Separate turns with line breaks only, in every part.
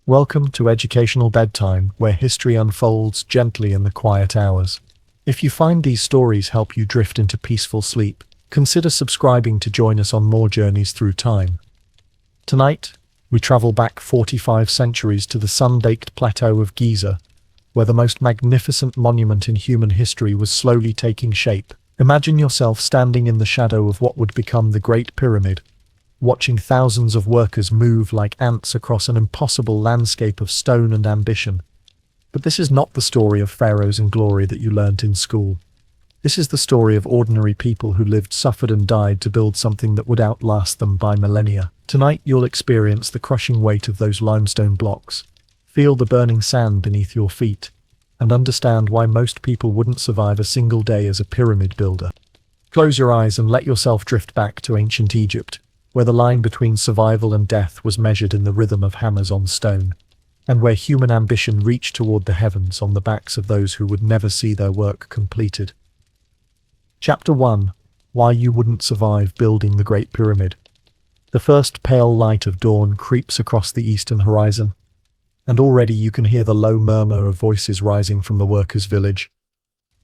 Welcome to Educational Bedtime, where history unfolds gently in the quiet hours. If you find these stories help you drift into peaceful sleep, consider subscribing to join us on more journeys through time. Tonight, we travel back 45 centuries to the sun-baked plateau of Giza, where the most magnificent monument in human history was slowly taking shape. Imagine yourself standing in the shadow of what would become the Great Pyramid, watching thousands of workers move like ants across an impossible landscape of stone and ambition. But this is not the story of pharaohs and glory that you learnt in school. This is the story of ordinary people who lived, suffered and died to build something that would outlast them by millennia. Tonight you'll experience the crushing weight of those limestone blocks, feel the burning sand beneath your feet, and understand why most people wouldn't survive a single day as a pyramid builder. Close your eyes and let yourself drift back to ancient Egypt, where the line between survival and death was measured in the rhythm of hammers on stone, and where human ambition reached toward the heavens on the backs of those who would never see their work completed. Chapter 1. Why You Wouldn't Survive Building the Great Pyramid. The first pale light of dawn creeps across the eastern horizon, and already you can hear the low murmur of voices rising from the workers' village.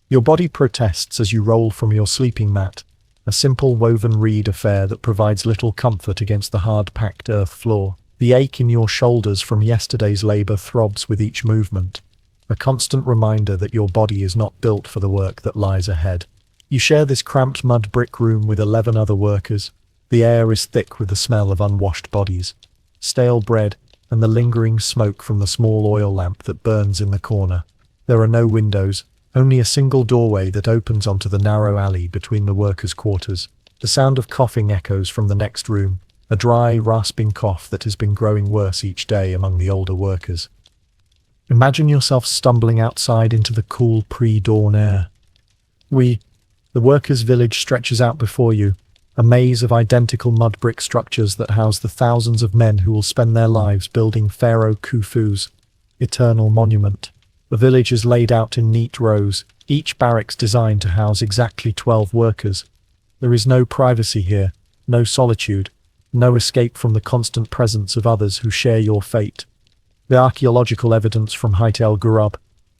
Your body protests as you roll from your sleeping mat, a simple woven reed affair that provides little comfort against the hard-packed earth floor. The ache in your shoulders from yesterday's labor throbs with each movement, a constant reminder that your body is not built for the work that lies ahead. You share this cramped mud brick room with 11 other workers. The air is thick with the smell of unwashed bodies, stale bread, and the lingering smoke from the small oil lamp that burns in the corner. There are no windows, only a single doorway that opens onto the narrow alley between the workers' quarters. The sound of coughing echoes from the next room, a dry, rasping cough that has been growing worse each day among the older workers. Imagine yourself stumbling outside into the cool pre-dawn air. The workers' village stretches out before you, a maze of identical mud brick structures that house the thousands of men who will spend their lives building Pharaoh Khufu's eternal monument. The village is laid out in neat rows, each barracks designed to house exactly 12 workers. There is no privacy here, no solitude, no escape from the constant presence of others who share your fate. The archaeological evidence from Hayt el Ghurab,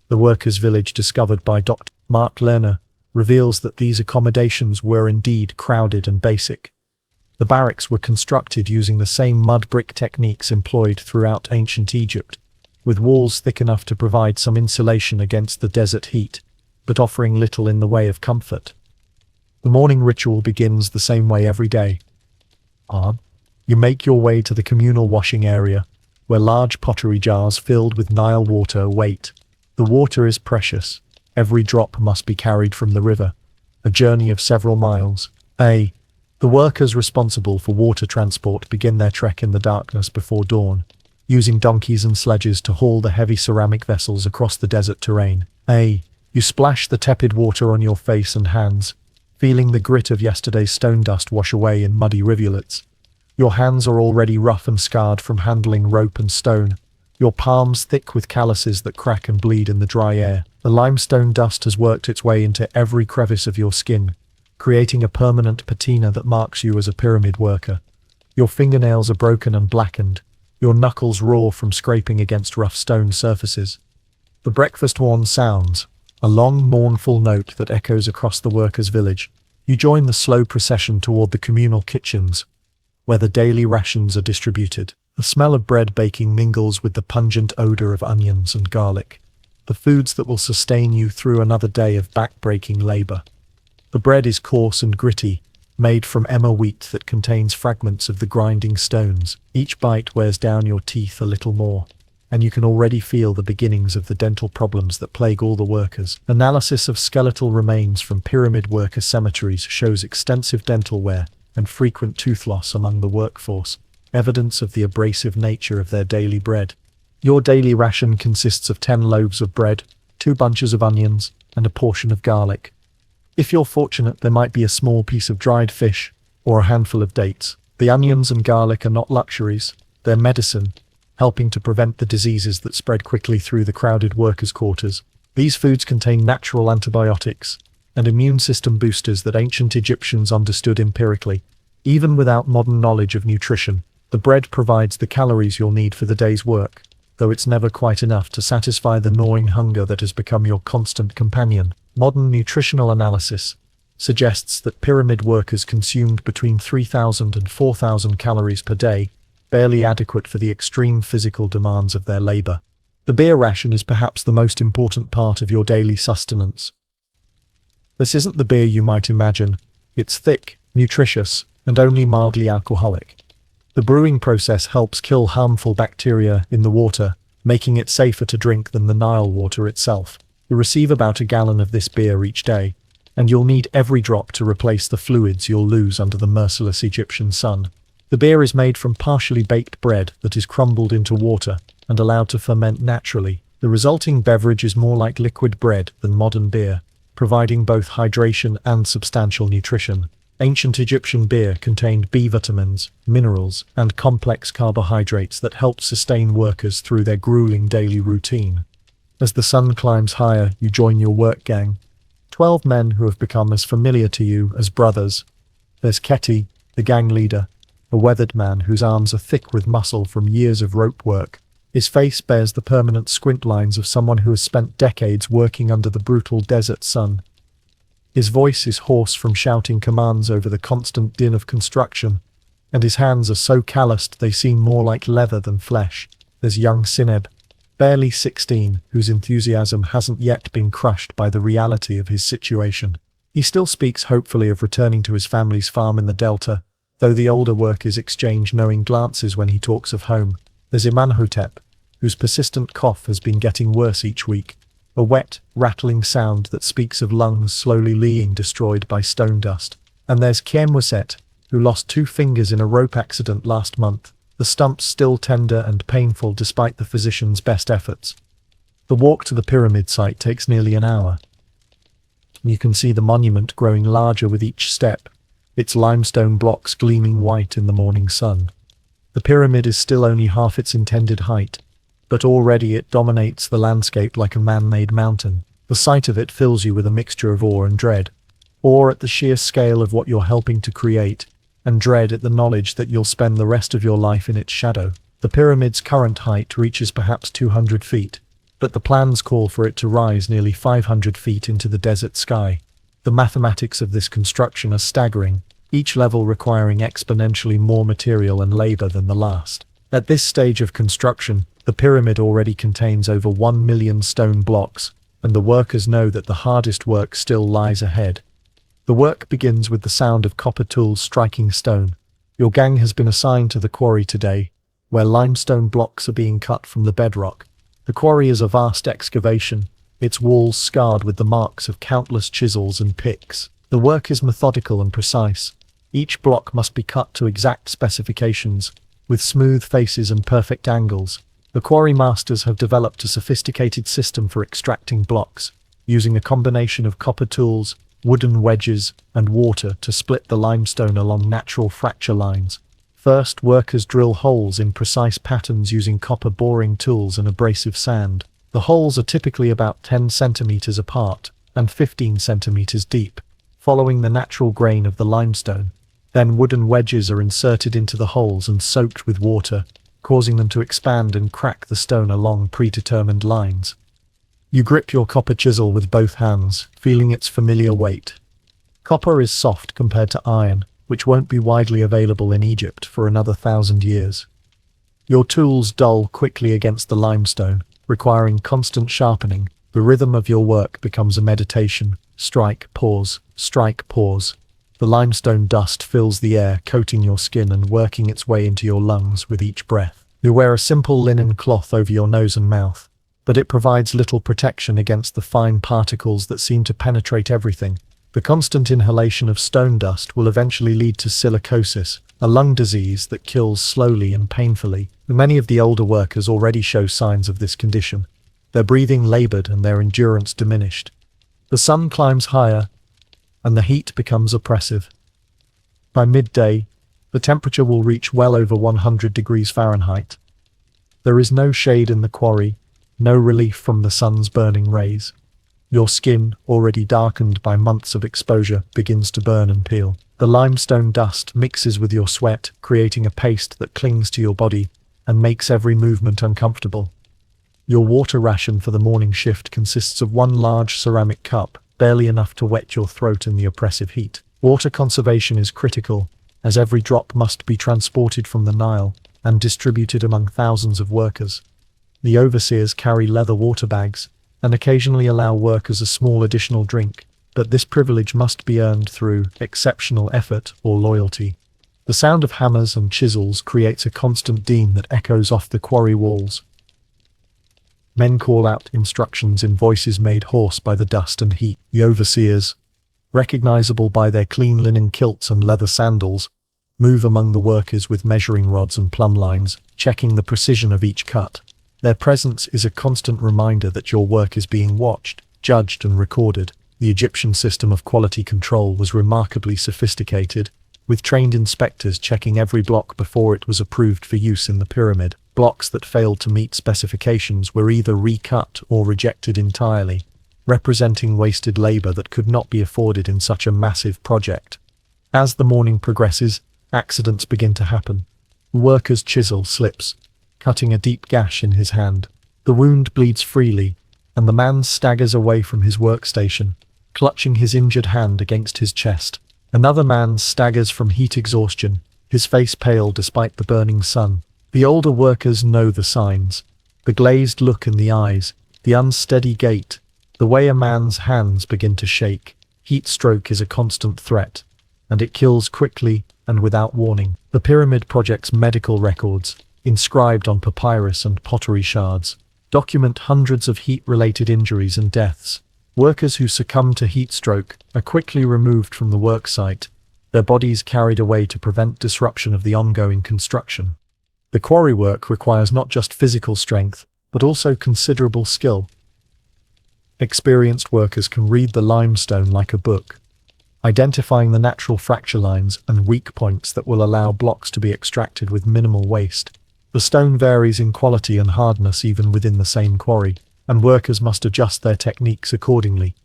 the workers' village discovered by Dr. Mark Lerner, reveals that these accommodations were indeed crowded and basic. The barracks were constructed using the same mud brick techniques employed throughout ancient Egypt, with walls thick enough to provide some insulation against the desert heat, but offering little in the way of comfort. The morning ritual begins the same way every day. You make your way to the communal washing area, where large pottery jars filled with Nile water await. The water is precious. Every drop must be carried from the river, a journey of several miles. The workers responsible for water transport begin their trek in the darkness before dawn, using donkeys and sledges to haul the heavy ceramic vessels across the desert terrain. You splash the tepid water on your face and hands, feeling the grit of yesterday's stone dust wash away in muddy rivulets. Your hands are already rough and scarred from handling rope and stone, your palms thick with calluses that crack and bleed in the dry air. The limestone dust has worked its way into every crevice of your skin, creating a permanent patina that marks you as a pyramid worker. Your fingernails are broken and blackened, your knuckles raw from scraping against rough stone surfaces. The breakfast horn sounds, a long, mournful note that echoes across the workers' village. You join the slow procession toward the communal kitchens, where the daily rations are distributed. The smell of bread baking mingles with the pungent odor of onions and garlic, the foods that will sustain you through another day of back-breaking labor. The bread is coarse and gritty, made from emmer wheat that contains fragments of the grinding stones. Each bite wears down your teeth a little more, and you can already feel the beginnings of the dental problems that plague all the workers. Analysis of skeletal remains from pyramid worker cemeteries shows extensive dental wear and frequent tooth loss among the workforce, evidence of the abrasive nature of their daily bread. Your daily ration consists of 10 loaves of bread, 2 bunches of onions, and a portion of garlic. If you're fortunate, there might be a small piece of dried fish or a handful of dates. The onions and garlic are not luxuries, they're medicine, helping to prevent the diseases that spread quickly through the crowded workers' quarters. These foods contain natural antibiotics and immune system boosters that ancient Egyptians understood empirically. Even without modern knowledge of nutrition, the bread provides the calories you'll need for the day's work. though it's never quite enough to satisfy the gnawing hunger that has become your constant companion. Modern nutritional analysis suggests that pyramid workers consumed between 3,000 and 4,000 calories per day, barely adequate for the extreme physical demands of their labor. The beer ration is perhaps the most important part of your daily sustenance. This isn't the beer you might imagine. It's thick, nutritious, and only mildly alcoholic. The brewing process helps kill harmful bacteria in the water, making it safer to drink than the Nile water itself. You receive about a gallon of this beer each day, and you'll need every drop to replace the fluids you'll lose under the merciless Egyptian sun. The beer is made from partially baked bread that is crumbled into water and allowed to ferment naturally. The resulting beverage is more like liquid bread than modern beer, providing both hydration and substantial nutrition. Ancient Egyptian beer contained B vitamins, minerals, and complex carbohydrates that helped sustain workers through their grueling daily routine. As the sun climbs higher, you join your work gang. 12 men who have become as familiar to you as brothers. There's Keti, the gang leader, a weathered man whose arms are thick with muscle from years of rope work. His face bears the permanent squint lines of someone who has spent decades working under the brutal desert sun. His voice is hoarse from shouting commands over the constant din of construction, and his hands are so calloused they seem more like leather than flesh. There's young Sineb, barely 16, whose enthusiasm hasn't yet been crushed by the reality of his situation. He still speaks hopefully of returning to his family's farm in the Delta, though the older workers exchange knowing glances when he talks of home. There's Imanhotep, whose persistent cough has been getting worse each week, a wet, rattling sound that speaks of lungs slowly being destroyed by stone dust. And there's Kiemwaset, who lost 2 fingers in a rope accident last month, the stumps still tender and painful despite the physician's best efforts. The walk to the pyramid site takes nearly an hour. You can see the monument growing larger with each step, its limestone blocks gleaming white in the morning sun. The pyramid is still only half its intended height, but already it dominates the landscape like a man-made mountain. The sight of it fills you with a mixture of awe and dread. Awe at the sheer scale of what you're helping to create, and dread at the knowledge that you'll spend the rest of your life in its shadow. The pyramid's current height reaches perhaps 200 feet, but the plans call for it to rise nearly 500 feet into the desert sky. The mathematics of this construction are staggering, each level requiring exponentially more material and labor than the last. At this stage of construction, the pyramid already contains over 1 million stone blocks, and the workers know that the hardest work still lies ahead. The work begins with the sound of copper tools striking stone. Your gang has been assigned to the quarry today, where limestone blocks are being cut from the bedrock. The quarry is a vast excavation, its walls scarred with the marks of countless chisels and picks. The work is methodical and precise. Each block must be cut to exact specifications, with smooth faces and perfect angles. The quarry masters have developed a sophisticated system for extracting blocks, using a combination of copper tools, wooden wedges, and water to split the limestone along natural fracture lines. First, workers drill holes in precise patterns using copper boring tools and abrasive sand. The holes are typically about 10 centimeters apart and 15 centimeters deep, following the natural grain of the limestone. Then wooden wedges are inserted into the holes and soaked with water, causing them to expand and crack the stone along predetermined lines. You grip your copper chisel with both hands, feeling its familiar weight. Copper is soft compared to iron, which won't be widely available in Egypt for another 1,000 years. Your tools dull quickly against the limestone, requiring constant sharpening. The rhythm of your work becomes a meditation. Strike, pause, strike, pause. The limestone dust fills the air, coating your skin and working its way into your lungs with each breath. You wear a simple linen cloth over your nose and mouth, but it provides little protection against the fine particles that seem to penetrate everything. The constant inhalation of stone dust will eventually lead to silicosis, a lung disease that kills slowly and painfully. Many of the older workers already show signs of this condition. Their breathing labored and their endurance diminished. The sun climbs higher, and the heat becomes oppressive. By midday, the temperature will reach well over 100 degrees Fahrenheit. There is no shade in the quarry, no relief from the sun's burning rays. Your skin, already darkened by months of exposure, begins to burn and peel. The limestone dust mixes with your sweat, creating a paste that clings to your body and makes every movement uncomfortable. Your water ration for the morning shift consists of one large ceramic cup, barely enough to wet your throat in the oppressive heat. Water conservation is critical, as every drop must be transported from the Nile and distributed among thousands of workers. The overseers carry leather water bags and occasionally allow workers a small additional drink, but this privilege must be earned through exceptional effort or loyalty. The sound of hammers and chisels creates a constant din that echoes off the quarry walls. Men call out instructions in voices made hoarse by the dust and heat. The overseers, recognizable by their clean linen kilts and leather sandals, move among the workers with measuring rods and plumb lines, checking the precision of each cut. Their presence is a constant reminder that your work is being watched, judged, and recorded. The Egyptian system of quality control was remarkably sophisticated, with trained inspectors checking every block before it was approved for use in the pyramid. Blocks that failed to meet specifications were either recut or rejected entirely, representing wasted labor that could not be afforded in such a massive project. As the morning progresses, accidents begin to happen. The worker's chisel slips, cutting a deep gash in his hand. The wound bleeds freely, and the man staggers away from his workstation, clutching his injured hand against his chest. Another man staggers from heat exhaustion, his face pale despite the burning sun. The older workers know the signs: the glazed look in the eyes, the unsteady gait, the way a man's hands begin to shake. Heat stroke is a constant threat, and it kills quickly and without warning. The pyramid project's medical records, inscribed on papyrus and pottery shards, document hundreds of heat-related injuries and deaths. Workers who succumb to heat stroke are quickly removed from the work site, their bodies carried away to prevent disruption of the ongoing construction. The quarry work requires not just physical strength, but also considerable skill. Experienced workers can read the limestone like a book, identifying the natural fracture lines and weak points that will allow blocks to be extracted with minimal waste. The stone varies in quality and hardness even within the same quarry, and workers must adjust their techniques accordingly.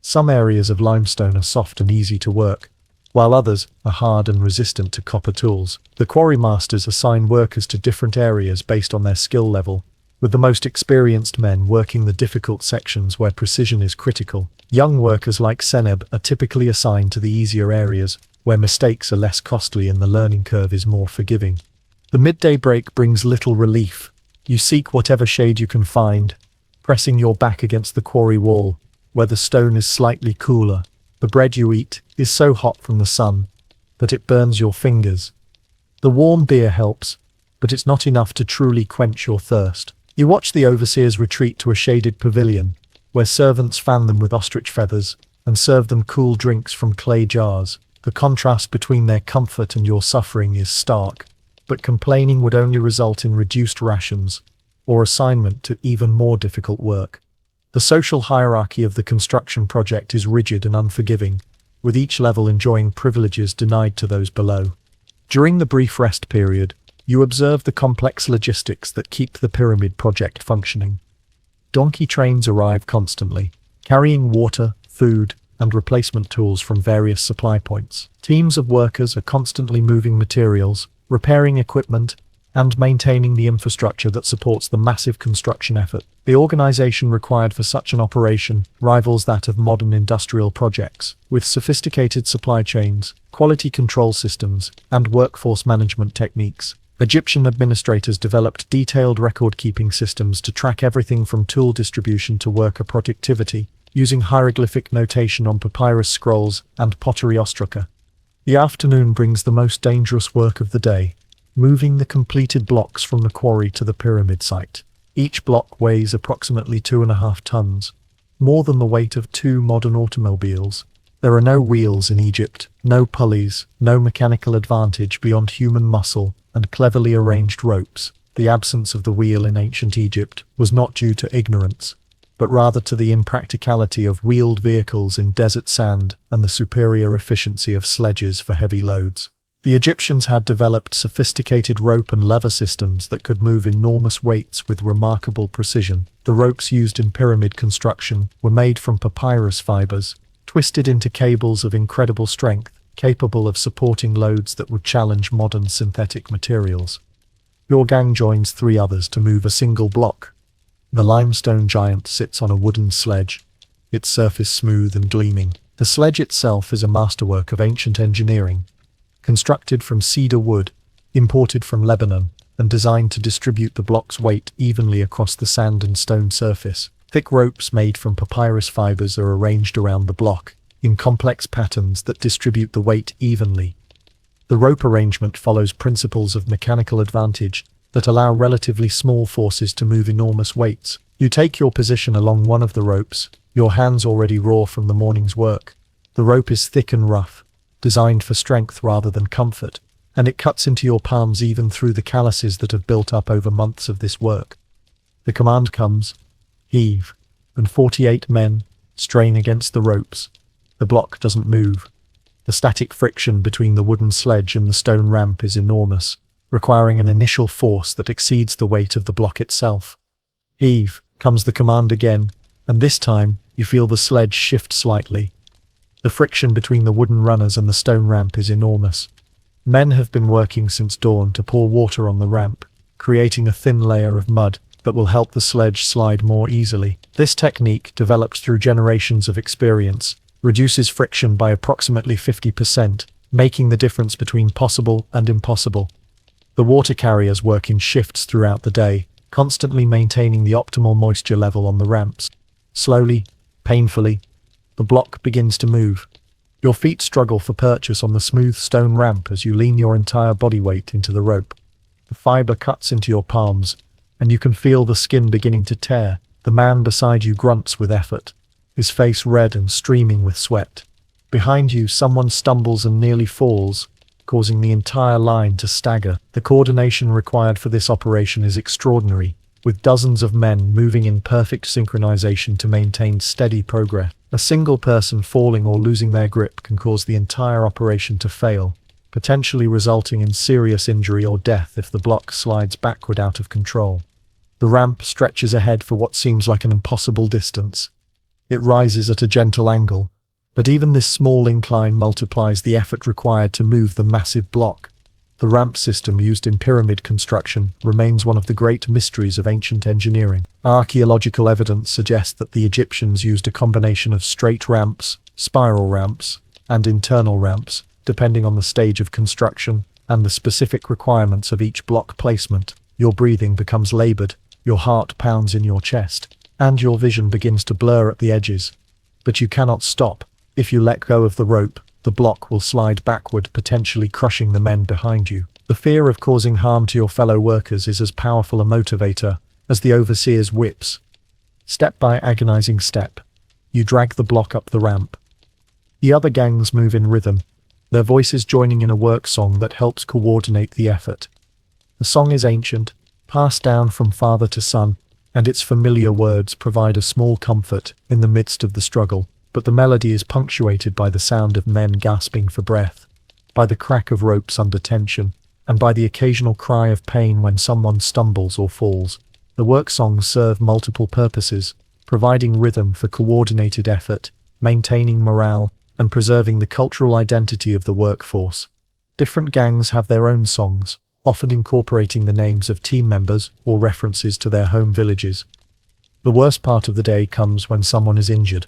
Some areas of limestone are soft and easy to work, while others are hard and resistant to copper tools. The quarry masters assign workers to different areas based on their skill level, with the most experienced men working the difficult sections where precision is critical. Young workers like Seneb are typically assigned to the easier areas, where mistakes are less costly and the learning curve is more forgiving. The midday break brings little relief. You seek whatever shade you can find, pressing your back against the quarry wall, where the stone is slightly cooler. The bread you eat is so hot from the sun that it burns your fingers. The warm beer helps, but it's not enough to truly quench your thirst. You watch the overseers retreat to a shaded pavilion, where servants fan them with ostrich feathers and serve them cool drinks from clay jars. The contrast between their comfort and your suffering is stark, but complaining would only result in reduced rations or assignment to even more difficult work. The social hierarchy of the construction project is rigid and unforgiving, with each level enjoying privileges denied to those below. During the brief rest period, you observe the complex logistics that keep the pyramid project functioning. Donkey trains arrive constantly, carrying water, food, and replacement tools from various supply points. Teams of workers are constantly moving materials, repairing equipment, and maintaining the infrastructure that supports the massive construction effort. The organization required for such an operation rivals that of modern industrial projects, with sophisticated supply chains, quality control systems, and workforce management techniques. Egyptian administrators developed detailed record-keeping systems to track everything from tool distribution to worker productivity, using hieroglyphic notation on papyrus scrolls and pottery ostraca. The afternoon brings the most dangerous work of the day, moving the completed blocks from the quarry to the pyramid site. Each block weighs approximately 2.5 tons, more than the weight of 2 modern automobiles. There are no wheels in Egypt, no pulleys, no mechanical advantage beyond human muscle and cleverly arranged ropes. The absence of the wheel in ancient Egypt was not due to ignorance, but rather to the impracticality of wheeled vehicles in desert sand and the superior efficiency of sledges for heavy loads. The Egyptians had developed sophisticated rope and lever systems that could move enormous weights with remarkable precision. The ropes used in pyramid construction were made from papyrus fibers, twisted into cables of incredible strength, capable of supporting loads that would challenge modern synthetic materials. Your gang joins 3 others to move a single block. The limestone giant sits on a wooden sledge, its surface smooth and gleaming. The sledge itself is a masterwork of ancient engineering, constructed from cedar wood, imported from Lebanon, and designed to distribute the block's weight evenly across the sand and stone surface. Thick ropes made from papyrus fibers are arranged around the block, in complex patterns that distribute the weight evenly. The rope arrangement follows principles of mechanical advantage that allow relatively small forces to move enormous weights. You take your position along one of the ropes, your hands already raw from the morning's work. The rope is thick and rough, designed for strength rather than comfort, and it cuts into your palms even through the calluses that have built up over months of this work. The command comes, heave, and 48 men strain against the ropes. The block doesn't move. The static friction between the wooden sledge and the stone ramp is enormous, requiring an initial force that exceeds the weight of the block itself. Heave, comes the command again, and this time you feel the sledge shift slightly. The friction between the wooden runners and the stone ramp is enormous. Men have been working since dawn to pour water on the ramp, creating a thin layer of mud that will help the sledge slide more easily. This technique, developed through generations of experience, reduces friction by approximately 50%, making the difference between possible and impossible. The water carriers work in shifts throughout the day, constantly maintaining the optimal moisture level on the ramps. Slowly, painfully, the block begins to move. Your feet struggle for purchase on the smooth stone ramp as you lean your entire body weight into the rope. The fiber cuts into your palms, and you can feel the skin beginning to tear. The man beside you grunts with effort, his face red and streaming with sweat. Behind you, someone stumbles and nearly falls, causing the entire line to stagger. The coordination required for this operation is extraordinary, with dozens of men moving in perfect synchronization to maintain steady progress. A single person falling or losing their grip can cause the entire operation to fail, potentially resulting in serious injury or death if the block slides backward out of control. The ramp stretches ahead for what seems like an impossible distance. It rises at a gentle angle, but even this small incline multiplies the effort required to move the massive block. The ramp system used in pyramid construction remains one of the great mysteries of ancient engineering. Archaeological evidence suggests that the Egyptians used a combination of straight ramps, spiral ramps, and internal ramps, depending on the stage of construction and the specific requirements of each block placement. Your breathing becomes labored, your heart pounds in your chest, and your vision begins to blur at the edges. But you cannot stop. If you let go of the rope, the block will slide backward, potentially crushing the men behind you. The fear of causing harm to your fellow workers is as powerful a motivator as the overseer's whips. Step by agonizing step, you drag the block up the ramp. The other gangs move in rhythm, their voices joining in a work song that helps coordinate the effort. The song is ancient, passed down from father to son, and its familiar words provide a small comfort in the midst of the struggle. But the melody is punctuated by the sound of men gasping for breath, by the crack of ropes under tension, and by the occasional cry of pain when someone stumbles or falls. The work songs serve multiple purposes, providing rhythm for coordinated effort, maintaining morale, and preserving the cultural identity of the workforce. Different gangs have their own songs, often incorporating the names of team members or references to their home villages. The worst part of the day comes when someone is injured.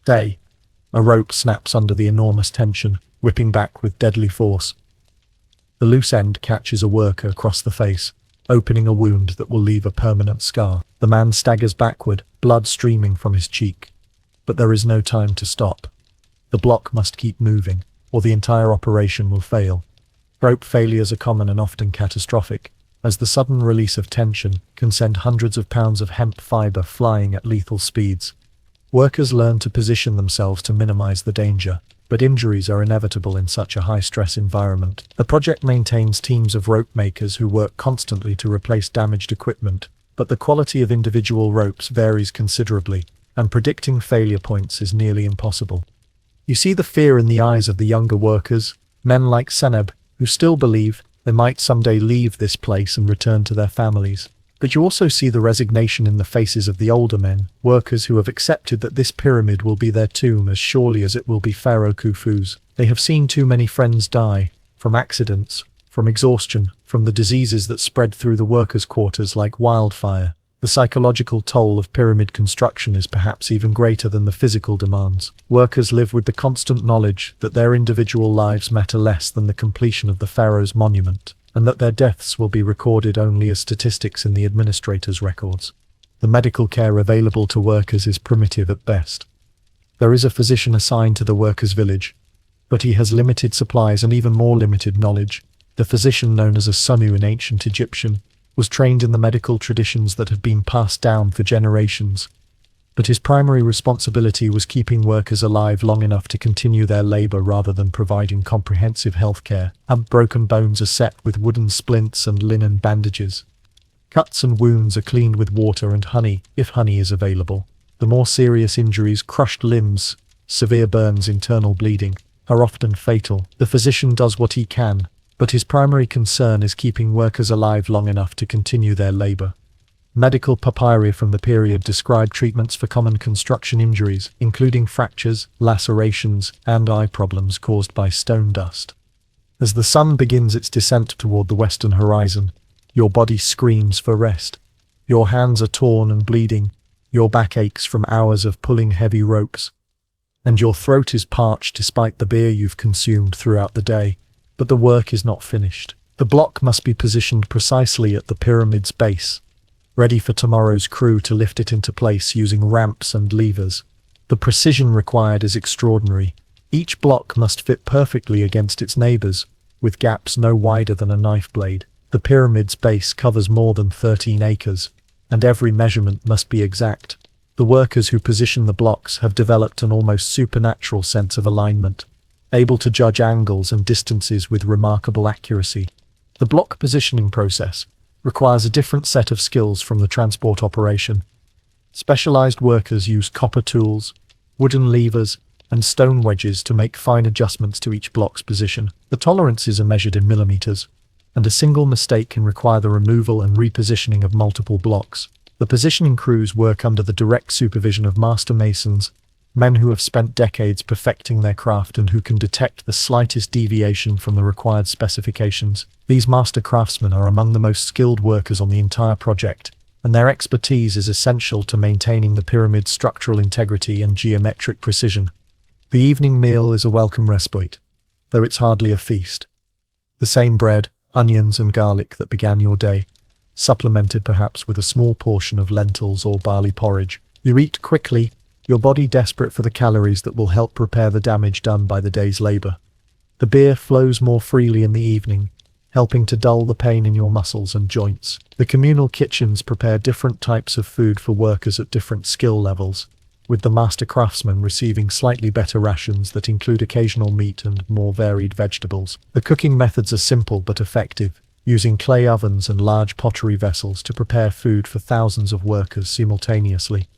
A rope snaps under the enormous tension, whipping back with deadly force. The loose end catches a worker across the face, opening a wound that will leave a permanent scar. The man staggers backward, blood streaming from his cheek. But there is no time to stop. The block must keep moving, or the entire operation will fail. Rope failures are common and often catastrophic, as the sudden release of tension can send hundreds of pounds of hemp fiber flying at lethal speeds. Workers learn to position themselves to minimize the danger, but injuries are inevitable in such a high-stress environment. The project maintains teams of rope makers who work constantly to replace damaged equipment, but the quality of individual ropes varies considerably, and predicting failure points is nearly impossible. You see the fear in the eyes of the younger workers, men like Seneb, who still believe they might someday leave this place and return to their families. But you also see the resignation in the faces of the older men, workers who have accepted that this pyramid will be their tomb as surely as it will be Pharaoh Khufu's. They have seen too many friends die, from accidents, from exhaustion, from the diseases that spread through the workers' quarters like wildfire. The psychological toll of pyramid construction is perhaps even greater than the physical demands. Workers live with the constant knowledge that their individual lives matter less than the completion of the pharaoh's monument, and that their deaths will be recorded only as statistics in the administrator's records. The medical care available to workers is primitive at best. There is a physician assigned to the workers' village, but he has limited supplies and even more limited knowledge. The physician, known as a sunu in ancient Egyptian, was trained in the medical traditions that had been passed down for generations, but his primary responsibility was keeping workers alive long enough to continue their labor rather than providing comprehensive health care. Broken bones are set with wooden splints and linen bandages. Cuts and wounds are cleaned with water and honey, if honey is available. The more serious injuries, crushed limbs, severe burns, internal bleeding, are often fatal. The physician does what he can, but his primary concern is keeping workers alive long enough to continue their labor. Medical papyri from the period describe treatments for common construction injuries, including fractures, lacerations, and eye problems caused by stone dust. As the sun begins its descent toward the western horizon, your body screams for rest. Your hands are torn and bleeding, your back aches from hours of pulling heavy ropes, and your throat is parched despite the beer you've consumed throughout the day. But the work is not finished. The block must be positioned precisely at the pyramid's base, ready for tomorrow's crew to lift it into place using ramps and levers. The precision required is extraordinary. Each block must fit perfectly against its neighbors, with gaps no wider than a knife blade. The pyramid's base covers more than 13 acres, and every measurement must be exact. The workers who position the blocks have developed an almost supernatural sense of alignment, able to judge angles and distances with remarkable accuracy. The block positioning process requires a different set of skills from the transport operation. Specialized workers use copper tools, wooden levers, and stone wedges to make fine adjustments to each block's position. The tolerances are measured in millimeters, and a single mistake can require the removal and repositioning of multiple blocks. The positioning crews work under the direct supervision of master masons, men who have spent decades perfecting their craft and who can detect the slightest deviation from the required specifications. These master craftsmen are among the most skilled workers on the entire project, and their expertise is essential to maintaining the pyramid's structural integrity and geometric precision. The evening meal is a welcome respite, though it's hardly a feast. The same bread, onions, and garlic that began your day, supplemented perhaps with a small portion of lentils or barley porridge. You eat quickly, your body desperate for the calories that will help repair the damage done by the day's labor. The beer flows more freely in the evening, helping to dull the pain in your muscles and joints. The communal kitchens prepare different types of food for workers at different skill levels, with the master craftsmen receiving slightly better rations that include occasional meat and more varied vegetables. The cooking methods are simple but effective, using clay ovens and large pottery vessels to prepare food for thousands of workers simultaneously.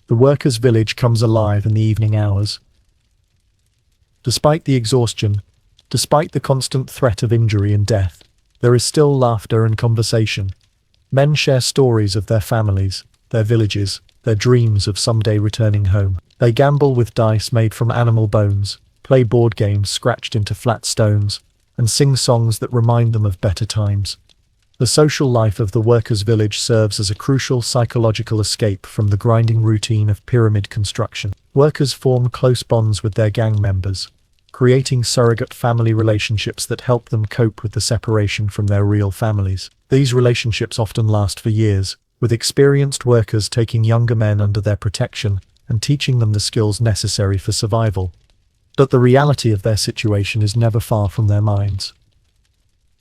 The workers' village comes alive in the evening hours. Despite the exhaustion, despite the constant threat of injury and death, there is still laughter and conversation. Men share stories of their families, their villages, their dreams of someday returning home. They gamble with dice made from animal bones, play board games scratched into flat stones, and sing songs that remind them of better times. The social life of the workers' village serves as a crucial psychological escape from the grinding routine of pyramid construction. Workers form close bonds with their gang members, creating surrogate family relationships that help them cope with the separation from their real families. These relationships often last for years, with experienced workers taking younger men under their protection and teaching them the skills necessary for survival. But the reality of their situation is never far from their minds.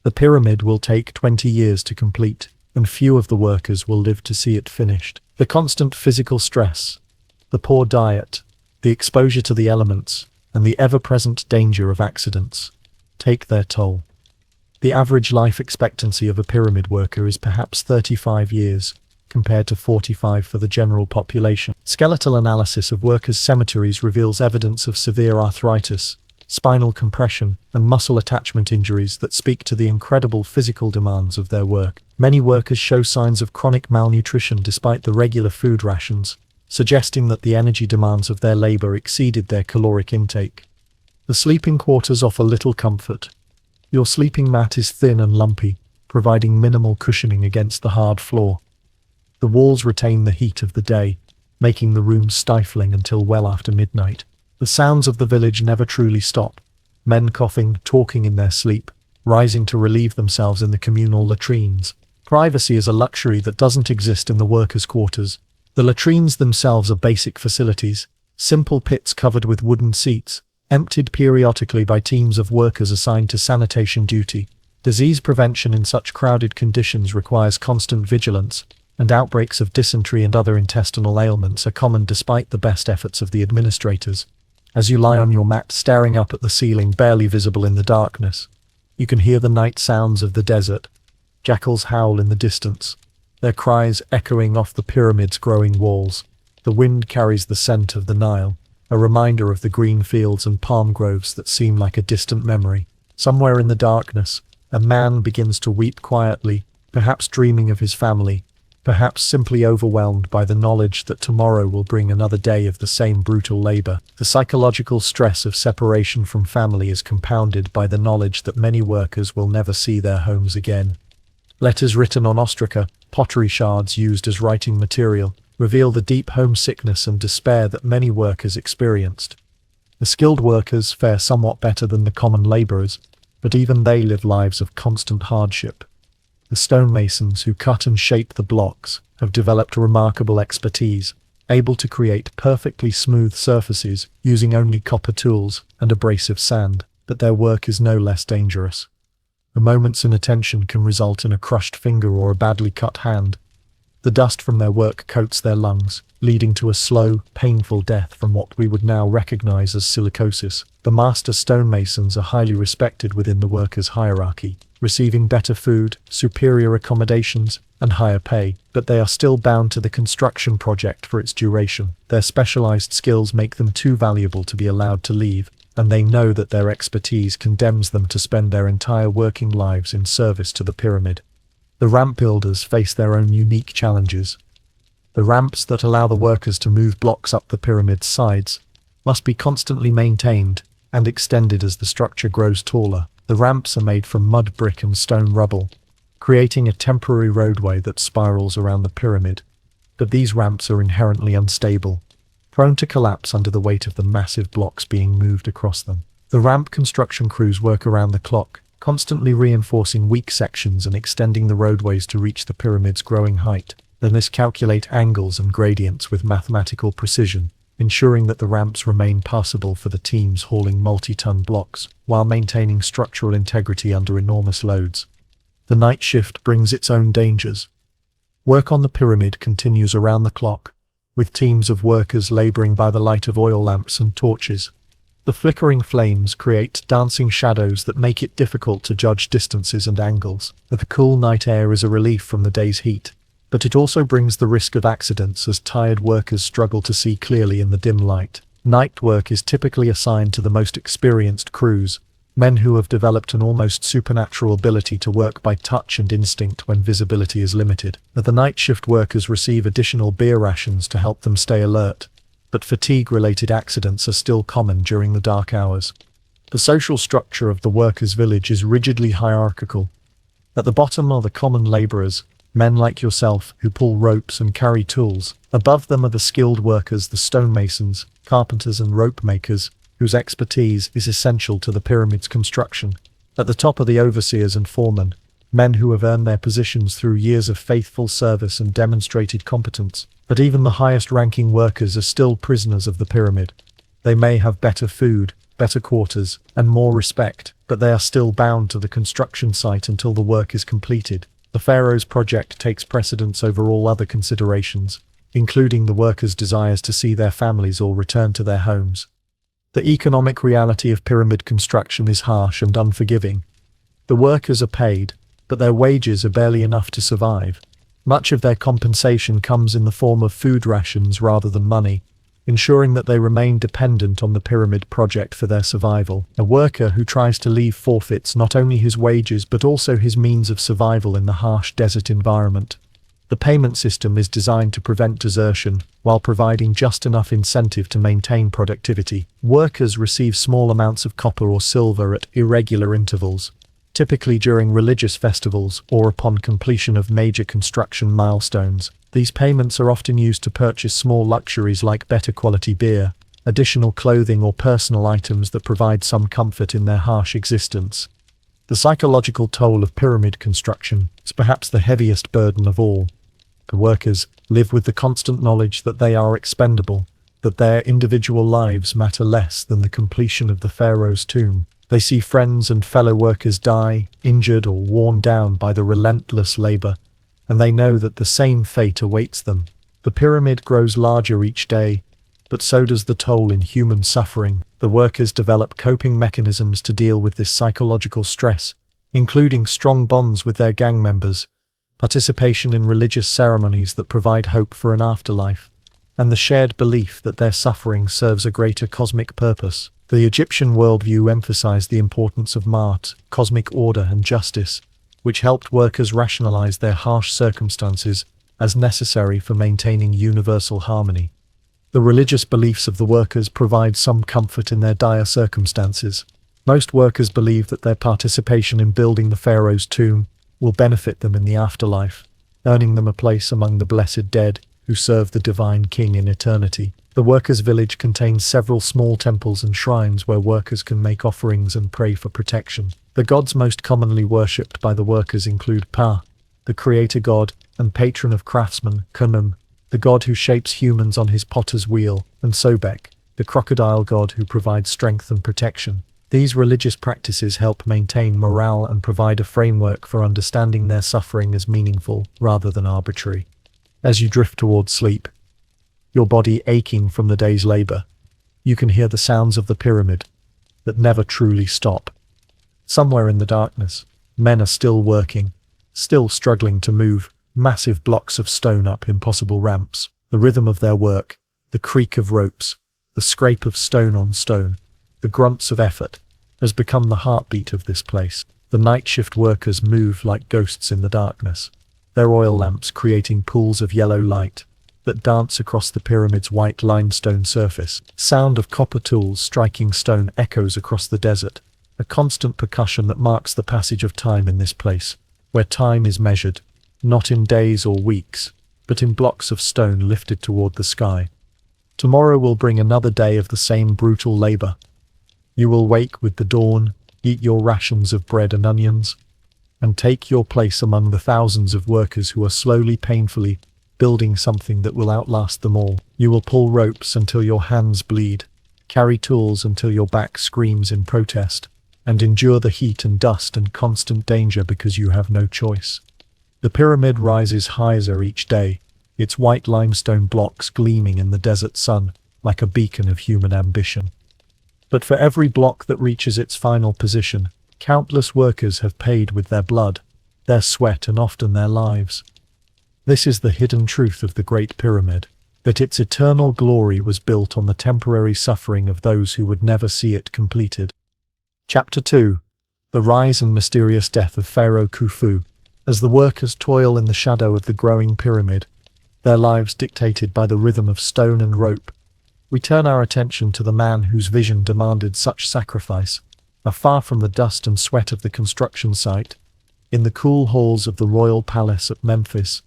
The pyramid will take 20 years to complete, and few of the workers will live to see it finished. The constant physical stress, the poor diet, the exposure to the elements, and the ever-present danger of accidents take their toll. The average life expectancy of a pyramid worker is perhaps 35 years, compared to 45 for the general population. Skeletal analysis of workers' cemeteries reveals evidence of severe arthritis, spinal compression, and muscle attachment injuries that speak to the incredible physical demands of their work. Many workers show signs of chronic malnutrition despite the regular food rations, suggesting that the energy demands of their labor exceeded their caloric intake. The sleeping quarters offer little comfort. Your sleeping mat is thin and lumpy, providing minimal cushioning against the hard floor. The walls retain the heat of the day, making the rooms stifling until well after midnight. The sounds of the village never truly stop. Men coughing, talking in their sleep, rising to relieve themselves in the communal latrines. Privacy is a luxury that doesn't exist in the workers' quarters. The latrines themselves are basic facilities, simple pits covered with wooden seats, emptied periodically by teams of workers assigned to sanitation duty. Disease prevention in such crowded conditions requires constant vigilance, and outbreaks of dysentery and other intestinal ailments are common despite the best efforts of the administrators. As you lie on your mat staring up at the ceiling barely visible in the darkness, you can hear the night sounds of the desert. Jackals howl in the distance, their cries echoing off the pyramid's growing walls. The wind carries the scent of the Nile, a reminder of the green fields and palm groves that seem like a distant memory. Somewhere in the darkness, a man begins to weep quietly, perhaps dreaming of his family, perhaps simply overwhelmed by the knowledge that tomorrow will bring another day of the same brutal labor. The psychological stress of separation from family is compounded by the knowledge that many workers will never see their homes again. Letters written on ostraca, pottery shards used as writing material, reveal the deep homesickness and despair that many workers experienced. The skilled workers fare somewhat better than the common laborers, but even they live lives of constant hardship. The stonemasons who cut and shape the blocks have developed remarkable expertise, able to create perfectly smooth surfaces using only copper tools and abrasive sand, but their work is no less dangerous. A moment's inattention can result in a crushed finger or a badly cut hand. The dust from their work coats their lungs, leading to a slow, painful death from what we would now recognize as silicosis. The master stonemasons are highly respected within the workers' hierarchy, receiving better food, superior accommodations, and higher pay, but they are still bound to the construction project for its duration. Their specialized skills make them too valuable to be allowed to leave, and they know that their expertise condemns them to spend their entire working lives in service to the pyramid. The ramp builders face their own unique challenges. The ramps that allow the workers to move blocks up the pyramid's sides must be constantly maintained and extended as the structure grows taller. The ramps are made from mud, brick, and stone rubble, creating a temporary roadway that spirals around the pyramid. But these ramps are inherently unstable, prone to collapse under the weight of the massive blocks being moved across them. The ramp construction crews work around the clock, constantly reinforcing weak sections and extending the roadways to reach the pyramid's growing height. Then they calculate angles and gradients with mathematical precision, ensuring that the ramps remain passable for the teams hauling multi-ton blocks, while maintaining structural integrity under enormous loads. The night shift brings its own dangers. Work on the pyramid continues around the clock, with teams of workers laboring by the light of oil lamps and torches. The flickering flames create dancing shadows that make it difficult to judge distances and angles. The cool night air is a relief from the day's heat, but it also brings the risk of accidents as tired workers struggle to see clearly in the dim light. Night work is typically assigned to the most experienced crews, men who have developed an almost supernatural ability to work by touch and instinct when visibility is limited. The night shift workers receive additional beer rations to help them stay alert, but fatigue-related accidents are still common during the dark hours. The social structure of the workers' village is rigidly hierarchical. At the bottom are the common laborers, men like yourself who pull ropes and carry tools. Above them are the skilled workers, the stonemasons, carpenters and rope makers, whose expertise is essential to the pyramid's construction. At the top are the overseers and foremen, men who have earned their positions through years of faithful service and demonstrated competence. But even the highest-ranking workers are still prisoners of the pyramid. They may have better food, better quarters, and more respect, but they are still bound to the construction site until the work is completed. The Pharaoh's project takes precedence over all other considerations, including the workers' desires to see their families or return to their homes. The economic reality of pyramid construction is harsh and unforgiving. The workers are paid, but their wages are barely enough to survive. Much of their compensation comes in the form of food rations rather than money, ensuring that they remain dependent on the pyramid project for their survival. A worker who tries to leave forfeits not only his wages but also his means of survival in the harsh desert environment. The payment system is designed to prevent desertion, while providing just enough incentive to maintain productivity. Workers receive small amounts of copper or silver at irregular intervals, typically during religious festivals or upon completion of major construction milestones. These payments are often used to purchase small luxuries like better quality beer, additional clothing or personal items that provide some comfort in their harsh existence. The psychological toll of pyramid construction is perhaps the heaviest burden of all. The workers live with the constant knowledge that they are expendable, that their individual lives matter less than the completion of the pharaoh's tomb. They see friends and fellow workers die, injured or worn down by the relentless labor, and they know that the same fate awaits them. The pyramid grows larger each day, but so does the toll in human suffering. The workers develop coping mechanisms to deal with this psychological stress, including strong bonds with their gang members, participation in religious ceremonies that provide hope for an afterlife, and the shared belief that their suffering serves a greater cosmic purpose. The Egyptian worldview emphasized the importance of Maat, cosmic order and justice, which helped workers rationalize their harsh circumstances as necessary for maintaining universal harmony. The religious beliefs of the workers provide some comfort in their dire circumstances. Most workers believe that their participation in building the pharaoh's tomb will benefit them in the afterlife, earning them a place among the blessed dead who serve the divine king in eternity. The workers' village contains several small temples and shrines where workers can make offerings and pray for protection. The gods most commonly worshipped by the workers include Pa, the creator god and patron of craftsmen, Khufu, the god who shapes humans on his potter's wheel, and Sobek, the crocodile god who provides strength and protection. These religious practices help maintain morale and provide a framework for understanding their suffering as meaningful rather than arbitrary. As you drift towards sleep, your body aching from the day's labor, you can hear the sounds of the pyramid that never truly stop. Somewhere in the darkness, men are still working, still struggling to move massive blocks of stone up impossible ramps. The rhythm of their work, the creak of ropes, the scrape of stone on stone, the grunts of effort, has become the heartbeat of this place. The night shift workers move like ghosts in the darkness, their oil lamps creating pools of yellow light that dance across the pyramid's white limestone surface. Sound of copper tools striking stone echoes across the desert, a constant percussion that marks the passage of time in this place, where time is measured, not in days or weeks, but in blocks of stone lifted toward the sky. Tomorrow will bring another day of the same brutal labor. You will wake with the dawn, eat your rations of bread and onions, and take your place among the thousands of workers who are slowly, painfully building something that will outlast them all. You will pull ropes until your hands bleed, carry tools until your back screams in protest, and endure the heat and dust and constant danger because you have no choice. The pyramid rises higher each day, its white limestone blocks gleaming in the desert sun like a beacon of human ambition. But for every block that reaches its final position, countless workers have paid with their blood, their sweat and often their lives. This is the hidden truth of the Great Pyramid, that its eternal glory was built on the temporary suffering of those who would never see it completed. Chapter 2. The Rise and Mysterious Death of Pharaoh Khufu. As the workers toil in the shadow of the growing pyramid, their lives dictated by the rhythm of stone and rope, we turn our attention to the man whose vision demanded such sacrifice. Far from the dust and sweat of the construction site, in the cool halls of the royal palace at Memphis,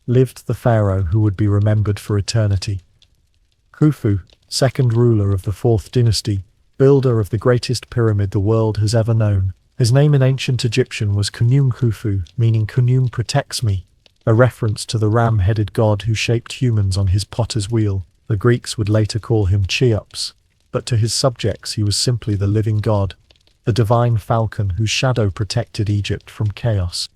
lived the pharaoh who would be remembered for eternity. Khufu, second ruler of the 4th dynasty, builder of the greatest pyramid the world has ever known. His name in ancient Egyptian was Khufu, meaning Khnum protects me, a reference to the ram-headed god who shaped humans on his potter's wheel. The Greeks would later call him Cheops, but to his subjects he was simply the living god, the divine falcon whose shadow protected Egypt from chaos.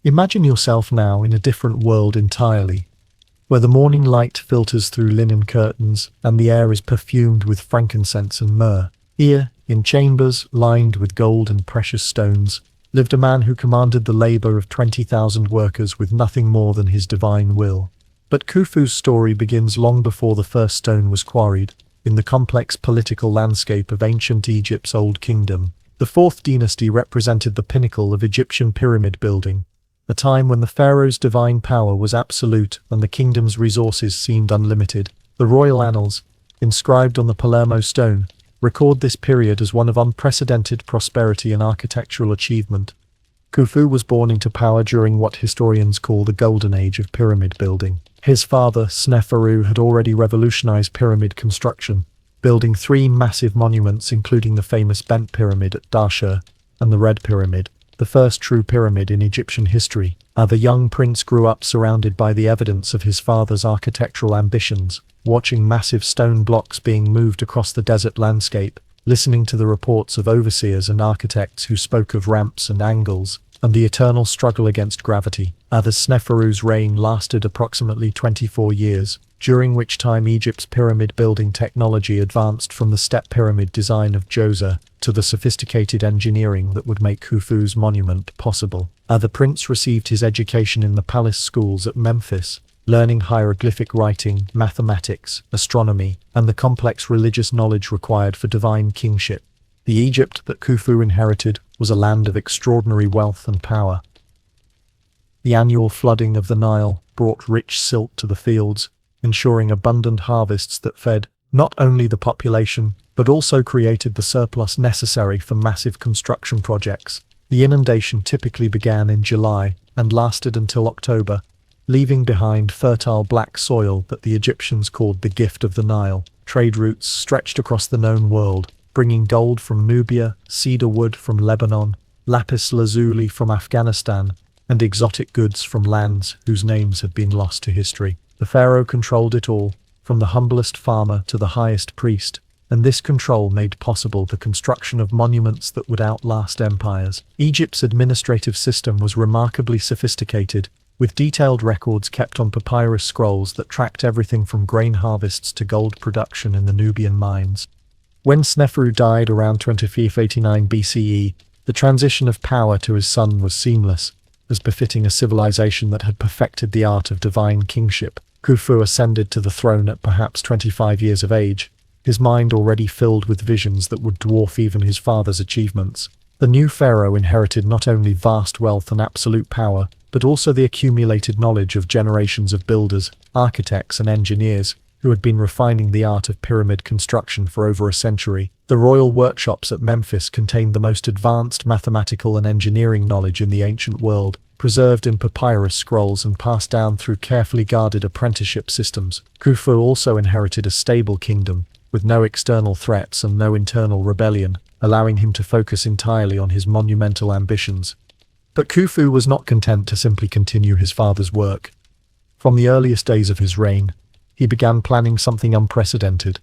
Imagine yourself now in a different world entirely, where the morning light filters through linen curtains and the air is perfumed with frankincense and myrrh. Here, in chambers lined with gold and precious stones, lived a man who commanded the labor of 20,000 workers with nothing more than his divine will. But Khufu's story begins long before the first stone was quarried, in the complex political landscape of ancient Egypt's Old Kingdom. The 4th dynasty represented the pinnacle of Egyptian pyramid building, a time when the pharaoh's divine power was absolute and the kingdom's resources seemed unlimited. The royal annals, inscribed on the Palermo stone, record this period as one of unprecedented prosperity and architectural achievement. Khufu was born into power during what historians call the Golden Age of pyramid building. His father, Pharaoh, had already revolutionized pyramid construction, building three massive monuments including the famous Bent Pyramid at Dahshur and the Red Pyramid, the first true pyramid in Egyptian history. The young prince grew up surrounded by the evidence of his father's architectural ambitions, watching massive stone blocks being moved across the desert landscape, listening to the reports of overseers and architects who spoke of ramps and angles, and the eternal struggle against gravity. The Sneferu's reign lasted approximately 24 years, during which time Egypt's pyramid building technology advanced from the step pyramid design of Djoser to the sophisticated engineering that would make Khufu's monument possible. The prince received his education in the palace schools at Memphis, learning hieroglyphic writing, mathematics, astronomy, and the complex religious knowledge required for divine kingship. The Egypt that Khufu inherited was a land of extraordinary wealth and power. The annual flooding of the Nile brought rich silt to the fields, ensuring abundant harvests that fed not only the population, but also created the surplus necessary for massive construction projects. The inundation typically began in July and lasted until October, leaving behind fertile black soil that the Egyptians called the gift of the Nile. Trade routes stretched across the known world, bringing gold from Nubia, cedar wood from Lebanon, lapis lazuli from Afghanistan, and exotic goods from lands whose names had been lost to history. The pharaoh controlled it all, from the humblest farmer to the highest priest, and this control made possible the construction of monuments that would outlast empires. Egypt's administrative system was remarkably sophisticated, with detailed records kept on papyrus scrolls that tracked everything from grain harvests to gold production in the Nubian mines. When Sneferu died around 2589 BCE, the transition of power to his son was seamless, as befitting a civilization that had perfected the art of divine kingship. Khufu ascended to the throne at perhaps 25 years of age, his mind already filled with visions that would dwarf even his father's achievements. The new pharaoh inherited not only vast wealth and absolute power, but also the accumulated knowledge of generations of builders, architects, and engineers who had been refining the art of pyramid construction for over a century. The royal workshops at Memphis contained the most advanced mathematical and engineering knowledge in the ancient world, preserved in papyrus scrolls and passed down through carefully guarded apprenticeship systems. Khufu also inherited a stable kingdom, with no external threats and no internal rebellion, allowing him to focus entirely on his monumental ambitions. But Khufu was not content to simply continue his father's work. From the earliest days of his reign, he began planning something unprecedented,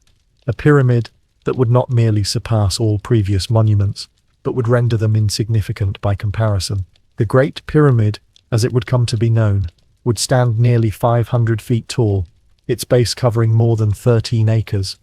a pyramid that would not merely surpass all previous monuments, but would render them insignificant by comparison. The Great Pyramid, as it would come to be known, would stand nearly 500 feet tall, its base covering more than 13 acres.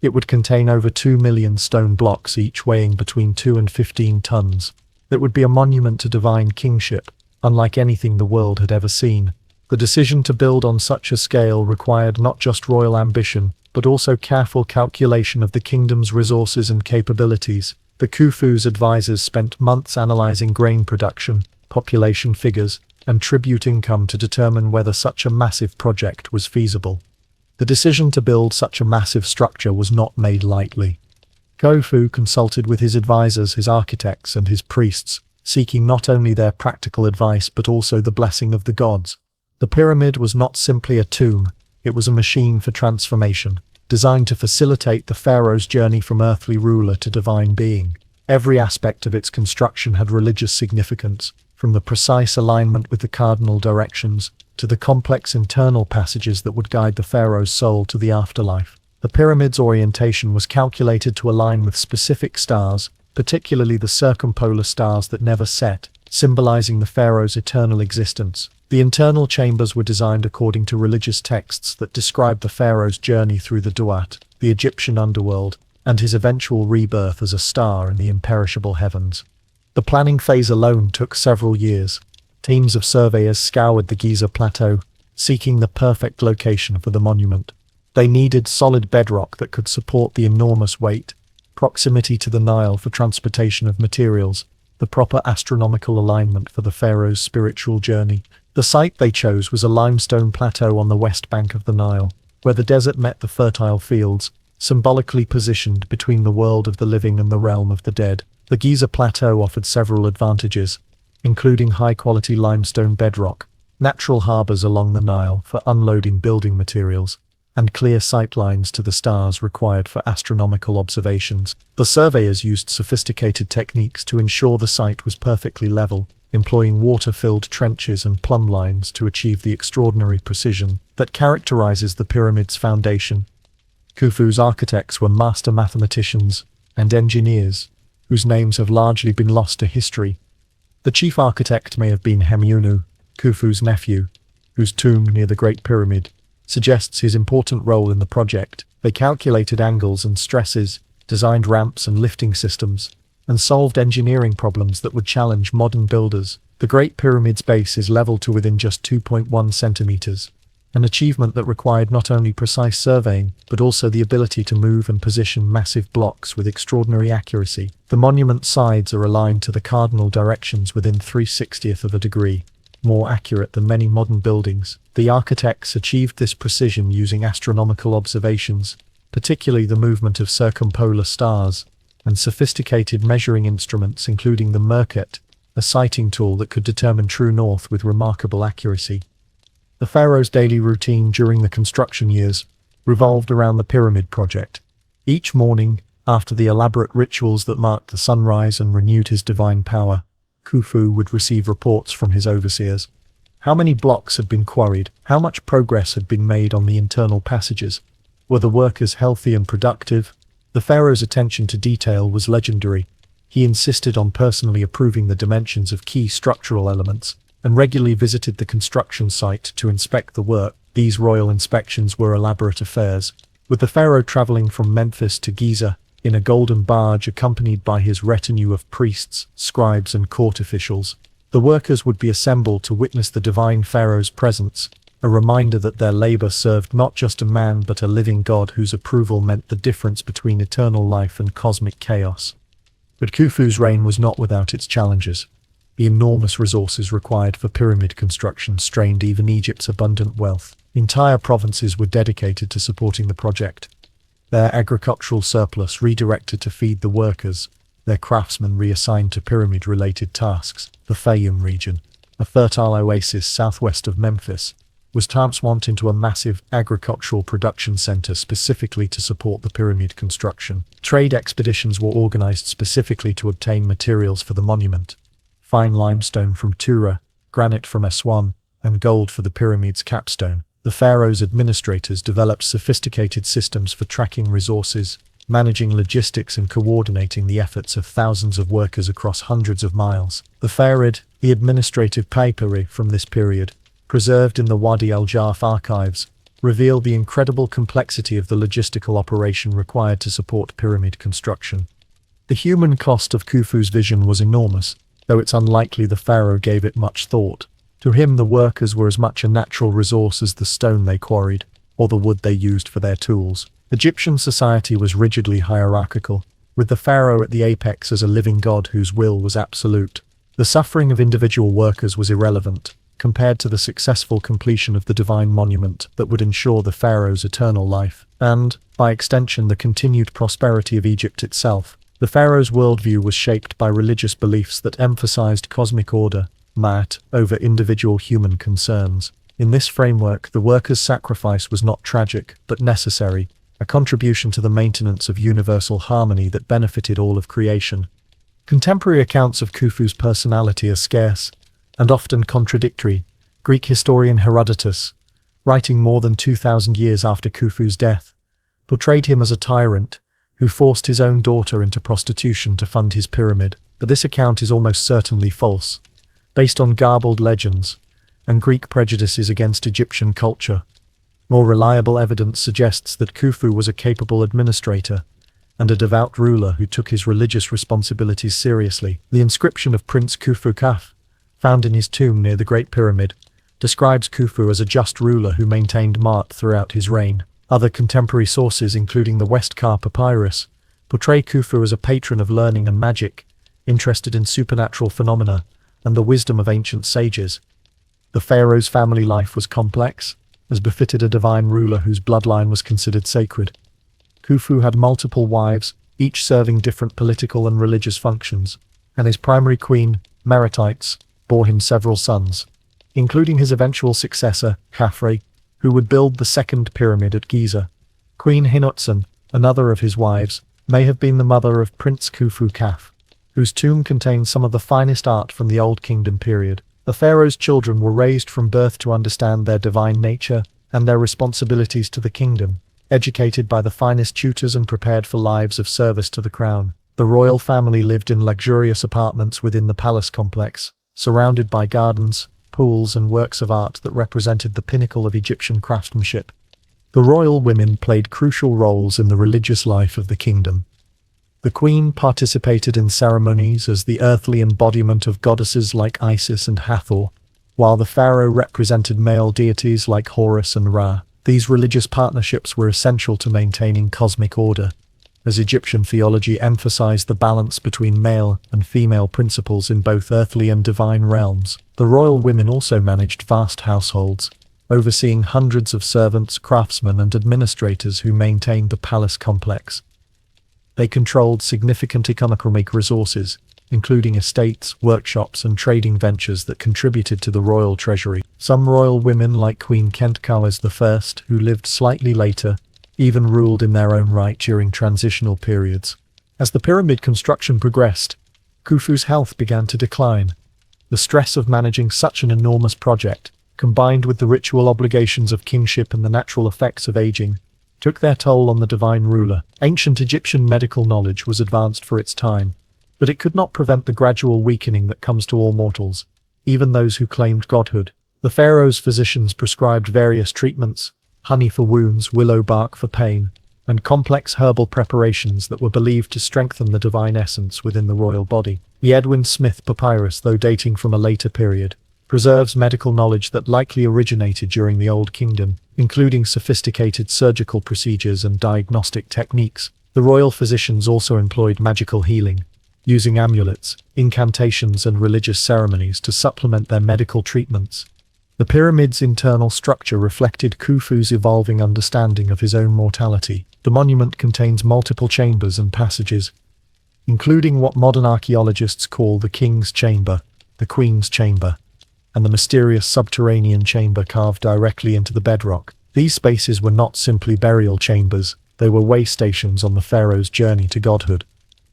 It would contain over 2 million stone blocks, each weighing between 2 and 15 tons. It would be a monument to divine kingship, unlike anything the world had ever seen. The decision to build on such a scale required not just royal ambition, but also careful calculation of the kingdom's resources and capabilities. The Khufu's advisors spent months analyzing grain production, population figures, and tribute income to determine whether such a massive project was feasible. The decision to build such a massive structure was not made lightly. Khufu consulted with his advisors, his architects, and his priests, seeking not only their practical advice but also the blessing of the gods. The pyramid was not simply a tomb, it was a machine for transformation, designed to facilitate the pharaoh's journey from earthly ruler to divine being. Every aspect of its construction had religious significance, from the precise alignment with the cardinal directions to the complex internal passages that would guide the pharaoh's soul to the afterlife. The pyramid's orientation was calculated to align with specific stars, particularly the circumpolar stars that never set, symbolizing the pharaoh's eternal existence. The internal chambers were designed according to religious texts that described the pharaoh's journey through the Duat, the Egyptian underworld, and his eventual rebirth as a star in the imperishable heavens. The planning phase alone took several years. Teams of surveyors scoured the Giza Plateau, seeking the perfect location for the monument. They needed solid bedrock that could support the enormous weight, proximity to the Nile for transportation of materials, the proper astronomical alignment for the pharaoh's spiritual journey. The site they chose was a limestone plateau on the west bank of the Nile, where the desert met the fertile fields, symbolically positioned between the world of the living and the realm of the dead. The Giza Plateau offered several advantages. including high-quality limestone bedrock, natural harbors along the Nile for unloading building materials, and clear sightlines to the stars required for astronomical observations. The surveyors used sophisticated techniques to ensure the site was perfectly level, employing water-filled trenches and plumb lines to achieve the extraordinary precision that characterizes the pyramid's foundation. Khufu's architects were master mathematicians and engineers, whose names have largely been lost to history. The chief architect may have been Hemunu, Khufu's nephew, whose tomb near the Great Pyramid suggests his important role in the project. They calculated angles and stresses, designed ramps and lifting systems, and solved engineering problems that would challenge modern builders. The Great Pyramid's base is leveled to within just 2.1 centimeters, an achievement that required not only precise surveying, but also the ability to move and position massive blocks with extraordinary accuracy. The monument's sides are aligned to the cardinal directions within 3/60th of a degree, more accurate than many modern buildings. The architects achieved this precision using astronomical observations, particularly the movement of circumpolar stars, and sophisticated measuring instruments including the Merkit, a sighting tool that could determine true north with remarkable accuracy. The pharaoh's daily routine during the construction years revolved around the pyramid project. Each morning, after the elaborate rituals that marked the sunrise and renewed his divine power, Khufu would receive reports from his overseers. How many blocks had been quarried? How much progress had been made on the internal passages? Were the workers healthy and productive? The pharaoh's attention to detail was legendary. He insisted on personally approving the dimensions of key structural elements, and regularly visited the construction site to inspect the work. These royal inspections were elaborate affairs, with the pharaoh traveling from Memphis to Giza in a golden barge accompanied by his retinue of priests, scribes and court officials. The workers would be assembled to witness the divine pharaoh's presence, a reminder that their labor served not just a man but a living God whose approval meant the difference between eternal life and cosmic chaos. But Khufu's reign was not without its challenges. The enormous resources required for pyramid construction strained even Egypt's abundant wealth. Entire provinces were dedicated to supporting the project, their agricultural surplus redirected to feed the workers, their craftsmen reassigned to pyramid-related tasks. The Fayum region, a fertile oasis southwest of Memphis, was transformed into a massive agricultural production center specifically to support the pyramid construction. Trade expeditions were organized specifically to obtain materials for the monument: fine limestone from Tura, granite from Aswan, and gold for the pyramid's capstone. The pharaoh's administrators developed sophisticated systems for tracking resources, managing logistics and coordinating the efforts of thousands of workers across hundreds of miles. The Farid, the administrative papyri from this period, preserved in the Wadi al-Jarf archives, reveal the incredible complexity of the logistical operation required to support pyramid construction. The human cost of Khufu's vision was enormous, though it's unlikely the pharaoh gave it much thought. To him, the workers were as much a natural resource as the stone they quarried, or the wood they used for their tools. Egyptian society was rigidly hierarchical, with the pharaoh at the apex as a living god whose will was absolute. The suffering of individual workers was irrelevant, compared to the successful completion of the divine monument that would ensure the pharaoh's eternal life, and, by extension, the continued prosperity of Egypt itself. The pharaoh's worldview was shaped by religious beliefs that emphasized cosmic order, Ma'at, over individual human concerns. In this framework, the workers' sacrifice was not tragic, but necessary, a contribution to the maintenance of universal harmony that benefited all of creation. Contemporary accounts of Khufu's personality are scarce, and often contradictory. Greek historian Herodotus, writing more than 2,000 years after Khufu's death, portrayed him as a tyrant who forced his own daughter into prostitution to fund his pyramid. But this account is almost certainly false, based on garbled legends and Greek prejudices against Egyptian culture. More reliable evidence suggests that Khufu was a capable administrator and a devout ruler who took his religious responsibilities seriously. The inscription of Prince Khufu Khaf, found in his tomb near the Great Pyramid, describes Khufu as a just ruler who maintained Ma'at throughout his reign. Other contemporary sources, including the Westcar Papyrus, portray Khufu as a patron of learning and magic, interested in supernatural phenomena and the wisdom of ancient sages. The pharaoh's family life was complex, as befitted a divine ruler whose bloodline was considered sacred. Khufu had multiple wives, each serving different political and religious functions, and his primary queen, Meritites, bore him several sons, including his eventual successor, Khafre, who would build the second pyramid at Giza. Queen Hinutsun, another of his wives, may have been the mother of Prince Khufu Khaf, whose tomb contains some of the finest art from the Old Kingdom period. The pharaoh's children were raised from birth to understand their divine nature and their responsibilities to the kingdom, educated by the finest tutors and prepared for lives of service to the crown. The royal family lived in luxurious apartments within the palace complex, surrounded by gardens, pools and works of art that represented the pinnacle of Egyptian craftsmanship. The royal women played crucial roles in the religious life of the kingdom. The queen participated in ceremonies as the earthly embodiment of goddesses like Isis and Hathor, while the pharaoh represented male deities like Horus and Ra. These religious partnerships were essential to maintaining cosmic order, as Egyptian theology emphasized the balance between male and female principles in both earthly and divine realms. The royal women also managed vast households, overseeing hundreds of servants, craftsmen, and administrators who maintained the palace complex. They controlled significant economic resources, including estates, workshops, and trading ventures that contributed to the royal treasury. Some royal women, like Queen Khentkaus I, who lived slightly later, even ruled in their own right during transitional periods. As the pyramid construction progressed, Khufu's health began to decline. The stress of managing such an enormous project, combined with the ritual obligations of kingship and the natural effects of aging, took their toll on the divine ruler. Ancient Egyptian medical knowledge was advanced for its time, but it could not prevent the gradual weakening that comes to all mortals, even those who claimed godhood. The pharaoh's physicians prescribed various treatments: honey for wounds, willow bark for pain, and complex herbal preparations that were believed to strengthen the divine essence within the royal body. The Edwin Smith Papyrus, though dating from a later period, preserves medical knowledge that likely originated during the Old Kingdom, including sophisticated surgical procedures and diagnostic techniques. The royal physicians also employed magical healing, using amulets, incantations, and religious ceremonies to supplement their medical treatments. The pyramid's internal structure reflected Khufu's evolving understanding of his own mortality. The monument contains multiple chambers and passages, including what modern archaeologists call the King's Chamber, the Queen's Chamber, and the mysterious subterranean chamber carved directly into the bedrock. These spaces were not simply burial chambers, they were way stations on the pharaoh's journey to godhood,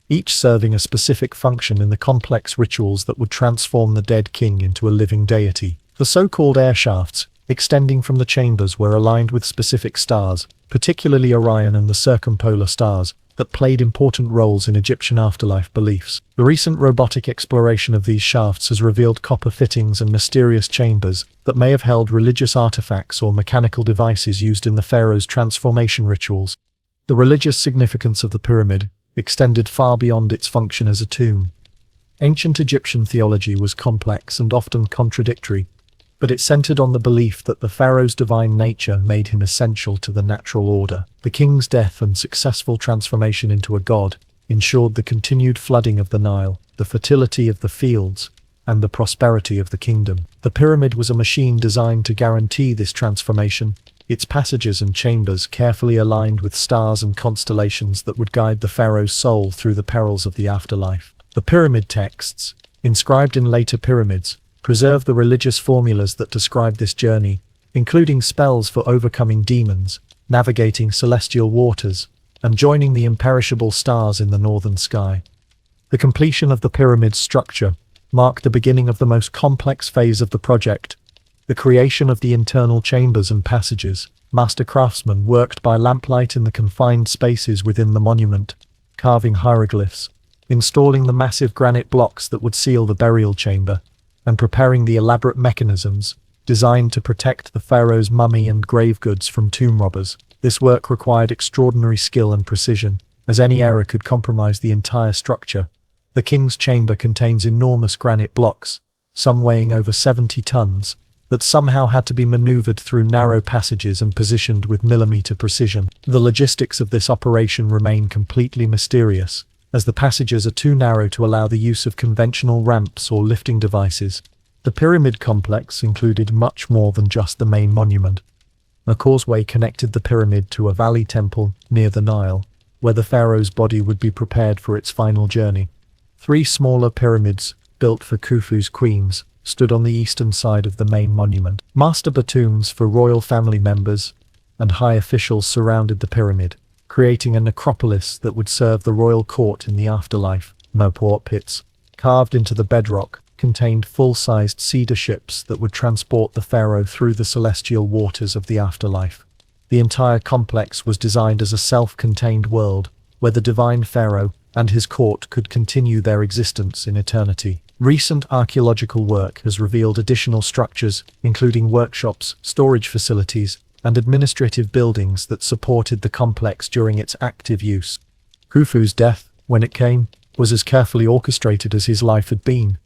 each serving a specific function in the complex rituals that would transform the dead king into a living deity. The so-called air shafts, extending from the chambers, were aligned with specific stars, particularly Orion and the circumpolar stars, that played important roles in Egyptian afterlife beliefs. The recent robotic exploration of these shafts has revealed copper fittings and mysterious chambers that may have held religious artifacts or mechanical devices used in the pharaoh's transformation rituals. The religious significance of the pyramid extended far beyond its function as a tomb. Ancient Egyptian theology was complex and often contradictory, but it centered on the belief that the pharaoh's divine nature made him essential to the natural order. The king's death and successful transformation into a god ensured the continued flooding of the Nile, the fertility of the fields, and the prosperity of the kingdom. The pyramid was a machine designed to guarantee this transformation, its passages and chambers carefully aligned with stars and constellations that would guide the pharaoh's soul through the perils of the afterlife. The pyramid texts, inscribed in later pyramids, preserve the religious formulas that describe this journey, including spells for overcoming demons, navigating celestial waters, and joining the imperishable stars in the northern sky. The completion of the pyramid's structure marked the beginning of the most complex phase of the project, the creation of the internal chambers and passages. Master craftsmen worked by lamplight in the confined spaces within the monument, carving hieroglyphs, installing the massive granite blocks that would seal the burial chamber, and preparing the elaborate mechanisms designed to protect the pharaoh's mummy and grave goods from tomb robbers. This work required extraordinary skill and precision, as any error could compromise the entire structure. The king's chamber contains enormous granite blocks, some weighing over 70 tons, that somehow had to be maneuvered through narrow passages and positioned with millimeter precision. The logistics of this operation remain completely mysterious, as the passages are too narrow to allow the use of conventional ramps or lifting devices. The pyramid complex included much more than just the main monument. A causeway connected the pyramid to a valley temple near the Nile, where the pharaoh's body would be prepared for its final journey. 3 smaller pyramids, built for Khufu's queens, stood on the eastern side of the main monument. Master tombs for royal family members and high officials surrounded the pyramid, creating a necropolis that would serve the royal court in the afterlife. Firepits, carved into the bedrock, contained full-sized cedar ships that would transport the pharaoh through the celestial waters of the afterlife. The entire complex was designed as a self-contained world, where the divine pharaoh and his court could continue their existence in eternity. Recent archaeological work has revealed additional structures, including workshops, storage facilities, and administrative buildings that supported the complex during its active use. Khufu's death, when it came, was as carefully orchestrated as his life had been.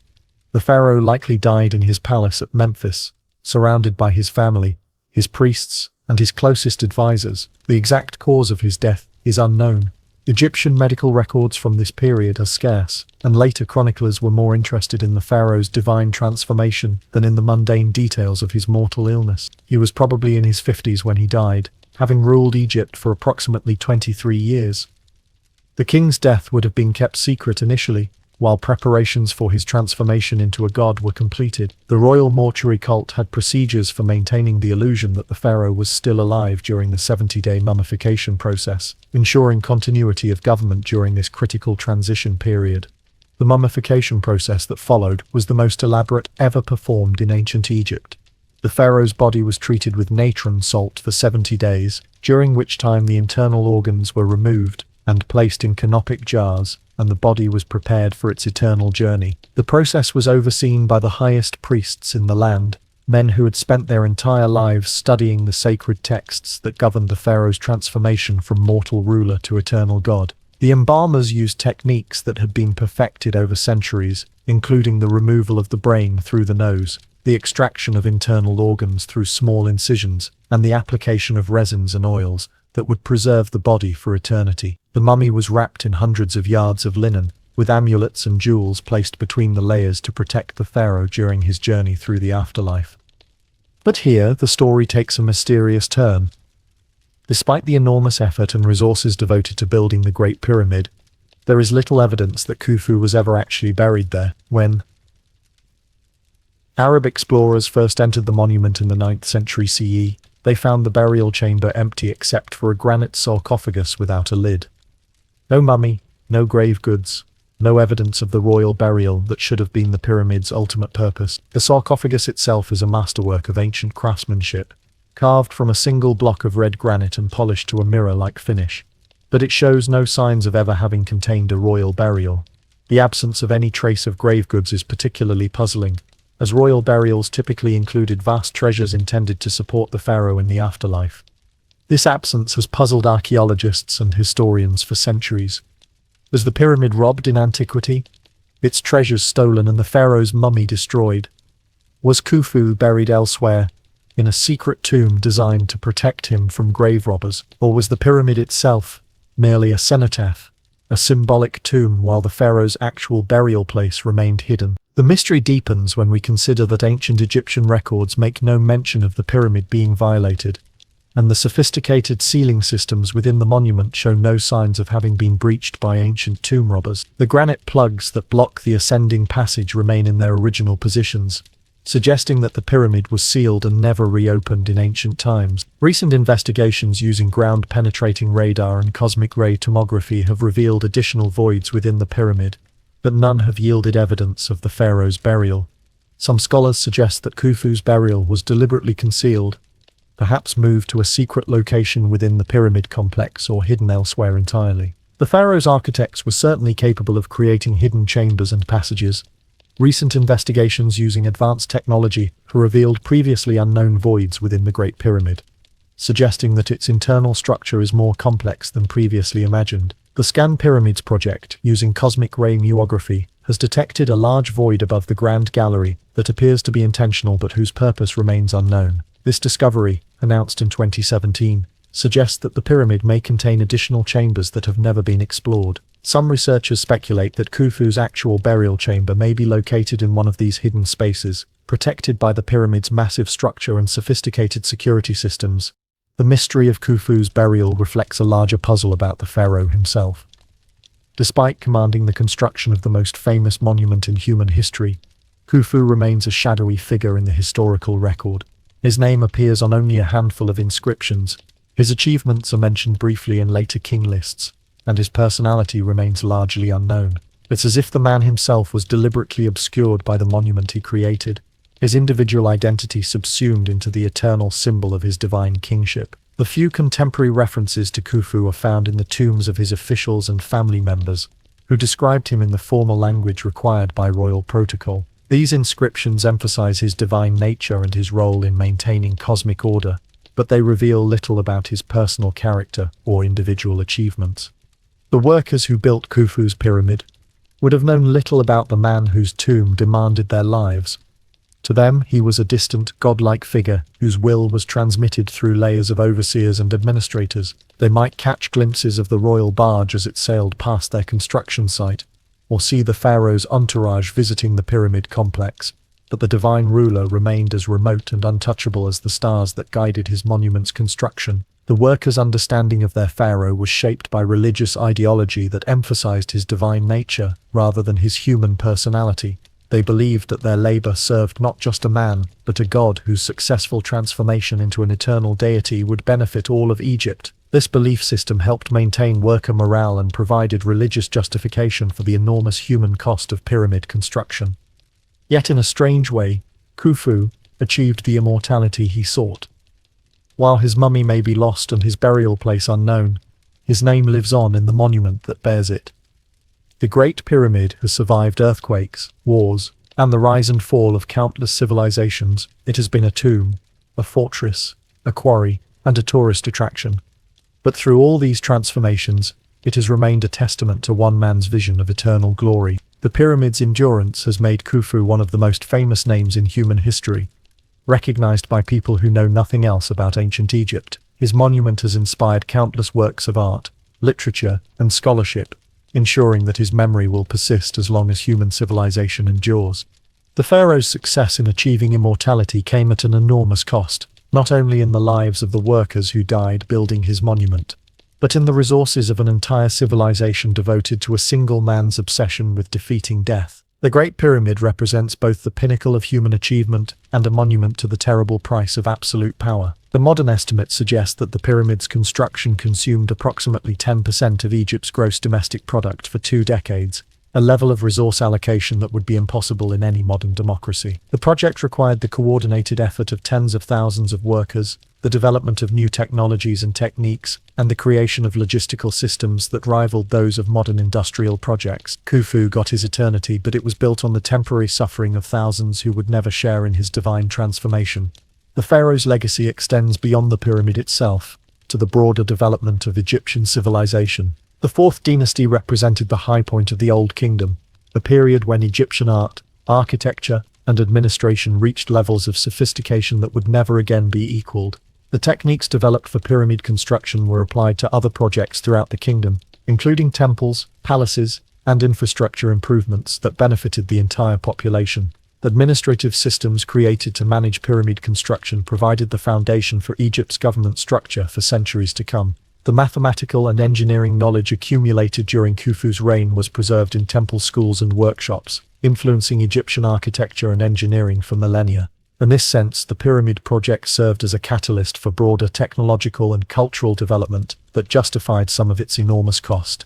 The pharaoh likely died in his palace at Memphis, surrounded by his family, his priests, and his closest advisors. The exact cause of his death is unknown. Egyptian medical records from this period are scarce, and later chroniclers were more interested in the pharaoh's divine transformation than in the mundane details of his mortal illness. He was probably in his 50s when he died, having ruled Egypt for approximately 23 years. The king's death would have been kept secret initially, while preparations for his transformation into a god were completed. The royal mortuary cult had procedures for maintaining the illusion that the pharaoh was still alive during the 70-day mummification process, ensuring continuity of government during this critical transition period. The mummification process that followed was the most elaborate ever performed in ancient Egypt. The pharaoh's body was treated with natron salt for 70 days, during which time the internal organs were removed and placed in canopic jars, and the body was prepared for its eternal journey. The process was overseen by the highest priests in the land, men who had spent their entire lives studying the sacred texts that governed the pharaoh's transformation from mortal ruler to eternal god. The embalmers used techniques that had been perfected over centuries, including the removal of the brain through the nose, the extraction of internal organs through small incisions, and the application of resins and oils that would preserve the body for eternity. The mummy was wrapped in hundreds of yards of linen, with amulets and jewels placed between the layers to protect the pharaoh during his journey through the afterlife. But here, the story takes a mysterious turn. Despite the enormous effort and resources devoted to building the Great Pyramid, there is little evidence that Khufu was ever actually buried there. When Arab explorers first entered the monument in the 9th century CE, they found the burial chamber empty except for a granite sarcophagus without a lid. No mummy, no grave goods, no evidence of the royal burial that should have been the pyramid's ultimate purpose. The sarcophagus itself is a masterwork of ancient craftsmanship, carved from a single block of red granite and polished to a mirror-like finish. But it shows no signs of ever having contained a royal burial. The absence of any trace of grave goods is particularly puzzling, as royal burials typically included vast treasures intended to support the pharaoh in the afterlife. This absence has puzzled archaeologists and historians for centuries. Was the pyramid robbed in antiquity? Its treasures stolen and the pharaoh's mummy destroyed? Was Khufu buried elsewhere, in a secret tomb designed to protect him from grave robbers? Or was the pyramid itself merely a cenotaph, a symbolic tomb, while the pharaoh's actual burial place remained hidden? The mystery deepens when we consider that ancient Egyptian records make no mention of the pyramid being violated, and the sophisticated ceiling systems within the monument show no signs of having been breached by ancient tomb robbers. The granite plugs that block the ascending passage remain in their original positions, suggesting that the pyramid was sealed and never reopened in ancient times. Recent investigations using ground-penetrating radar and cosmic ray tomography have revealed additional voids within the pyramid, but none have yielded evidence of the pharaoh's burial. Some scholars suggest that Khufu's burial was deliberately concealed, perhaps moved to a secret location within the pyramid complex or hidden elsewhere entirely. The pharaoh's architects were certainly capable of creating hidden chambers and passages. Recent investigations using advanced technology have revealed previously unknown voids within the Great Pyramid, suggesting that its internal structure is more complex than previously imagined. The Scan Pyramids project, using cosmic ray meteorography, has detected a large void above the Grand Gallery that appears to be intentional but whose purpose remains unknown. This discovery, announced in 2017, suggests that the pyramid may contain additional chambers that have never been explored. Some researchers speculate that Khufu's actual burial chamber may be located in one of these hidden spaces, protected by the pyramid's massive structure and sophisticated security systems. The mystery of Khufu's burial reflects a larger puzzle about the pharaoh himself. Despite commanding the construction of the most famous monument in human history, Khufu remains a shadowy figure in the historical record. His name appears on only a handful of inscriptions. His achievements are mentioned briefly in later king lists, and his personality remains largely unknown. It's as if the man himself was deliberately obscured by the monument he created, his individual identity subsumed into the eternal symbol of his divine kingship. The few contemporary references to Khufu are found in the tombs of his officials and family members, who described him in the formal language required by royal protocol. These inscriptions emphasize his divine nature and his role in maintaining cosmic order, but they reveal little about his personal character or individual achievements. The workers who built Khufu's pyramid would have known little about the man whose tomb demanded their lives. To them, he was a distant, godlike figure whose will was transmitted through layers of overseers and administrators. They might catch glimpses of the royal barge as it sailed past their construction site, or see the pharaoh's entourage visiting the pyramid complex, but the divine ruler remained as remote and untouchable as the stars that guided his monument's construction. The workers' understanding of their pharaoh was shaped by religious ideology that emphasized his divine nature rather than his human personality. They believed that their labor served not just a man, but a god whose successful transformation into an eternal deity would benefit all of Egypt. This belief system helped maintain worker morale and provided religious justification for the enormous human cost of pyramid construction. Yet in a strange way, Khufu achieved the immortality he sought. While his mummy may be lost and his burial place unknown, his name lives on in the monument that bears it. The Great Pyramid has survived earthquakes, wars, and the rise and fall of countless civilizations. It has been a tomb, a fortress, a quarry, and a tourist attraction. But through all these transformations, it has remained a testament to one man's vision of eternal glory. The pyramid's endurance has made Khufu one of the most famous names in human history, recognized by people who know nothing else about ancient Egypt. His monument has inspired countless works of art, literature, and scholarship, ensuring that his memory will persist as long as human civilization endures. The pharaoh's success in achieving immortality came at an enormous cost, not only in the lives of the workers who died building his monument, but in the resources of an entire civilization devoted to a single man's obsession with defeating death. The Great Pyramid represents both the pinnacle of human achievement and a monument to the terrible price of absolute power. The modern estimates suggest that the pyramid's construction consumed approximately 10% of Egypt's gross domestic product for 2 decades, a level of resource allocation that would be impossible in any modern democracy. The project required the coordinated effort of tens of thousands of workers, the development of new technologies and techniques, and the creation of logistical systems that rivaled those of modern industrial projects. Khufu got his eternity, but it was built on the temporary suffering of thousands who would never share in his divine transformation. The pharaoh's legacy extends beyond the pyramid itself, to the broader development of Egyptian civilization. The Fourth Dynasty represented the high point of the Old Kingdom, a period when Egyptian art, architecture, and administration reached levels of sophistication that would never again be equaled. The techniques developed for pyramid construction were applied to other projects throughout the kingdom, including temples, palaces, and infrastructure improvements that benefited the entire population. Administrative systems created to manage pyramid construction provided the foundation for Egypt's government structure for centuries to come. The mathematical and engineering knowledge accumulated during Khufu's reign was preserved in temple schools and workshops, influencing Egyptian architecture and engineering for millennia. In this sense, the pyramid project served as a catalyst for broader technological and cultural development that justified some of its enormous cost.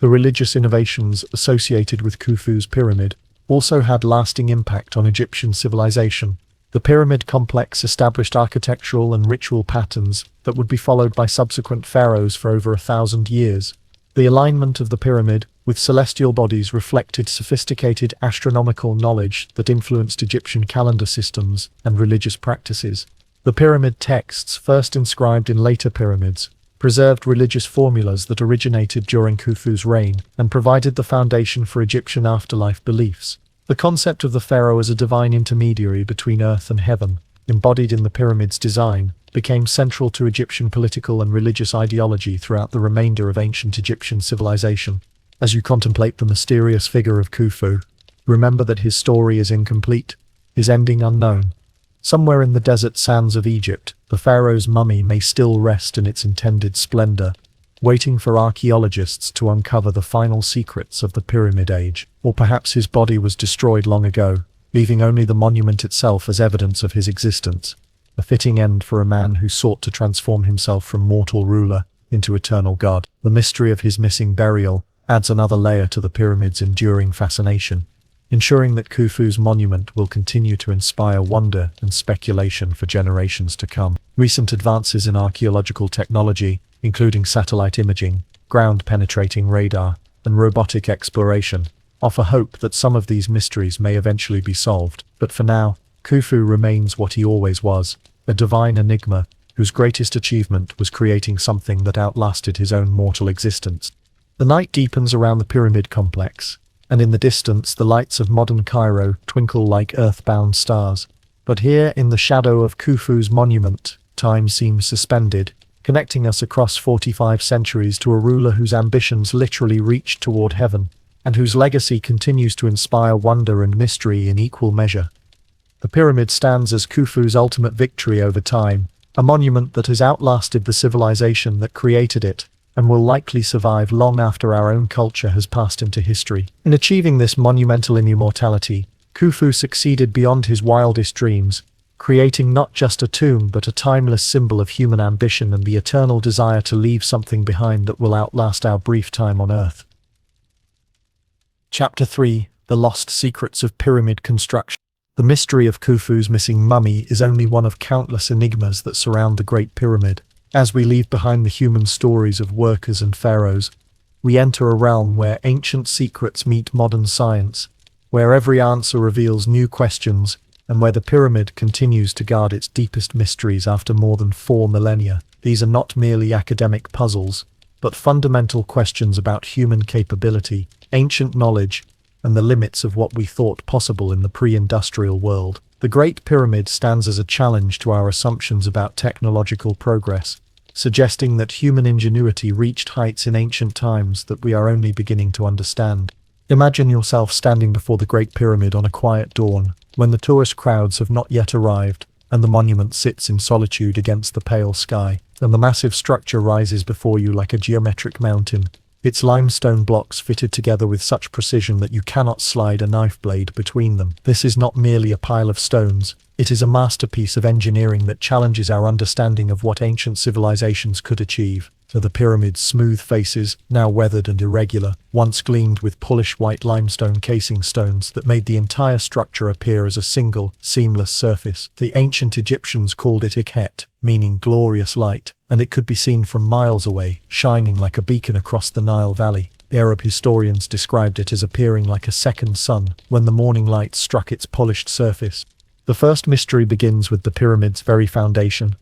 The religious innovations associated with Khufu's pyramid also had lasting impact on Egyptian civilization. The pyramid complex established architectural and ritual patterns that would be followed by subsequent pharaohs for over 1,000 years. The alignment of the pyramid with celestial bodies reflected sophisticated astronomical knowledge that influenced Egyptian calendar systems and religious practices. The pyramid texts, first inscribed in later pyramids, preserved religious formulas that originated during Khufu's reign and provided the foundation for Egyptian afterlife beliefs. The concept of the pharaoh as a divine intermediary between earth and heaven, embodied in the pyramid's design, became central to Egyptian political and religious ideology throughout the remainder of ancient Egyptian civilization. As you contemplate the mysterious figure of Khufu, remember that his story is incomplete, his ending unknown. Somewhere in the desert sands of Egypt, the pharaoh's mummy may still rest in its intended splendor, waiting for archaeologists to uncover the final secrets of the Pyramid Age. Or perhaps his body was destroyed long ago, leaving only the monument itself as evidence of his existence, a fitting end for a man who sought to transform himself from mortal ruler into eternal god. The mystery of his missing burial adds another layer to the pyramid's enduring fascination, ensuring that Khufu's monument will continue to inspire wonder and speculation for generations to come. Recent advances in archaeological technology, including satellite imaging, ground-penetrating radar, and robotic exploration, offer hope that some of these mysteries may eventually be solved. But for now, Khufu remains what he always was, a divine enigma whose greatest achievement was creating something that outlasted his own mortal existence. The night deepens around the pyramid complex, and in the distance the lights of modern Cairo twinkle like earthbound stars. But here, in the shadow of Khufu's monument, time seems suspended, connecting us across 45 centuries to a ruler whose ambitions literally reached toward heaven, and whose legacy continues to inspire wonder and mystery in equal measure. The pyramid stands as Khufu's ultimate victory over time, a monument that has outlasted the civilization that created it, and will likely survive long after our own culture has passed into history. In achieving this monumental immortality, Khufu succeeded beyond his wildest dreams, creating not just a tomb but a timeless symbol of human ambition and the eternal desire to leave something behind that will outlast our brief time on Earth. Chapter 3: The Lost Secrets of Pyramid Construction. The mystery of Khufu's missing mummy is only one of countless enigmas that surround the Great Pyramid. As we leave behind the human stories of workers and pharaohs, we enter a realm where ancient secrets meet modern science, where every answer reveals new questions, and where the pyramid continues to guard its deepest mysteries after more than 4 millennia. These are not merely academic puzzles, but fundamental questions about human capability, ancient knowledge, and the limits of what we thought possible in the pre-industrial world. The Great Pyramid stands as a challenge to our assumptions about technological progress, suggesting that human ingenuity reached heights in ancient times that we are only beginning to understand. Imagine yourself standing before the Great Pyramid on a quiet dawn, when the tourist crowds have not yet arrived, and the monument sits in solitude against the pale sky, and the massive structure rises before you like a geometric mountain, its limestone blocks fitted together with such precision that you cannot slide a knife blade between them. This is not merely a pile of stones, it is a masterpiece of engineering that challenges our understanding of what ancient civilizations could achieve. So the pyramid's smooth faces, now weathered and irregular, once gleamed with polished white limestone casing stones that made the entire structure appear as a single, seamless surface. The ancient Egyptians called it Ikhet, meaning glorious light, and it could be seen from miles away, shining like a beacon across the Nile Valley. The Arab historians described it as appearing like a second sun when the morning light struck its polished surface. The first mystery begins with the pyramid's very foundation.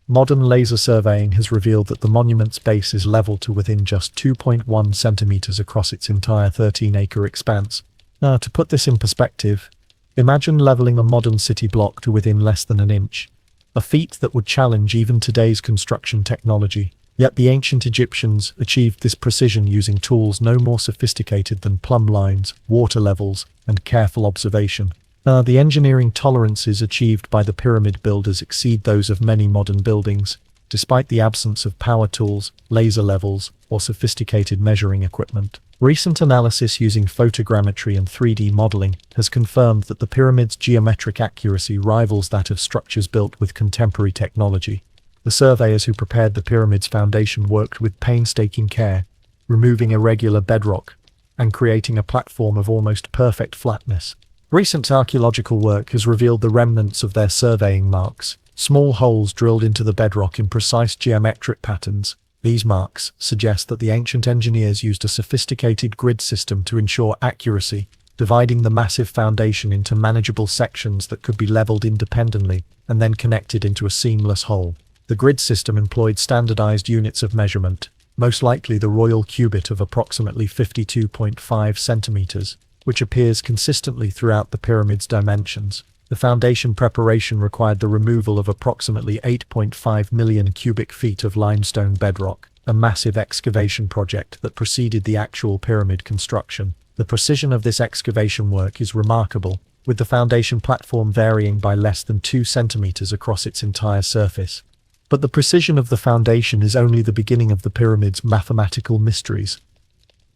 Modern laser surveying has revealed that the monument's base is level to within just 2.1 centimeters across its entire 13-acre expanse. Now, to put this in perspective, imagine leveling a modern city block to within less than an inch, a feat that would challenge even today's construction technology. Yet the ancient Egyptians achieved this precision using tools no more sophisticated than plumb lines, water levels, and careful observation. The engineering tolerances achieved by the pyramid builders exceed those of many modern buildings, despite the absence of power tools, laser levels, or sophisticated measuring equipment. Recent analysis using photogrammetry and 3D modeling has confirmed that the pyramid's geometric accuracy rivals that of structures built with contemporary technology. The surveyors who prepared the pyramid's foundation worked with painstaking care, removing irregular bedrock and creating a platform of almost perfect flatness. Recent archaeological work has revealed the remnants of their surveying marks, small holes drilled into the bedrock in precise geometric patterns. These marks suggest that the ancient engineers used a sophisticated grid system to ensure accuracy, dividing the massive foundation into manageable sections that could be leveled independently and then connected into a seamless whole. The grid system employed standardized units of measurement, most likely the royal cubit of approximately 52.5 centimeters, which appears consistently throughout the pyramid's dimensions. The foundation preparation required the removal of approximately 8.5 million cubic feet of limestone bedrock, a massive excavation project that preceded the actual pyramid construction. The precision of this excavation work is remarkable, with the foundation platform varying by less than 2 centimeters across its entire surface. But the precision of the foundation is only the beginning of the pyramid's mathematical mysteries.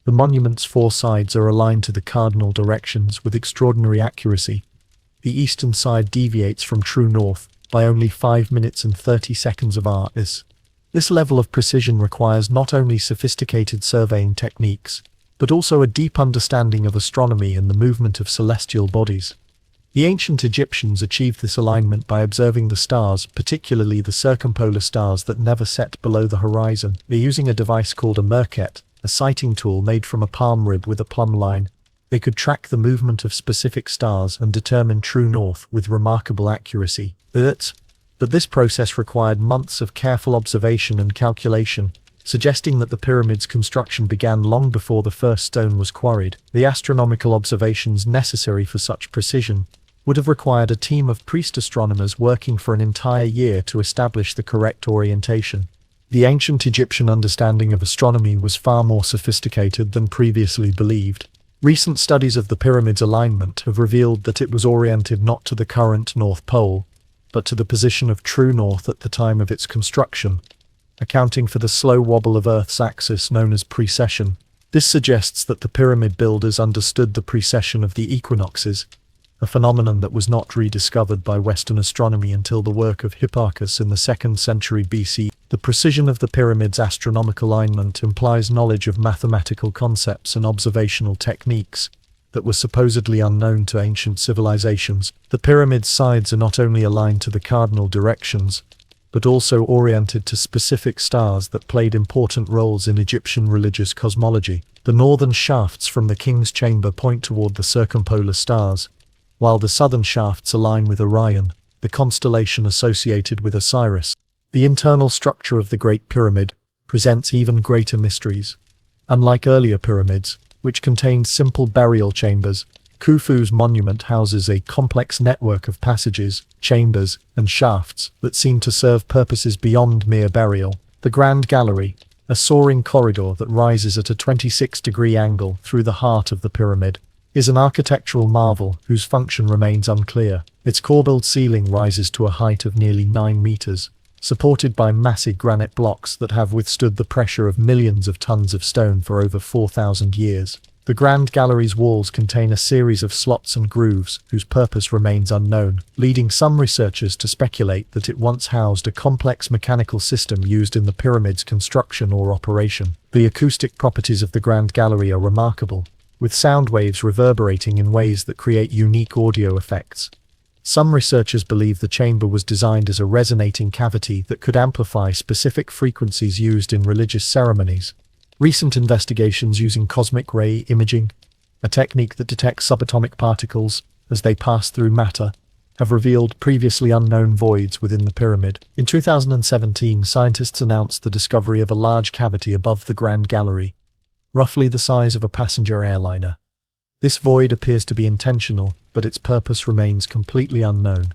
The monument's four sides are aligned to the cardinal directions with extraordinary accuracy. The eastern side deviates from true north by only 5 minutes and 30 seconds of arc. This level of precision requires not only sophisticated surveying techniques, but also a deep understanding of astronomy and the movement of celestial bodies. The ancient Egyptians achieved this alignment by observing the stars, particularly the circumpolar stars that never set below the horizon. They're using a device called a merket, a sighting tool made from a palm rib with a plumb line. They could track the movement of specific stars and determine true north with remarkable accuracy. But this process required months of careful observation and calculation, suggesting that the pyramid's construction began long before the first stone was quarried. The astronomical observations necessary for such precision would have required a team of priest astronomers working for an entire year to establish the correct orientation. The ancient Egyptian understanding of astronomy was far more sophisticated than previously believed. Recent studies of the pyramid's alignment have revealed that it was oriented not to the current North Pole, but to the position of true north at the time of its construction, accounting for the slow wobble of Earth's axis known as precession. This suggests that the pyramid builders understood the precession of the equinoxes, a phenomenon that was not rediscovered by Western astronomy until the work of Hipparchus in the 2nd century BC. The precision of the pyramid's astronomical alignment implies knowledge of mathematical concepts and observational techniques that were supposedly unknown to ancient civilizations. The pyramid's sides are not only aligned to the cardinal directions, but also oriented to specific stars that played important roles in Egyptian religious cosmology. The northern shafts from the king's chamber point toward the circumpolar stars, while the southern shafts align with Orion, the constellation associated with Osiris. The internal structure of the Great Pyramid presents even greater mysteries. Unlike earlier pyramids, which contained simple burial chambers, Khufu's monument houses a complex network of passages, chambers, and shafts that seem to serve purposes beyond mere burial. The Grand Gallery, a soaring corridor that rises at a 26-degree angle through the heart of the pyramid, is an architectural marvel whose function remains unclear. Its corbelled ceiling rises to a height of nearly 9 meters, supported by massive granite blocks that have withstood the pressure of millions of tons of stone for over 4,000 years. The Grand Gallery's walls contain a series of slots and grooves whose purpose remains unknown, leading some researchers to speculate that it once housed a complex mechanical system used in the pyramid's construction or operation. The acoustic properties of the Grand Gallery are remarkable, with sound waves reverberating in ways that create unique audio effects. Some researchers believe the chamber was designed as a resonating cavity that could amplify specific frequencies used in religious ceremonies. Recent investigations using cosmic ray imaging, a technique that detects subatomic particles as they pass through matter, have revealed previously unknown voids within the pyramid. In 2017, scientists announced the discovery of a large cavity above the Grand Gallery, roughly the size of a passenger airliner. This void appears to be intentional, but its purpose remains completely unknown.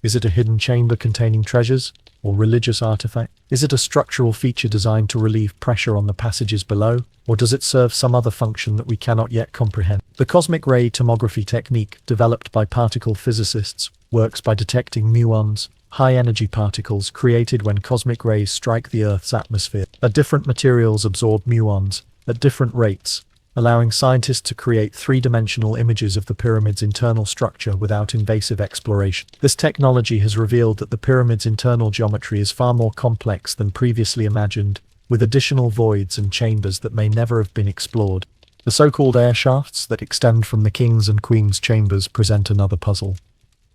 Is it a hidden chamber containing treasures, or religious artifact? Is it a structural feature designed to relieve pressure on the passages below, or does it serve some other function that we cannot yet comprehend? The cosmic ray tomography technique, developed by particle physicists, works by detecting muons, high-energy particles created when cosmic rays strike the Earth's atmosphere. Different materials absorb muons at different rates, allowing scientists to create three-dimensional images of the pyramid's internal structure without invasive exploration. This technology has revealed that the pyramid's internal geometry is far more complex than previously imagined, with additional voids and chambers that may never have been explored. The so-called air shafts that extend from the king's and queen's chambers present another puzzle.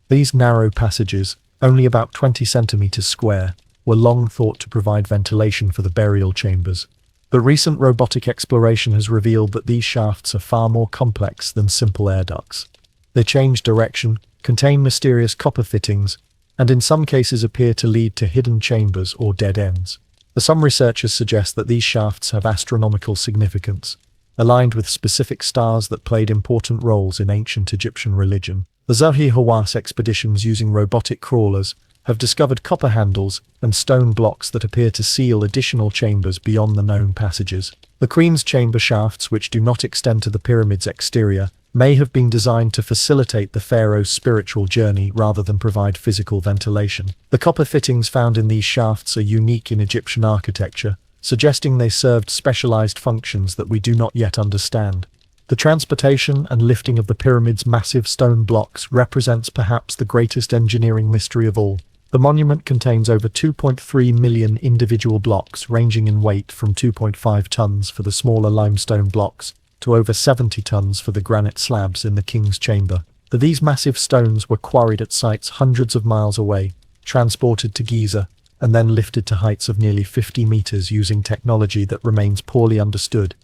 These narrow passages, only about 20 centimeters square, were long thought to provide ventilation for the burial chambers. But recent robotic exploration has revealed that these shafts are far more complex than simple air ducts. They change direction, contain mysterious copper fittings, and in some cases appear to lead to hidden chambers or dead ends. Some researchers suggest that these shafts have astronomical significance, aligned with specific stars that played important roles in ancient Egyptian religion. The Zahi Hawass expeditions using robotic crawlers have discovered copper handles and stone blocks that appear to seal additional chambers beyond the known passages. The Queen's chamber shafts, which do not extend to the pyramid's exterior, may have been designed to facilitate the pharaoh's spiritual journey rather than provide physical ventilation. The copper fittings found in these shafts are unique in Egyptian architecture, suggesting they served specialized functions that we do not yet understand. The transportation and lifting of the pyramid's massive stone blocks represents perhaps the greatest engineering mystery of all. The monument contains over 2.3 million individual blocks, ranging in weight from 2.5 tons for the smaller limestone blocks to over 70 tons for the granite slabs in the king's chamber. These massive stones were quarried at sites hundreds of miles away, transported to Giza, and then lifted to heights of nearly 50 meters using technology that remains poorly understood.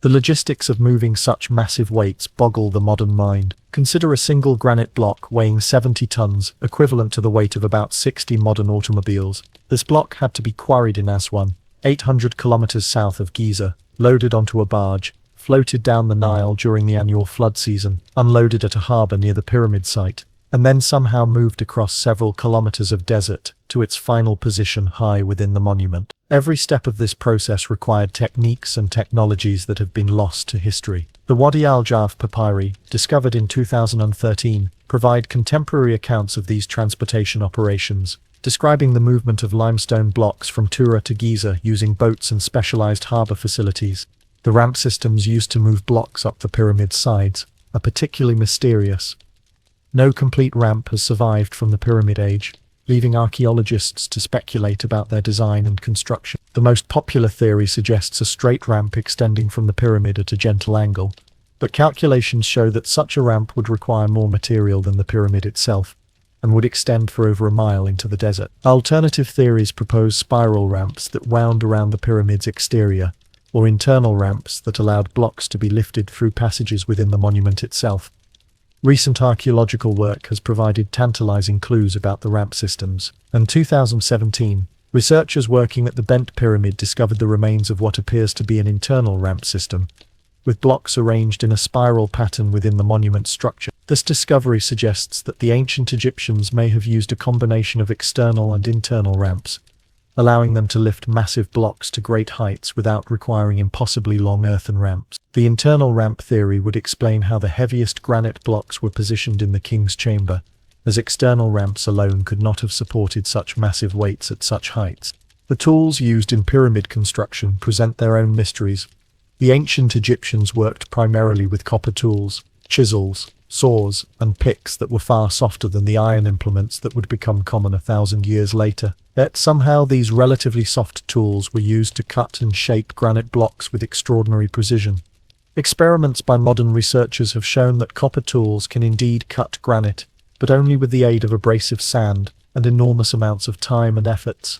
The logistics of moving such massive weights boggle the modern mind. Consider a single granite block weighing 70 tons, equivalent to the weight of about 60 modern automobiles. This block had to be quarried in Aswan, 800 kilometers south of Giza, loaded onto a barge, floated down the Nile during the annual flood season, unloaded at a harbor near the pyramid site, and then somehow moved across several kilometers of desert to its final position high within the monument. Every step of this process required techniques and technologies that have been lost to history. The Wadi al-Jaf papyri, discovered in 2013, provide contemporary accounts of these transportation operations, describing the movement of limestone blocks from Tura to Giza using boats and specialized harbor facilities. The ramp systems used to move blocks up the pyramid's sides are particularly mysterious. No complete ramp has survived from the Pyramid Age, leaving archaeologists to speculate about their design and construction. The most popular theory suggests a straight ramp extending from the pyramid at a gentle angle, but calculations show that such a ramp would require more material than the pyramid itself, and would extend for over a mile into the desert. Alternative theories propose spiral ramps that wound around the pyramid's exterior, or internal ramps that allowed blocks to be lifted through passages within the monument itself. Recent archaeological work has provided tantalizing clues about the ramp systems. In 2017, researchers working at the Bent Pyramid discovered the remains of what appears to be an internal ramp system, with blocks arranged in a spiral pattern within the monument structure. This discovery suggests that the ancient Egyptians may have used a combination of external and internal ramps, allowing them to lift massive blocks to great heights without requiring impossibly long earthen ramps. The internal ramp theory would explain how the heaviest granite blocks were positioned in the king's chamber, as external ramps alone could not have supported such massive weights at such heights. The tools used in pyramid construction present their own mysteries. The ancient Egyptians worked primarily with copper tools, chisels, saws, and picks that were far softer than the iron implements that would become common 1,000 years later. Yet somehow these relatively soft tools were used to cut and shape granite blocks with extraordinary precision. Experiments by modern researchers have shown that copper tools can indeed cut granite, but only with the aid of abrasive sand and enormous amounts of time and efforts.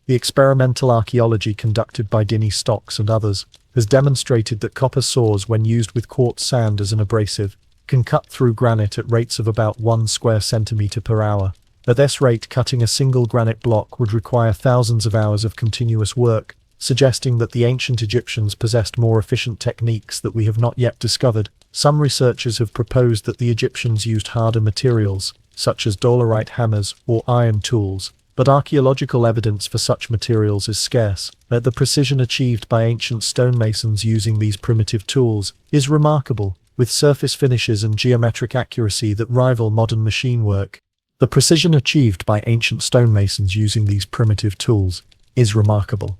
The experimental archaeology conducted by Dinny Stocks and others has demonstrated that copper saws, when used with quartz sand as an abrasive, can cut through granite at rates of about 1 square centimeter per hour. At this rate, cutting a single granite block would require thousands of hours of continuous work, suggesting that the ancient Egyptians possessed more efficient techniques that we have not yet discovered. Some researchers have proposed that the Egyptians used harder materials, such as dolerite hammers or iron tools, but archaeological evidence for such materials is scarce. The precision achieved by ancient stonemasons using these primitive tools is remarkable, with surface finishes and geometric accuracy that rival modern machine work. The precision achieved by ancient stonemasons using these primitive tools is remarkable.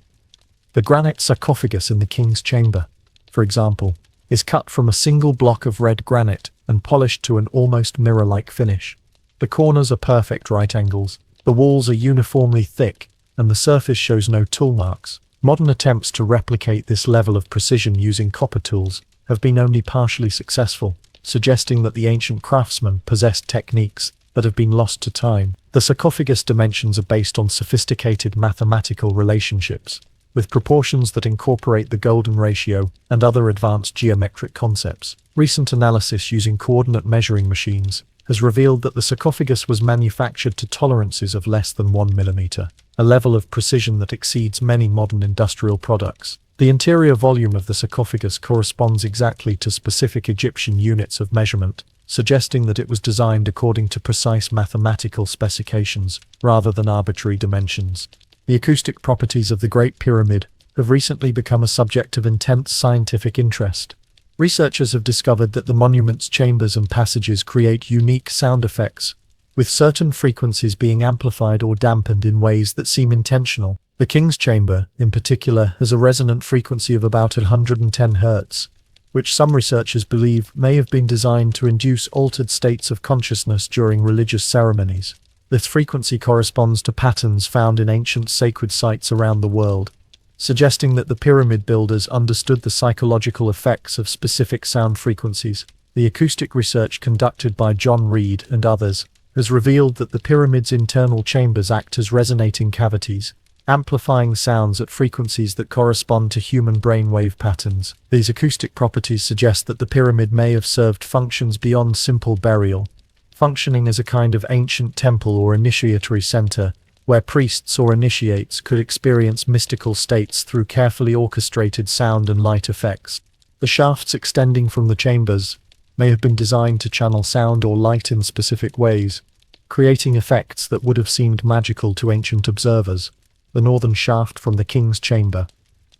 The granite sarcophagus in the king's chamber, for example, is cut from a single block of red granite and polished to an almost mirror-like finish. The corners are perfect right angles, the walls are uniformly thick, and the surface shows no tool marks. Modern attempts to replicate this level of precision using copper tools have been only partially successful, suggesting that the ancient craftsmen possessed techniques that have been lost to time. The sarcophagus dimensions are based on sophisticated mathematical relationships, with proportions that incorporate the golden ratio and other advanced geometric concepts. Recent analysis using coordinate measuring machines has revealed that the sarcophagus was manufactured to tolerances of less than 1 millimeter, a level of precision that exceeds many modern industrial products. The interior volume of the sarcophagus corresponds exactly to specific Egyptian units of measurement, suggesting that it was designed according to precise mathematical specifications rather than arbitrary dimensions. The acoustic properties of the Great Pyramid have recently become a subject of intense scientific interest. Researchers have discovered that the monument's chambers and passages create unique sound effects, with certain frequencies being amplified or dampened in ways that seem intentional. The king's chamber, in particular, has a resonant frequency of about 110 Hz, which some researchers believe may have been designed to induce altered states of consciousness during religious ceremonies. This frequency corresponds to patterns found in ancient sacred sites around the world, suggesting that the pyramid builders understood the psychological effects of specific sound frequencies. The acoustic research conducted by John Reed and others has revealed that the pyramid's internal chambers act as resonating cavities, amplifying sounds at frequencies that correspond to human brainwave patterns. These acoustic properties suggest that the pyramid may have served functions beyond simple burial, functioning as a kind of ancient temple or initiatory center, where priests or initiates could experience mystical states through carefully orchestrated sound and light effects. The shafts extending from the chambers may have been designed to channel sound or light in specific ways, creating effects that would have seemed magical to ancient observers. The northern shaft from the king's chamber,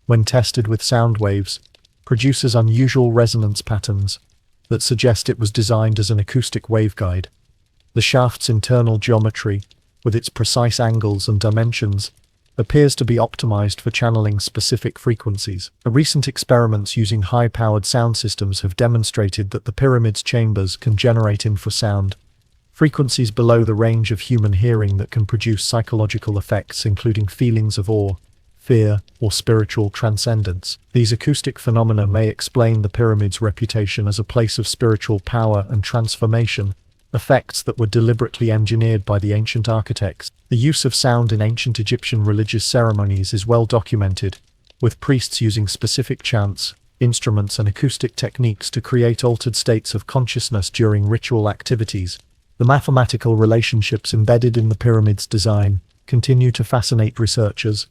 when tested with sound waves, produces unusual resonance patterns that suggest it was designed as an acoustic waveguide. The shaft's internal geometry, with its precise angles and dimensions, appears to be optimized for channeling specific frequencies. Recent experiments using high-powered sound systems have demonstrated that the pyramid's chambers can generate infrasound, frequencies below the range of human hearing that can produce psychological effects including feelings of awe, fear, or spiritual transcendence. These acoustic phenomena may explain the pyramid's reputation as a place of spiritual power and transformation, effects that were deliberately engineered by the ancient architects. The use of sound in ancient Egyptian religious ceremonies is well documented, with priests using specific chants, instruments and acoustic techniques to create altered states of consciousness during ritual activities. The mathematical relationships embedded in the pyramid's design continue to fascinate researchers.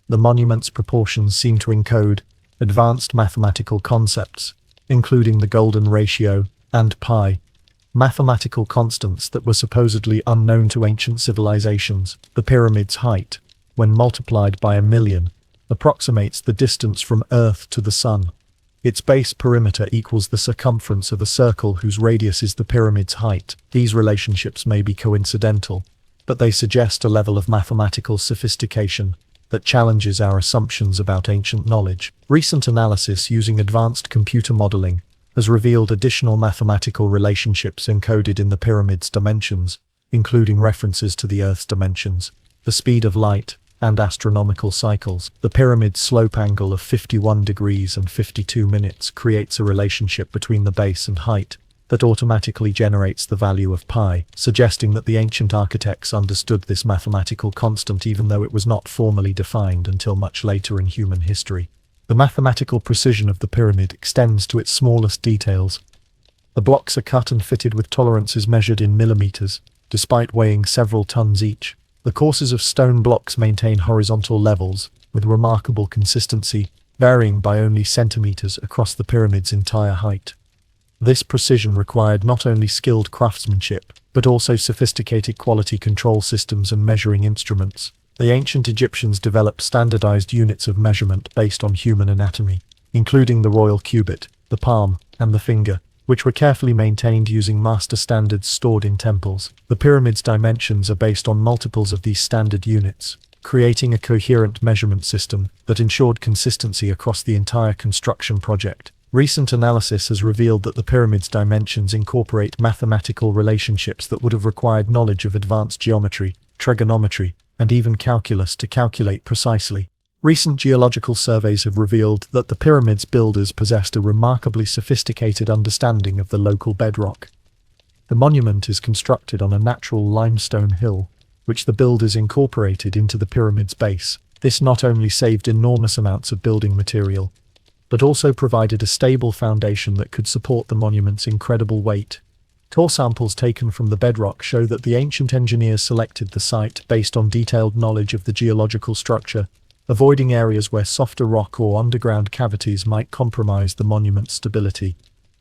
The monument's proportions seem to encode advanced mathematical concepts, including the golden ratio and pi, mathematical constants that were supposedly unknown to ancient civilizations. The pyramid's height, when multiplied by 1,000,000, approximates the distance from Earth to the Sun. Its base perimeter equals the circumference of a circle whose radius is the pyramid's height. These relationships may be coincidental, but they suggest a level of mathematical sophistication that challenges our assumptions about ancient knowledge. Recent analysis using advanced computer modeling has revealed additional mathematical relationships encoded in the pyramid's dimensions, including references to the Earth's dimensions, the speed of light, and astronomical cycles. The pyramid's slope angle of 51 degrees and 52 minutes creates a relationship between the base and height that automatically generates the value of pi, suggesting that the ancient architects understood this mathematical constant even though it was not formally defined until much later in human history. The mathematical precision of the pyramid extends to its smallest details. The blocks are cut and fitted with tolerances measured in millimeters, despite weighing several tons each. The courses of stone blocks maintain horizontal levels, with remarkable consistency, varying by only centimeters across the pyramid's entire height. This precision required not only skilled craftsmanship, but also sophisticated quality control systems and measuring instruments. The ancient Egyptians developed standardized units of measurement based on human anatomy, including the royal cubit, the palm, and the finger, which were carefully maintained using master standards stored in temples. The pyramid's dimensions are based on multiples of these standard units, creating a coherent measurement system that ensured consistency across the entire construction project. Recent analysis has revealed that the pyramid's dimensions incorporate mathematical relationships that would have required knowledge of advanced geometry, trigonometry, and even calculus to calculate precisely. Recent geological surveys have revealed that the pyramid's builders possessed a remarkably sophisticated understanding of the local bedrock. The monument is constructed on a natural limestone hill, which the builders incorporated into the pyramid's base. This not only saved enormous amounts of building material, but also provided a stable foundation that could support the monument's incredible weight. Core samples taken from the bedrock show that the ancient engineers selected the site based on detailed knowledge of the geological structure, avoiding areas where softer rock or underground cavities might compromise the monument's stability.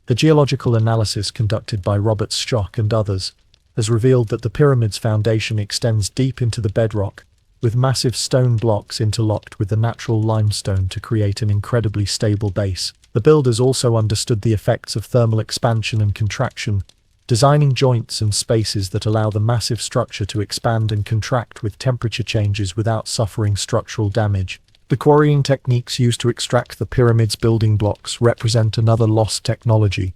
The geological analysis conducted by Robert Schoch and others has revealed that the pyramid's foundation extends deep into the bedrock, with massive stone blocks interlocked with the natural limestone to create an incredibly stable base. The builders also understood the effects of thermal expansion and contraction, designing joints and spaces that allow the massive structure to expand and contract with temperature changes without suffering structural damage. The quarrying techniques used to extract the pyramid's building blocks represent another lost technology.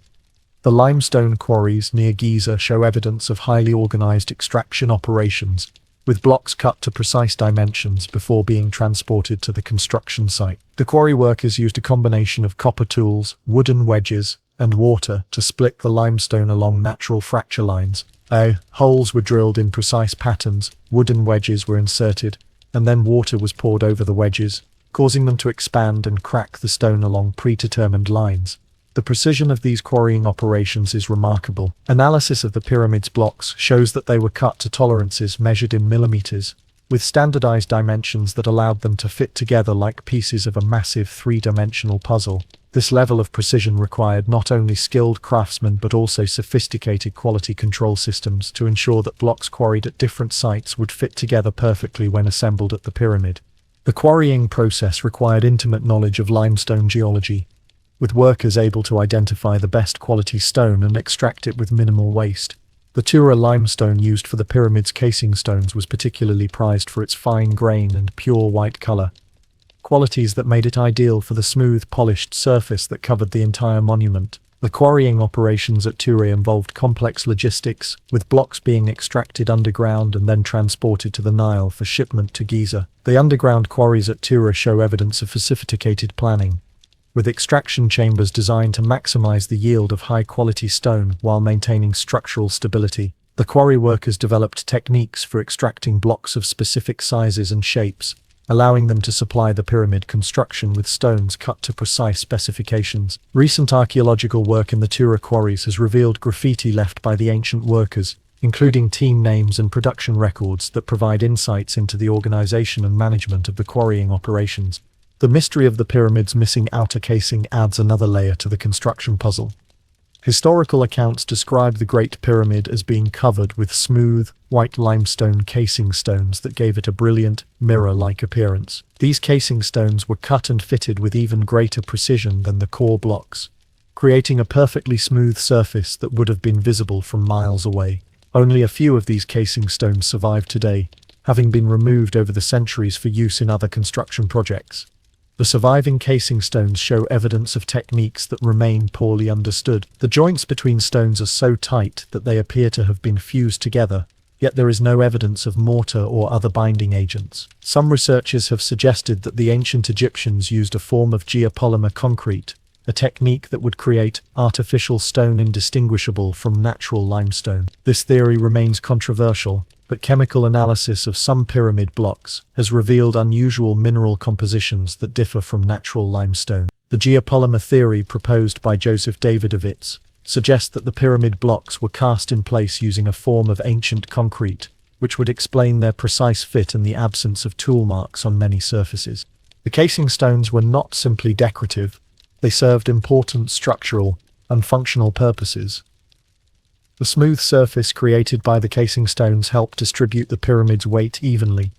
The limestone quarries near Giza show evidence of highly organized extraction operations, with blocks cut to precise dimensions before being transported to the construction site. The quarry workers used a combination of copper tools, wooden wedges, and water to split the limestone along natural fracture lines. Holes were drilled in precise patterns, wooden wedges were inserted, and then water was poured over the wedges, causing them to expand and crack the stone along predetermined lines. The precision of these quarrying operations is remarkable. Analysis of the pyramid's blocks shows that they were cut to tolerances measured in millimeters, with standardized dimensions that allowed them to fit together like pieces of a massive three-dimensional puzzle. This level of precision required not only skilled craftsmen but also sophisticated quality control systems to ensure that blocks quarried at different sites would fit together perfectly when assembled at the pyramid. The quarrying process required intimate knowledge of limestone geology, with workers able to identify the best quality stone and extract it with minimal waste. The Tura limestone used for the pyramid's casing stones was particularly prized for its fine grain and pure white color, qualities that made it ideal for the smooth, polished surface that covered the entire monument. The quarrying operations at Tura involved complex logistics, with blocks being extracted underground and then transported to the Nile for shipment to Giza. The underground quarries at Tura show evidence of sophisticated planning, with extraction chambers designed to maximize the yield of high-quality stone while maintaining structural stability. The quarry workers developed techniques for extracting blocks of specific sizes and shapes, allowing them to supply the pyramid construction with stones cut to precise specifications. Recent archaeological work in the Tura quarries has revealed graffiti left by the ancient workers, including team names and production records that provide insights into the organization and management of the quarrying operations. The mystery of the pyramid's missing outer casing adds another layer to the construction puzzle. Historical accounts describe the Great Pyramid as being covered with smooth, white limestone casing stones that gave it a brilliant, mirror-like appearance. These casing stones were cut and fitted with even greater precision than the core blocks, creating a perfectly smooth surface that would have been visible from miles away. Only a few of these casing stones survive today, having been removed over the centuries for use in other construction projects. The surviving casing stones show evidence of techniques that remain poorly understood. The joints between stones are so tight that they appear to have been fused together, yet there is no evidence of mortar or other binding agents. Some researchers have suggested that the ancient Egyptians used a form of geopolymer concrete, a technique that would create artificial stone indistinguishable from natural limestone. This theory remains controversial, but chemical analysis of some pyramid blocks has revealed unusual mineral compositions that differ from natural limestone. The geopolymer theory proposed by Joseph Davidovits suggests that the pyramid blocks were cast in place using a form of ancient concrete, which would explain their precise fit and the absence of tool marks on many surfaces. The casing stones were not simply decorative, they served important structural and functional purposes. The smooth surface created by the casing stones helped distribute the pyramid's weight evenly,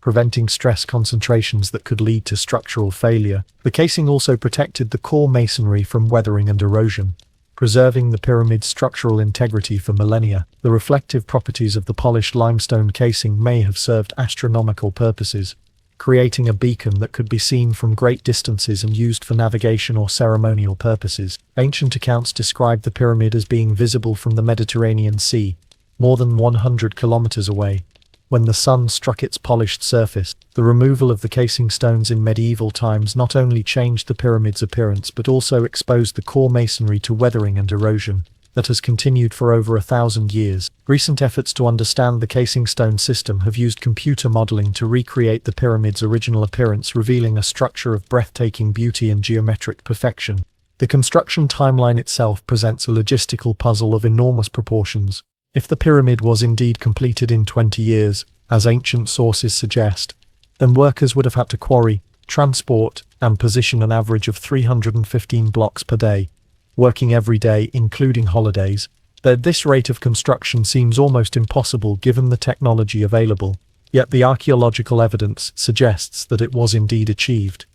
preventing stress concentrations that could lead to structural failure. The casing also protected the core masonry from weathering and erosion, preserving the pyramid's structural integrity for millennia. The reflective properties of the polished limestone casing may have served astronomical purposes, creating a beacon that could be seen from great distances and used for navigation or ceremonial purposes. Ancient accounts describe the pyramid as being visible from the Mediterranean Sea, more than 100 kilometers away, when the sun struck its polished surface. The removal of the casing stones in medieval times not only changed the pyramid's appearance but also exposed the core masonry to weathering and erosion that has continued for over 1,000 years. Recent efforts to understand the casing stone system have used computer modeling to recreate the pyramid's original appearance, revealing a structure of breathtaking beauty and geometric perfection. The construction timeline itself presents a logistical puzzle of enormous proportions. If the pyramid was indeed completed in 20 years, as ancient sources suggest, then workers would have had to quarry, transport, and position an average of 315 blocks per day, working every day, including holidays. This rate of construction seems almost impossible given the technology available, yet the archaeological evidence suggests that it was indeed achieved.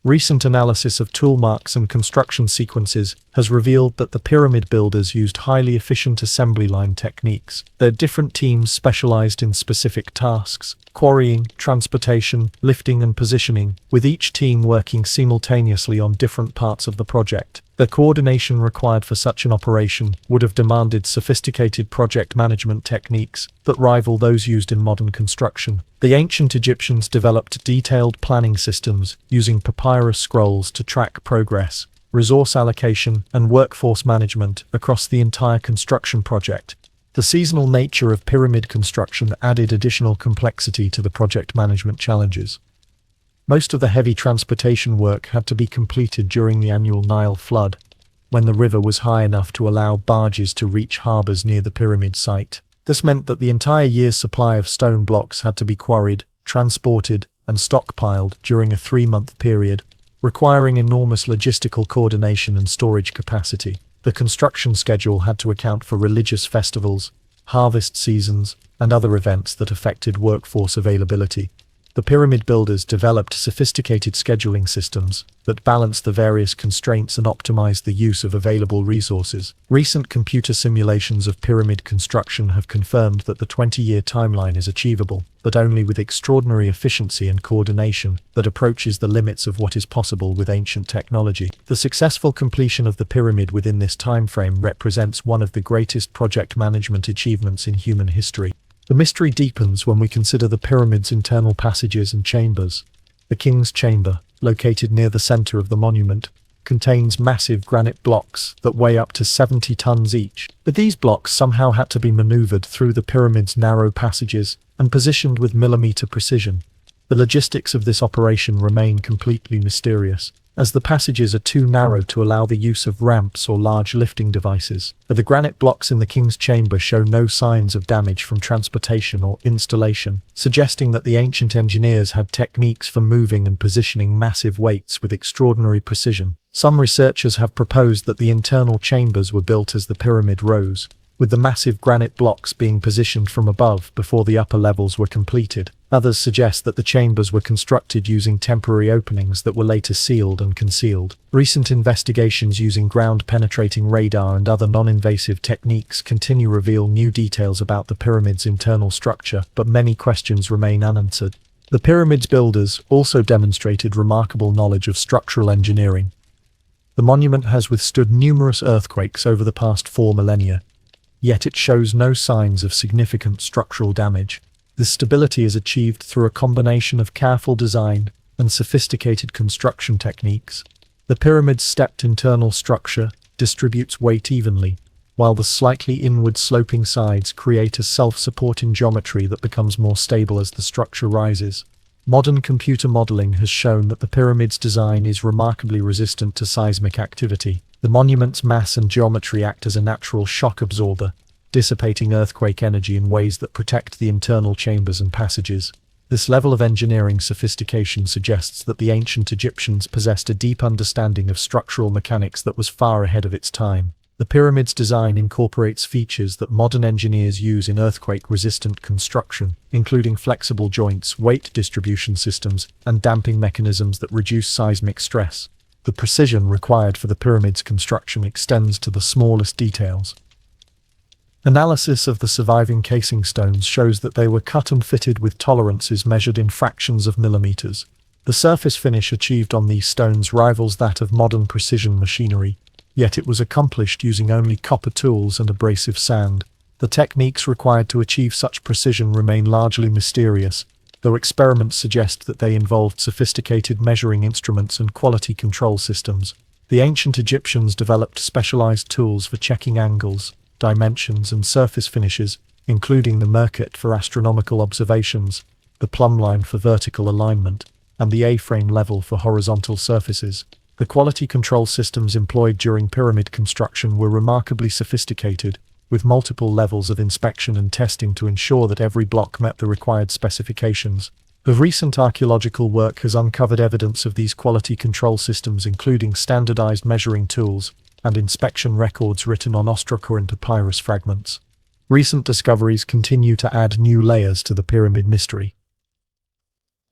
Recent analysis of tool marks and construction sequences has revealed that the pyramid builders used highly efficient assembly line techniques. Their different teams specialized in specific tasks: quarrying, transportation, lifting and positioning, with each team working simultaneously on different parts of the project. The coordination required for such an operation would have demanded sophisticated project management techniques that rival those used in modern construction. The ancient Egyptians developed detailed planning systems using papyrus scrolls to track progress, resource allocation, and workforce management across the entire construction project. The seasonal nature of pyramid construction added additional complexity to the project management challenges. Most of the heavy transportation work had to be completed during the annual Nile flood, when the river was high enough to allow barges to reach harbors near the pyramid site. This meant that the entire year's supply of stone blocks had to be quarried, transported, and stockpiled during a 3-month period, requiring enormous logistical coordination and storage capacity. The construction schedule had to account for religious festivals, harvest seasons, and other events that affected workforce availability. The pyramid builders developed sophisticated scheduling systems that balanced the various constraints and optimized the use of available resources. Recent computer simulations of pyramid construction have confirmed that the 20-year timeline is achievable, but only with extraordinary efficiency and coordination that approaches the limits of what is possible with ancient technology. The successful completion of the pyramid within this timeframe represents one of the greatest project management achievements in human history. The mystery deepens when we consider the pyramid's internal passages and chambers. The king's chamber, located near the center of the monument, contains massive granite blocks that weigh up to 70 tons each. But these blocks somehow had to be maneuvered through the pyramid's narrow passages and positioned with millimeter precision. The logistics of this operation remain completely mysterious, as the passages are too narrow to allow the use of ramps or large lifting devices. The granite blocks in the king's chamber show no signs of damage from transportation or installation, suggesting that the ancient engineers had techniques for moving and positioning massive weights with extraordinary precision. Some researchers have proposed that the internal chambers were built as the pyramid rose, with the massive granite blocks being positioned from above before the upper levels were completed. Others suggest that the chambers were constructed using temporary openings that were later sealed and concealed. Recent investigations using ground-penetrating radar and other non-invasive techniques continue to reveal new details about the pyramid's internal structure, but many questions remain unanswered. The pyramid's builders also demonstrated remarkable knowledge of structural engineering. The monument has withstood numerous earthquakes over the past 4 millennia, yet it shows no signs of significant structural damage. This stability is achieved through a combination of careful design and sophisticated construction techniques. The pyramid's stepped internal structure distributes weight evenly, while the slightly inward-sloping sides create a self-supporting geometry that becomes more stable as the structure rises. Modern computer modeling has shown that the pyramid's design is remarkably resistant to seismic activity. The monument's mass and geometry act as a natural shock absorber, dissipating earthquake energy in ways that protect the internal chambers and passages. This level of engineering sophistication suggests that the ancient Egyptians possessed a deep understanding of structural mechanics that was far ahead of its time. The pyramid's design incorporates features that modern engineers use in earthquake-resistant construction, including flexible joints, weight distribution systems, and damping mechanisms that reduce seismic stress. The precision required for the pyramid's construction extends to the smallest details. Analysis of the surviving casing stones shows that they were cut and fitted with tolerances measured in fractions of millimeters. The surface finish achieved on these stones rivals that of modern precision machinery, yet it was accomplished using only copper tools and abrasive sand. The techniques required to achieve such precision remain largely mysterious, though experiments suggest that they involved sophisticated measuring instruments and quality control systems. The ancient Egyptians developed specialized tools for checking angles, dimensions, and surface finishes, including the merkit for astronomical observations, the plumb line for vertical alignment, and the A-frame level for horizontal surfaces. The quality control systems employed during pyramid construction were remarkably sophisticated, with multiple levels of inspection and testing to ensure that every block met the required specifications. The recent archaeological work has uncovered evidence of these quality control systems, including standardized measuring tools and inspection records written on ostraca and papyrus fragments. Recent discoveries continue to add new layers to the pyramid mystery.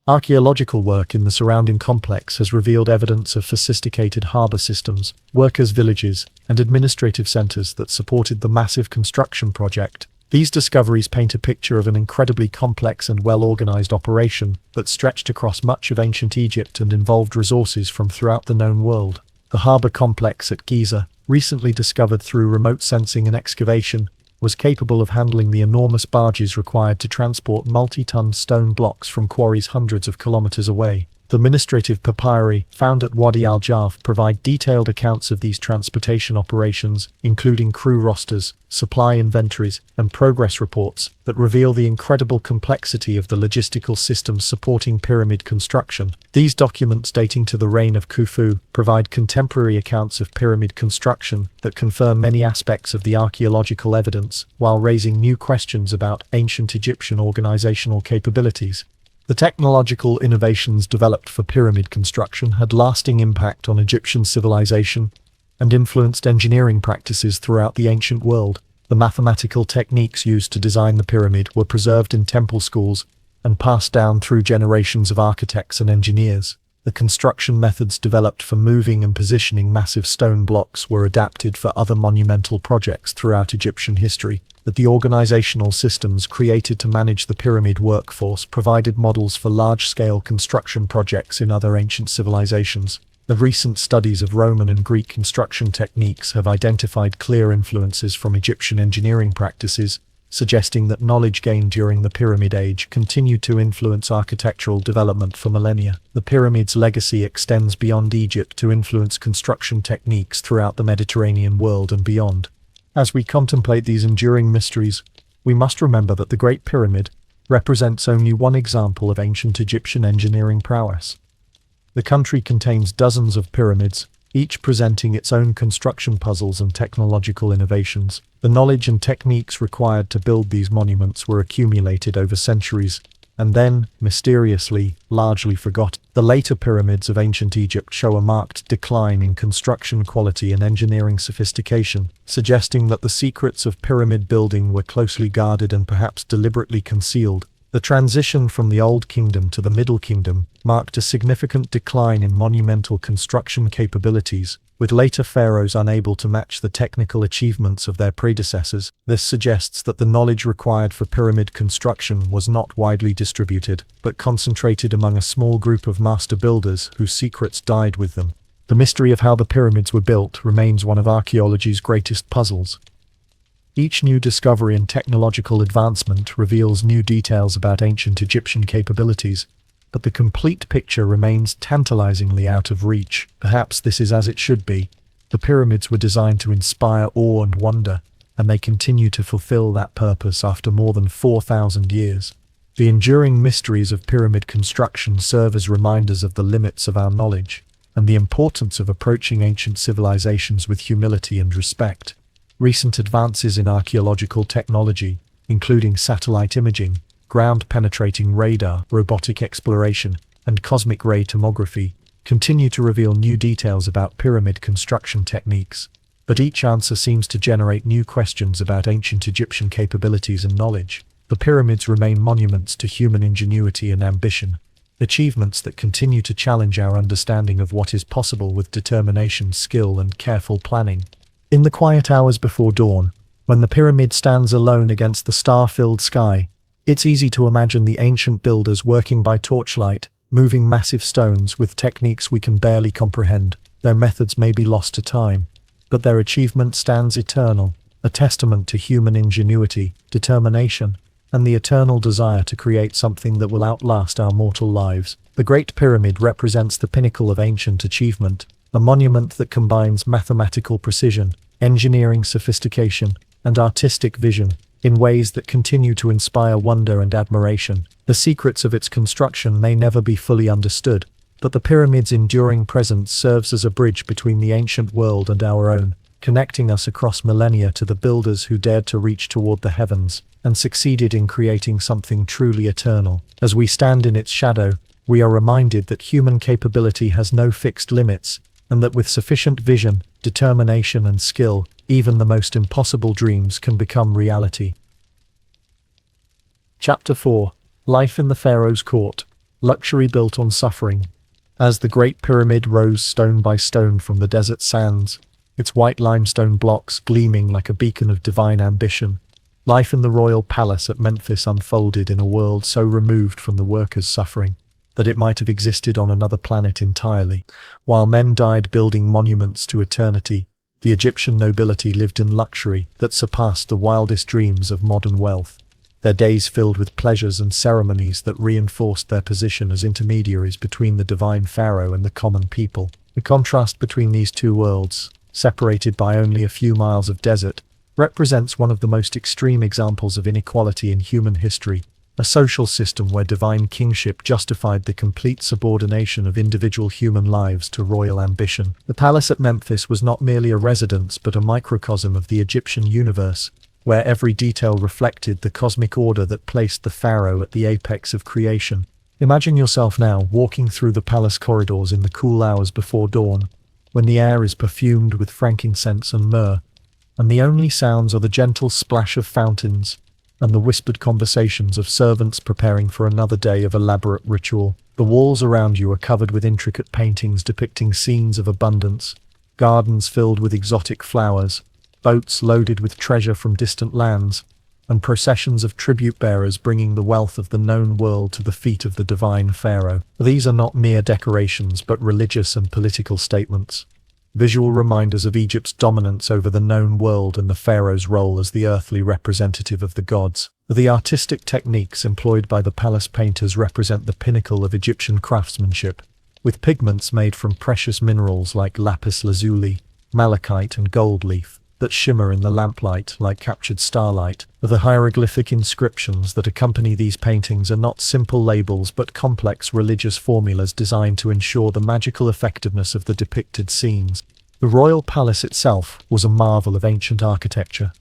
Archaeological work in the surrounding complex has revealed evidence of sophisticated harbor systems, workers' villages, and administrative centers that supported the massive construction project. These discoveries paint a picture of an incredibly complex and well-organized operation that stretched across much of ancient Egypt and involved resources from throughout the known world. The harbor complex at Giza, recently discovered through remote sensing and excavation, was capable of handling the enormous barges required to transport multi-ton stone blocks from quarries hundreds of kilometers away. The administrative papyri found at Wadi al-Jarf provide detailed accounts of these transportation operations, including crew rosters, supply inventories, and progress reports that reveal the incredible complexity of the logistical systems supporting pyramid construction. These documents, dating to the reign of Khufu, provide contemporary accounts of pyramid construction that confirm many aspects of the archaeological evidence, while raising new questions about ancient Egyptian organizational capabilities. The technological innovations developed for pyramid construction had lasting impact on Egyptian civilization and influenced engineering practices throughout the ancient world. The mathematical techniques used to design the pyramid were preserved in temple schools and passed down through generations of architects and engineers. The construction methods developed for moving and positioning massive stone blocks were adapted for other monumental projects throughout Egyptian history. That the organizational systems created to manage the pyramid workforce provided models for large-scale construction projects in other ancient civilizations. The recent studies of Roman and Greek construction techniques have identified clear influences from Egyptian engineering practices, suggesting that knowledge gained during the Pyramid Age continued to influence architectural development for millennia. The pyramid's legacy extends beyond Egypt to influence construction techniques throughout the Mediterranean world and beyond. As we contemplate these enduring mysteries, we must remember that the Great Pyramid represents only one example of ancient Egyptian engineering prowess. The country contains dozens of pyramids, each presenting its own construction puzzles and technological innovations. The knowledge and techniques required to build these monuments were accumulated over centuries, and then, mysteriously, largely forgotten. The later pyramids of ancient Egypt show a marked decline in construction quality and engineering sophistication, suggesting that the secrets of pyramid building were closely guarded and perhaps deliberately concealed. The transition from the Old Kingdom to the Middle Kingdom marked a significant decline in monumental construction capabilities, with later pharaohs unable to match the technical achievements of their predecessors. This suggests that the knowledge required for pyramid construction was not widely distributed, but concentrated among a small group of master builders whose secrets died with them. The mystery of how the pyramids were built remains one of archaeology's greatest puzzles. Each new discovery and technological advancement reveals new details about ancient Egyptian capabilities, but the complete picture remains tantalizingly out of reach. Perhaps this is as it should be. The pyramids were designed to inspire awe and wonder, and they continue to fulfill that purpose after more than 4,000 years. The enduring mysteries of pyramid construction serve as reminders of the limits of our knowledge, and the importance of approaching ancient civilizations with humility and respect. Recent advances in archaeological technology, including satellite imaging, ground-penetrating radar, robotic exploration, and cosmic ray tomography, continue to reveal new details about pyramid construction techniques. But each answer seems to generate new questions about ancient Egyptian capabilities and knowledge. The pyramids remain monuments to human ingenuity and ambition, achievements that continue to challenge our understanding of what is possible with determination, skill, and careful planning. In the quiet hours before dawn, when the pyramid stands alone against the star-filled sky, it's easy to imagine the ancient builders working by torchlight, moving massive stones with techniques we can barely comprehend. Their methods may be lost to time, but their achievement stands eternal, a testament to human ingenuity, determination, and the eternal desire to create something that will outlast our mortal lives. The Great Pyramid represents the pinnacle of ancient achievement, a monument that combines mathematical precision, engineering sophistication, and artistic vision in ways that continue to inspire wonder and admiration. The secrets of its construction may never be fully understood, but the pyramid's enduring presence serves as a bridge between the ancient world and our own, connecting us across millennia to the builders who dared to reach toward the heavens and succeeded in creating something truly eternal. As we stand in its shadow, we are reminded that human capability has no fixed limits, and that with sufficient vision, determination, and skill, even the most impossible dreams can become reality. Chapter 4: Life in the Pharaoh's Court. luxury built on suffering. As the Great Pyramid rose stone by stone from the desert sands, its white limestone blocks gleaming like a beacon of divine ambition, life in the royal palace at Memphis unfolded in a world so removed from the workers' suffering that it might have existed on another planet entirely. While men died building monuments to eternity, the Egyptian nobility lived in luxury that surpassed the wildest dreams of modern wealth, their days filled with pleasures and ceremonies that reinforced their position as intermediaries between the divine pharaoh and the common people. The contrast between these two worlds, separated by only a few miles of desert, represents one of the most extreme examples of inequality in human history, a social system where divine kingship justified the complete subordination of individual human lives to royal ambition. The palace at Memphis was not merely a residence but a microcosm of the Egyptian universe, where every detail reflected the cosmic order that placed the pharaoh at the apex of creation. Imagine yourself now walking through the palace corridors in the cool hours before dawn, when the air is perfumed with frankincense and myrrh, and the only sounds are the gentle splash of fountains and the whispered conversations of servants preparing for another day of elaborate ritual. The walls around you are covered with intricate paintings depicting scenes of abundance, gardens filled with exotic flowers, boats loaded with treasure from distant lands, and processions of tribute-bearers bringing the wealth of the known world to the feet of the divine pharaoh. These are not mere decorations but religious and political statements, visual reminders of Egypt's dominance over the known world and the pharaoh's role as the earthly representative of the gods. The artistic techniques employed by the palace painters represent the pinnacle of Egyptian craftsmanship, with pigments made from precious minerals like lapis lazuli, malachite and gold leaf that shimmer in the lamplight like captured starlight. The hieroglyphic inscriptions that accompany these paintings are not simple labels but complex religious formulas designed to ensure the magical effectiveness of the depicted scenes. The royal palace itself was a marvel of ancient architecture,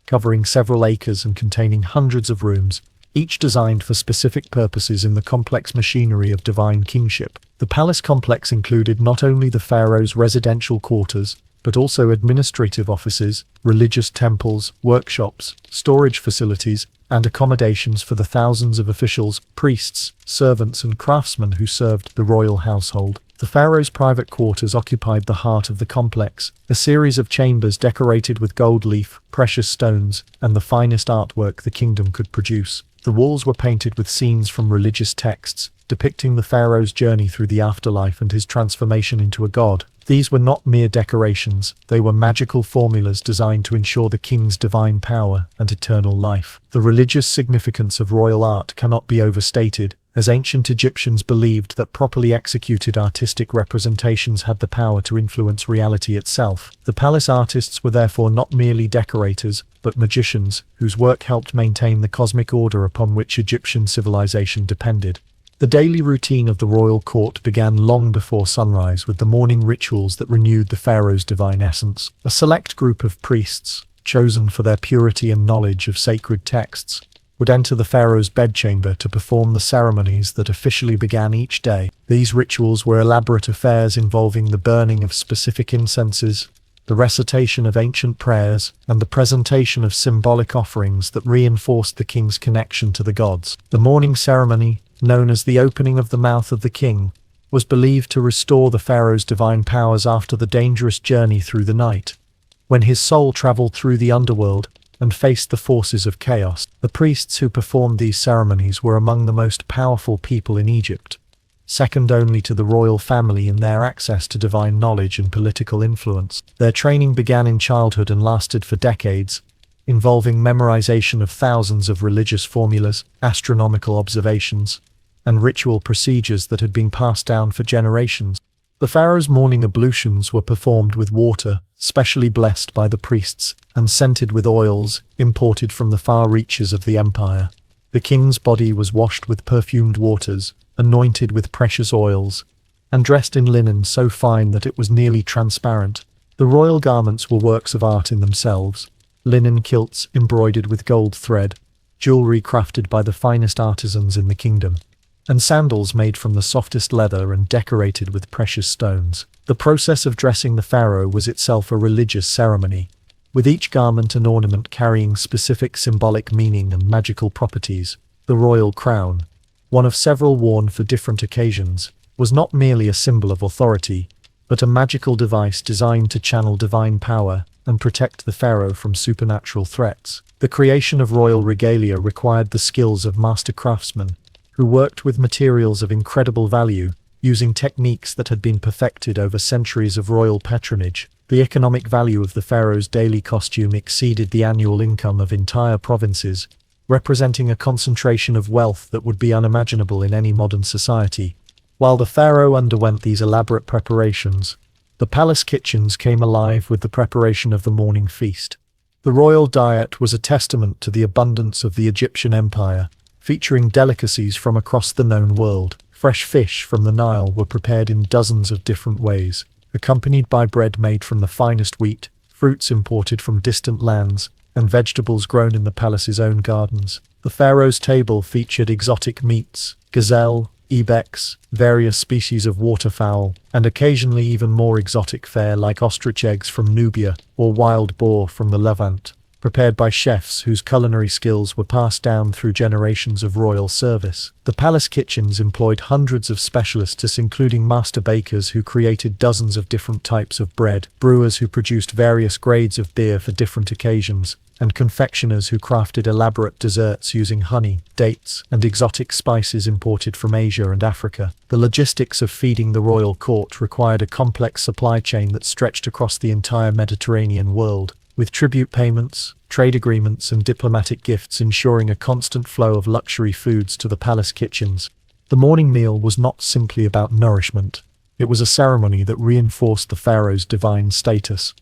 covering several acres and containing hundreds of rooms, each designed for specific purposes in the complex machinery of divine kingship. The palace complex included not only the pharaoh's residential quarters, but also administrative offices, religious temples, workshops, storage facilities, and accommodations for the thousands of officials, priests, servants, and craftsmen who served the royal household. The pharaoh's private quarters occupied the heart of the complex, a series of chambers decorated with gold leaf, precious stones, and the finest artwork the kingdom could produce. The walls were painted with scenes from religious texts, depicting the pharaoh's journey through the afterlife and his transformation into a god. These were not mere decorations, they were magical formulas designed to ensure the king's divine power and eternal life. The religious significance of royal art cannot be overstated, as ancient Egyptians believed that properly executed artistic representations had the power to influence reality itself. The palace artists were therefore not merely decorators, but magicians, whose work helped maintain the cosmic order upon which Egyptian civilization depended. The daily routine of the royal court began long before sunrise with the morning rituals that renewed the pharaoh's divine essence. A select group of priests, chosen for their purity and knowledge of sacred texts, would enter the pharaoh's bedchamber to perform the ceremonies that officially began each day. These rituals were elaborate affairs involving the burning of specific incenses, the recitation of ancient prayers, and the presentation of symbolic offerings that reinforced the king's connection to the gods. The morning ceremony, known as the opening of the mouth of the king, was believed to restore the pharaoh's divine powers after the dangerous journey through the night, when his soul traveled through the underworld and faced the forces of chaos. The priests who performed these ceremonies were among the most powerful people in Egypt, second only to the royal family in their access to divine knowledge and political influence. Their training began in childhood and lasted for decades, involving memorization of thousands of religious formulas, astronomical observations, and ritual procedures that had been passed down for generations. The pharaoh's morning ablutions were performed with water, specially blessed by the priests, and scented with oils imported from the far reaches of the empire. The king's body was washed with perfumed waters, anointed with precious oils, and dressed in linen so fine that it was nearly transparent. The royal garments were works of art in themselves, linen kilts embroidered with gold thread, jewelry crafted by the finest artisans in the kingdom, and sandals made from the softest leather and decorated with precious stones. The process of dressing the pharaoh was itself a religious ceremony, with each garment and ornament carrying specific symbolic meaning and magical properties. The royal crown, one of several worn for different occasions, was not merely a symbol of authority, but a magical device designed to channel divine power and protect the pharaoh from supernatural threats. The creation of royal regalia required the skills of master craftsmen, who worked with materials of incredible value, using techniques that had been perfected over centuries of royal patronage. The economic value of the pharaoh's daily costume exceeded the annual income of entire provinces, representing a concentration of wealth that would be unimaginable in any modern society. While the pharaoh underwent these elaborate preparations, the palace kitchens came alive with the preparation of the morning feast. The royal diet was a testament to the abundance of the Egyptian empire, featuring delicacies from across the known world. Fresh fish from the Nile were prepared in dozens of different ways, accompanied by bread made from the finest wheat, fruits imported from distant lands, and vegetables grown in the palace's own gardens. The pharaoh's table featured exotic meats, gazelle, ibex, various species of waterfowl, and occasionally even more exotic fare like ostrich eggs from Nubia or wild boar from the Levant, prepared by chefs whose culinary skills were passed down through generations of royal service. The palace kitchens employed hundreds of specialists, including master bakers who created dozens of different types of bread, brewers who produced various grades of beer for different occasions, and confectioners who crafted elaborate desserts using honey, dates, and exotic spices imported from Asia and Africa. The logistics of feeding the royal court required a complex supply chain that stretched across the entire Mediterranean world, with tribute payments, trade agreements, and diplomatic gifts ensuring a constant flow of luxury foods to the palace kitchens. The morning meal was not simply about nourishment. It was a ceremony that reinforced the pharaoh's divine status.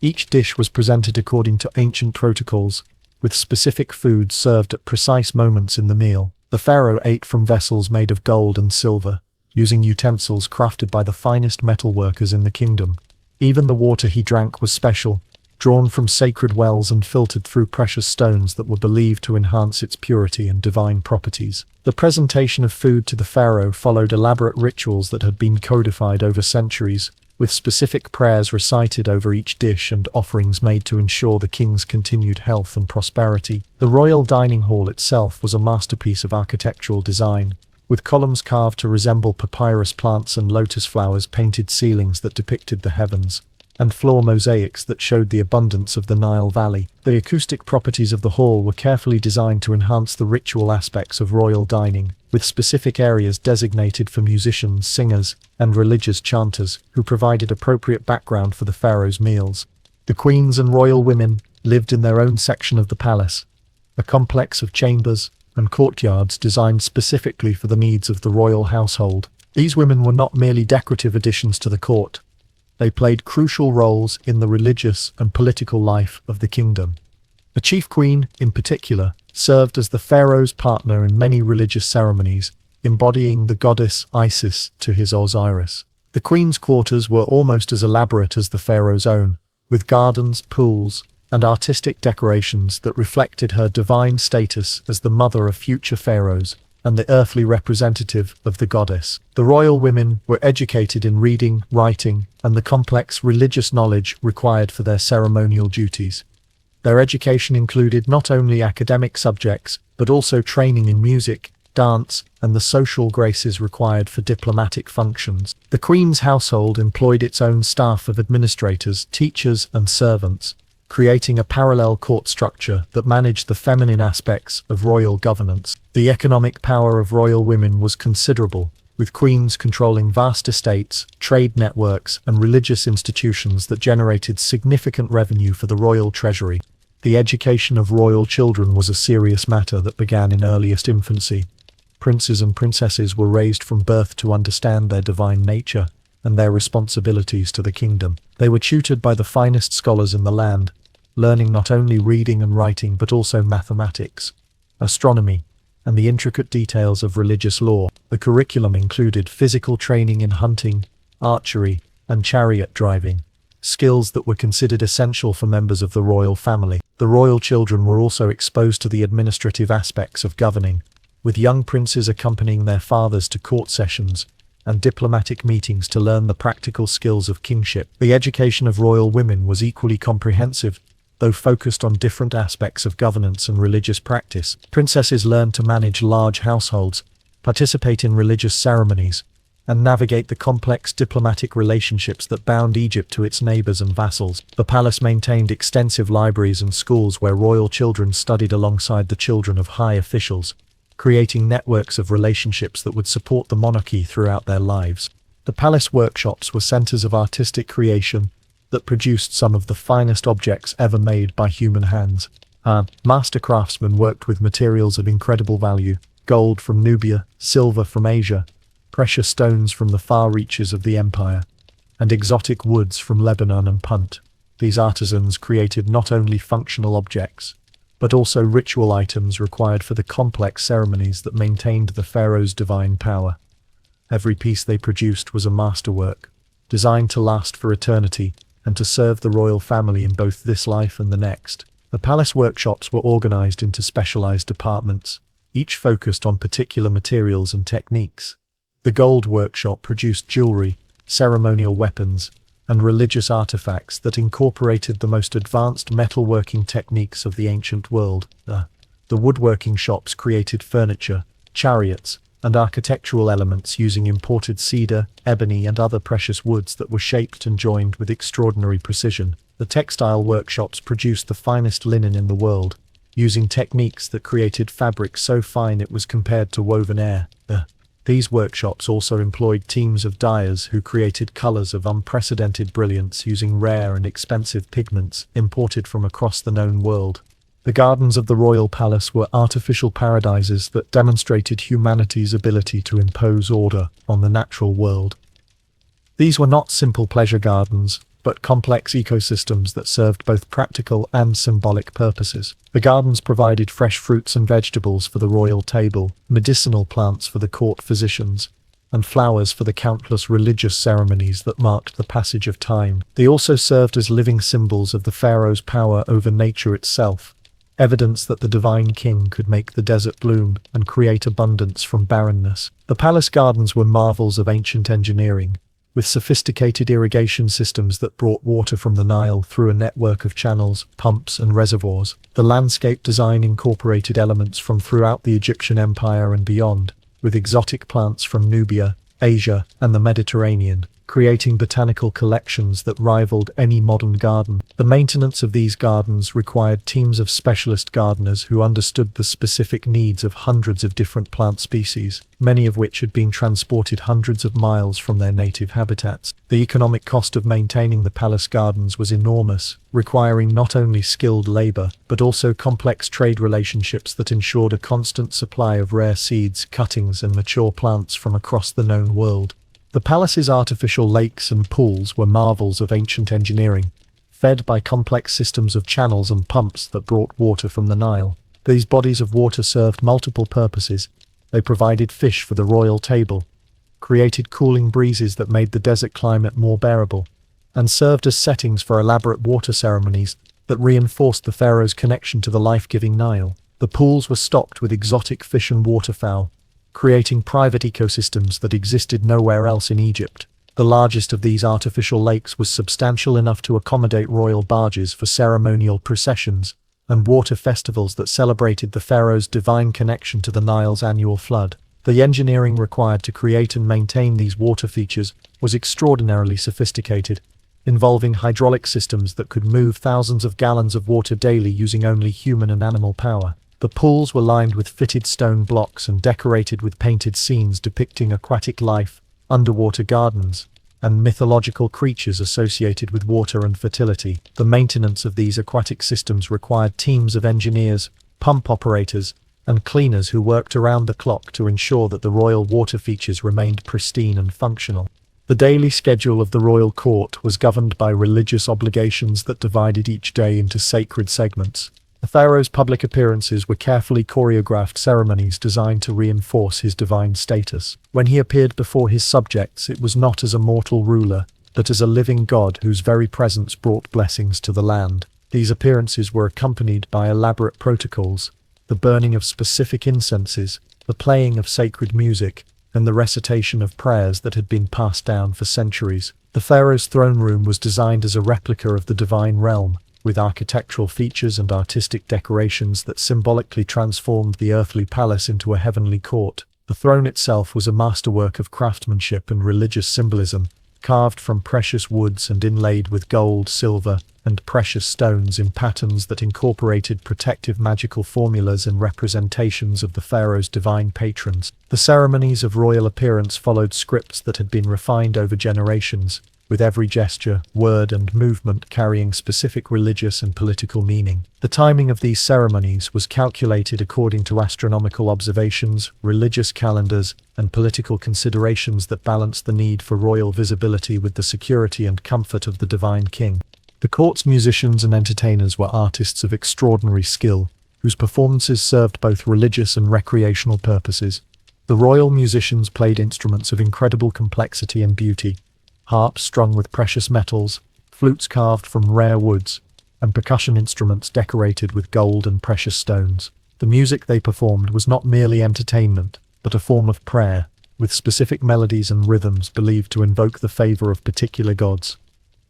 Each dish was presented according to ancient protocols, with specific foods served at precise moments in the meal. The pharaoh ate from vessels made of gold and silver, using utensils crafted by the finest metal workers in the kingdom. Even the water he drank was special, drawn from sacred wells and filtered through precious stones that were believed to enhance its purity and divine properties. The presentation of food to the pharaoh followed elaborate rituals that had been codified over centuries, with specific prayers recited over each dish and offerings made to ensure the king's continued health and prosperity. The royal dining hall itself was a masterpiece of architectural design, with columns carved to resemble papyrus plants and lotus flowers, painted ceilings that depicted the heavens, and floor mosaics that showed the abundance of the Nile Valley. The acoustic properties of the hall were carefully designed to enhance the ritual aspects of royal dining, with specific areas designated for musicians, singers, and religious chanters, who provided appropriate background for the pharaoh's meals. The queens and royal women lived in their own section of the palace, a complex of chambers and courtyards designed specifically for the needs of the royal household. These women were not merely decorative additions to the court. They played crucial roles in the religious and political life of the kingdom. The chief queen, in particular, served as the pharaoh's partner in many religious ceremonies, embodying the goddess Isis to his Osiris. The queen's quarters were almost as elaborate as the pharaoh's own, with gardens, pools, and artistic decorations that reflected her divine status as the mother of future pharaohs and the earthly representative of the goddess. The royal women were educated in reading, writing, and the complex religious knowledge required for their ceremonial duties. Their education included not only academic subjects, but also training in music, dance, and the social graces required for diplomatic functions. The queen's household employed its own staff of administrators, teachers, and servants, creating a parallel court structure that managed the feminine aspects of royal governance. The economic power of royal women was considerable, with queens controlling vast estates, trade networks, and religious institutions that generated significant revenue for the royal treasury. The education of royal children was a serious matter that began in earliest infancy. Princes and princesses were raised from birth to understand their divine nature and their responsibilities to the kingdom. They were tutored by the finest scholars in the land, learning not only reading and writing but also mathematics, astronomy, and the intricate details of religious law. The curriculum included physical training in hunting, archery, and chariot driving, skills that were considered essential for members of the royal family. The royal children were also exposed to the administrative aspects of governing, with young princes accompanying their fathers to court sessions and diplomatic meetings to learn the practical skills of kingship. The education of royal women was equally comprehensive, though focused on different aspects of governance and religious practice. Princesses learned to manage large households, participate in religious ceremonies, and navigate the complex diplomatic relationships that bound Egypt to its neighbors and vassals. The palace maintained extensive libraries and schools where royal children studied alongside the children of high officials, creating networks of relationships that would support the monarchy throughout their lives. The palace workshops were centers of artistic creation that produced some of the finest objects ever made by human hands. Master craftsmen worked with materials of incredible value: gold from Nubia, silver from Asia, precious stones from the far reaches of the empire, and exotic woods from Lebanon and Punt. These artisans created not only functional objects, but also ritual items required for the complex ceremonies that maintained the pharaoh's divine power. Every piece they produced was a masterwork, designed to last for eternity and to serve the royal family in both this life and the next. The palace workshops were organized into specialized departments, each focused on particular materials and techniques. The gold workshop produced jewelry, ceremonial weapons, and religious artifacts that incorporated the most advanced metalworking techniques of the ancient world. The woodworking shops created furniture, chariots, and architectural elements using imported cedar, ebony, and other precious woods that were shaped and joined with extraordinary precision. The textile workshops produced the finest linen in the world, using techniques that created fabric so fine it was compared to woven air. These workshops also employed teams of dyers who created colors of unprecedented brilliance using rare and expensive pigments imported from across the known world. The gardens of the royal palace were artificial paradises that demonstrated humanity's ability to impose order on the natural world. These were not simple pleasure gardens, but complex ecosystems that served both practical and symbolic purposes. The gardens provided fresh fruits and vegetables for the royal table, medicinal plants for the court physicians, and flowers for the countless religious ceremonies that marked the passage of time. They also served as living symbols of the pharaoh's power over nature itself, evidence that the divine king could make the desert bloom and create abundance from barrenness. The palace gardens were marvels of ancient engineering, with sophisticated irrigation systems that brought water from the Nile through a network of channels, pumps, and reservoirs. The landscape design incorporated elements from throughout the Egyptian empire and beyond, with exotic plants from Nubia, Asia, and the Mediterranean, creating botanical collections that rivaled any modern garden. The maintenance of these gardens required teams of specialist gardeners who understood the specific needs of hundreds of different plant species, many of which had been transported hundreds of miles from their native habitats. The economic cost of maintaining the palace gardens was enormous, requiring not only skilled labor, but also complex trade relationships that ensured a constant supply of rare seeds, cuttings, and mature plants from across the known world. The palace's artificial lakes and pools were marvels of ancient engineering, fed by complex systems of channels and pumps that brought water from the Nile. These bodies of water served multiple purposes. They provided fish for the royal table, created cooling breezes that made the desert climate more bearable, and served as settings for elaborate water ceremonies that reinforced the pharaoh's connection to the life-giving Nile. The pools were stocked with exotic fish and waterfowl, creating private ecosystems that existed nowhere else in Egypt. The largest of these artificial lakes was substantial enough to accommodate royal barges for ceremonial processions and water festivals that celebrated the pharaoh's divine connection to the Nile's annual flood. The engineering required to create and maintain these water features was extraordinarily sophisticated, involving hydraulic systems that could move thousands of gallons of water daily using only human and animal power. The pools were lined with fitted stone blocks and decorated with painted scenes depicting aquatic life, underwater gardens, and mythological creatures associated with water and fertility. The maintenance of these aquatic systems required teams of engineers, pump operators, and cleaners who worked around the clock to ensure that the royal water features remained pristine and functional. The daily schedule of the royal court was governed by religious obligations that divided each day into sacred segments. The pharaoh's public appearances were carefully choreographed ceremonies designed to reinforce his divine status. When he appeared before his subjects, it was not as a mortal ruler, but as a living god whose very presence brought blessings to the land. These appearances were accompanied by elaborate protocols, the burning of specific incenses, the playing of sacred music, and the recitation of prayers that had been passed down for centuries. The pharaoh's throne room was designed as a replica of the divine realm, with architectural features and artistic decorations that symbolically transformed the earthly palace into a heavenly court. The throne itself was a masterwork of craftsmanship and religious symbolism, carved from precious woods and inlaid with gold, silver, and precious stones in patterns that incorporated protective magical formulas and representations of the pharaoh's divine patrons. The ceremonies of royal appearance followed scripts that had been refined over generations, with every gesture, word, and movement carrying specific religious and political meaning. The timing of these ceremonies was calculated according to astronomical observations, religious calendars, and political considerations that balanced the need for royal visibility with the security and comfort of the divine king. The court's musicians and entertainers were artists of extraordinary skill, whose performances served both religious and recreational purposes. The royal musicians played instruments of incredible complexity and beauty, harps strung with precious metals, flutes carved from rare woods, and percussion instruments decorated with gold and precious stones. The music they performed was not merely entertainment, but a form of prayer, with specific melodies and rhythms believed to invoke the favor of particular gods.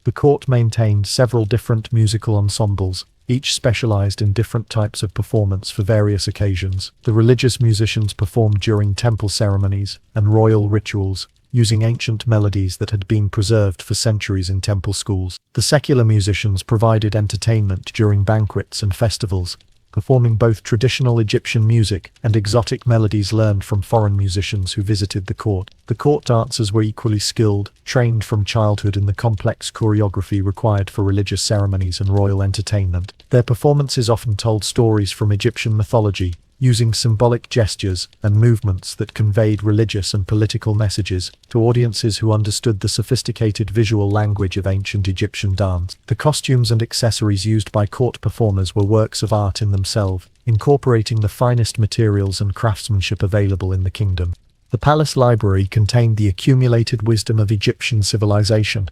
The court maintained several different musical ensembles, each specialized in different types of performance for various occasions. The religious musicians performed during temple ceremonies and royal rituals, using ancient melodies that had been preserved for centuries in temple schools. The secular musicians provided entertainment during banquets and festivals, performing both traditional Egyptian music and exotic melodies learned from foreign musicians who visited the court. The court dancers were equally skilled, trained from childhood in the complex choreography required for religious ceremonies and royal entertainment. Their performances often told stories from Egyptian mythology, using symbolic gestures and movements that conveyed religious and political messages to audiences who understood the sophisticated visual language of ancient Egyptian dance. The costumes and accessories used by court performers were works of art in themselves, incorporating the finest materials and craftsmanship available in the kingdom. The palace library contained the accumulated wisdom of Egyptian civilization,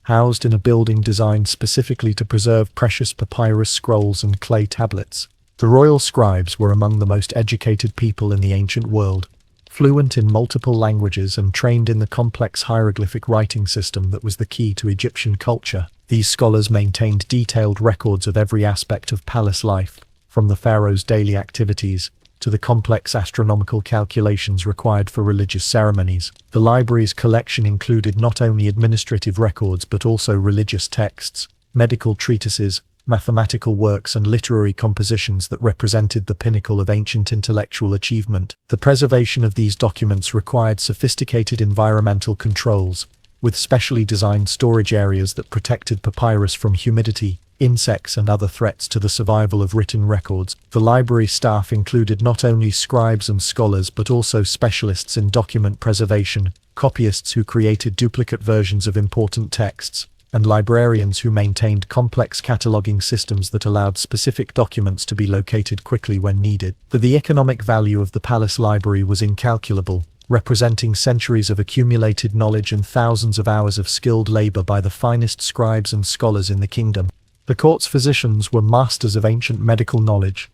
housed in a building designed specifically to preserve precious papyrus scrolls and clay tablets. The royal scribes were among the most educated people in the ancient world, fluent in multiple languages and trained in the complex hieroglyphic writing system that was the key to Egyptian culture. These scholars maintained detailed records of every aspect of palace life, from the pharaoh's daily activities to the complex astronomical calculations required for religious ceremonies. The library's collection included not only administrative records but also religious texts, medical treatises, mathematical works and literary compositions that represented the pinnacle of ancient intellectual achievement. The preservation of these documents required sophisticated environmental controls, with specially designed storage areas that protected papyrus from humidity, insects and other threats to the survival of written records. The library staff included not only scribes and scholars but also specialists in document preservation, copyists who created duplicate versions of important texts, and librarians who maintained complex cataloging systems that allowed specific documents to be located quickly when needed. The economic value of the palace library was incalculable, representing centuries of accumulated knowledge and thousands of hours of skilled labor by the finest scribes and scholars in the kingdom. The court's physicians were masters of ancient medical knowledge,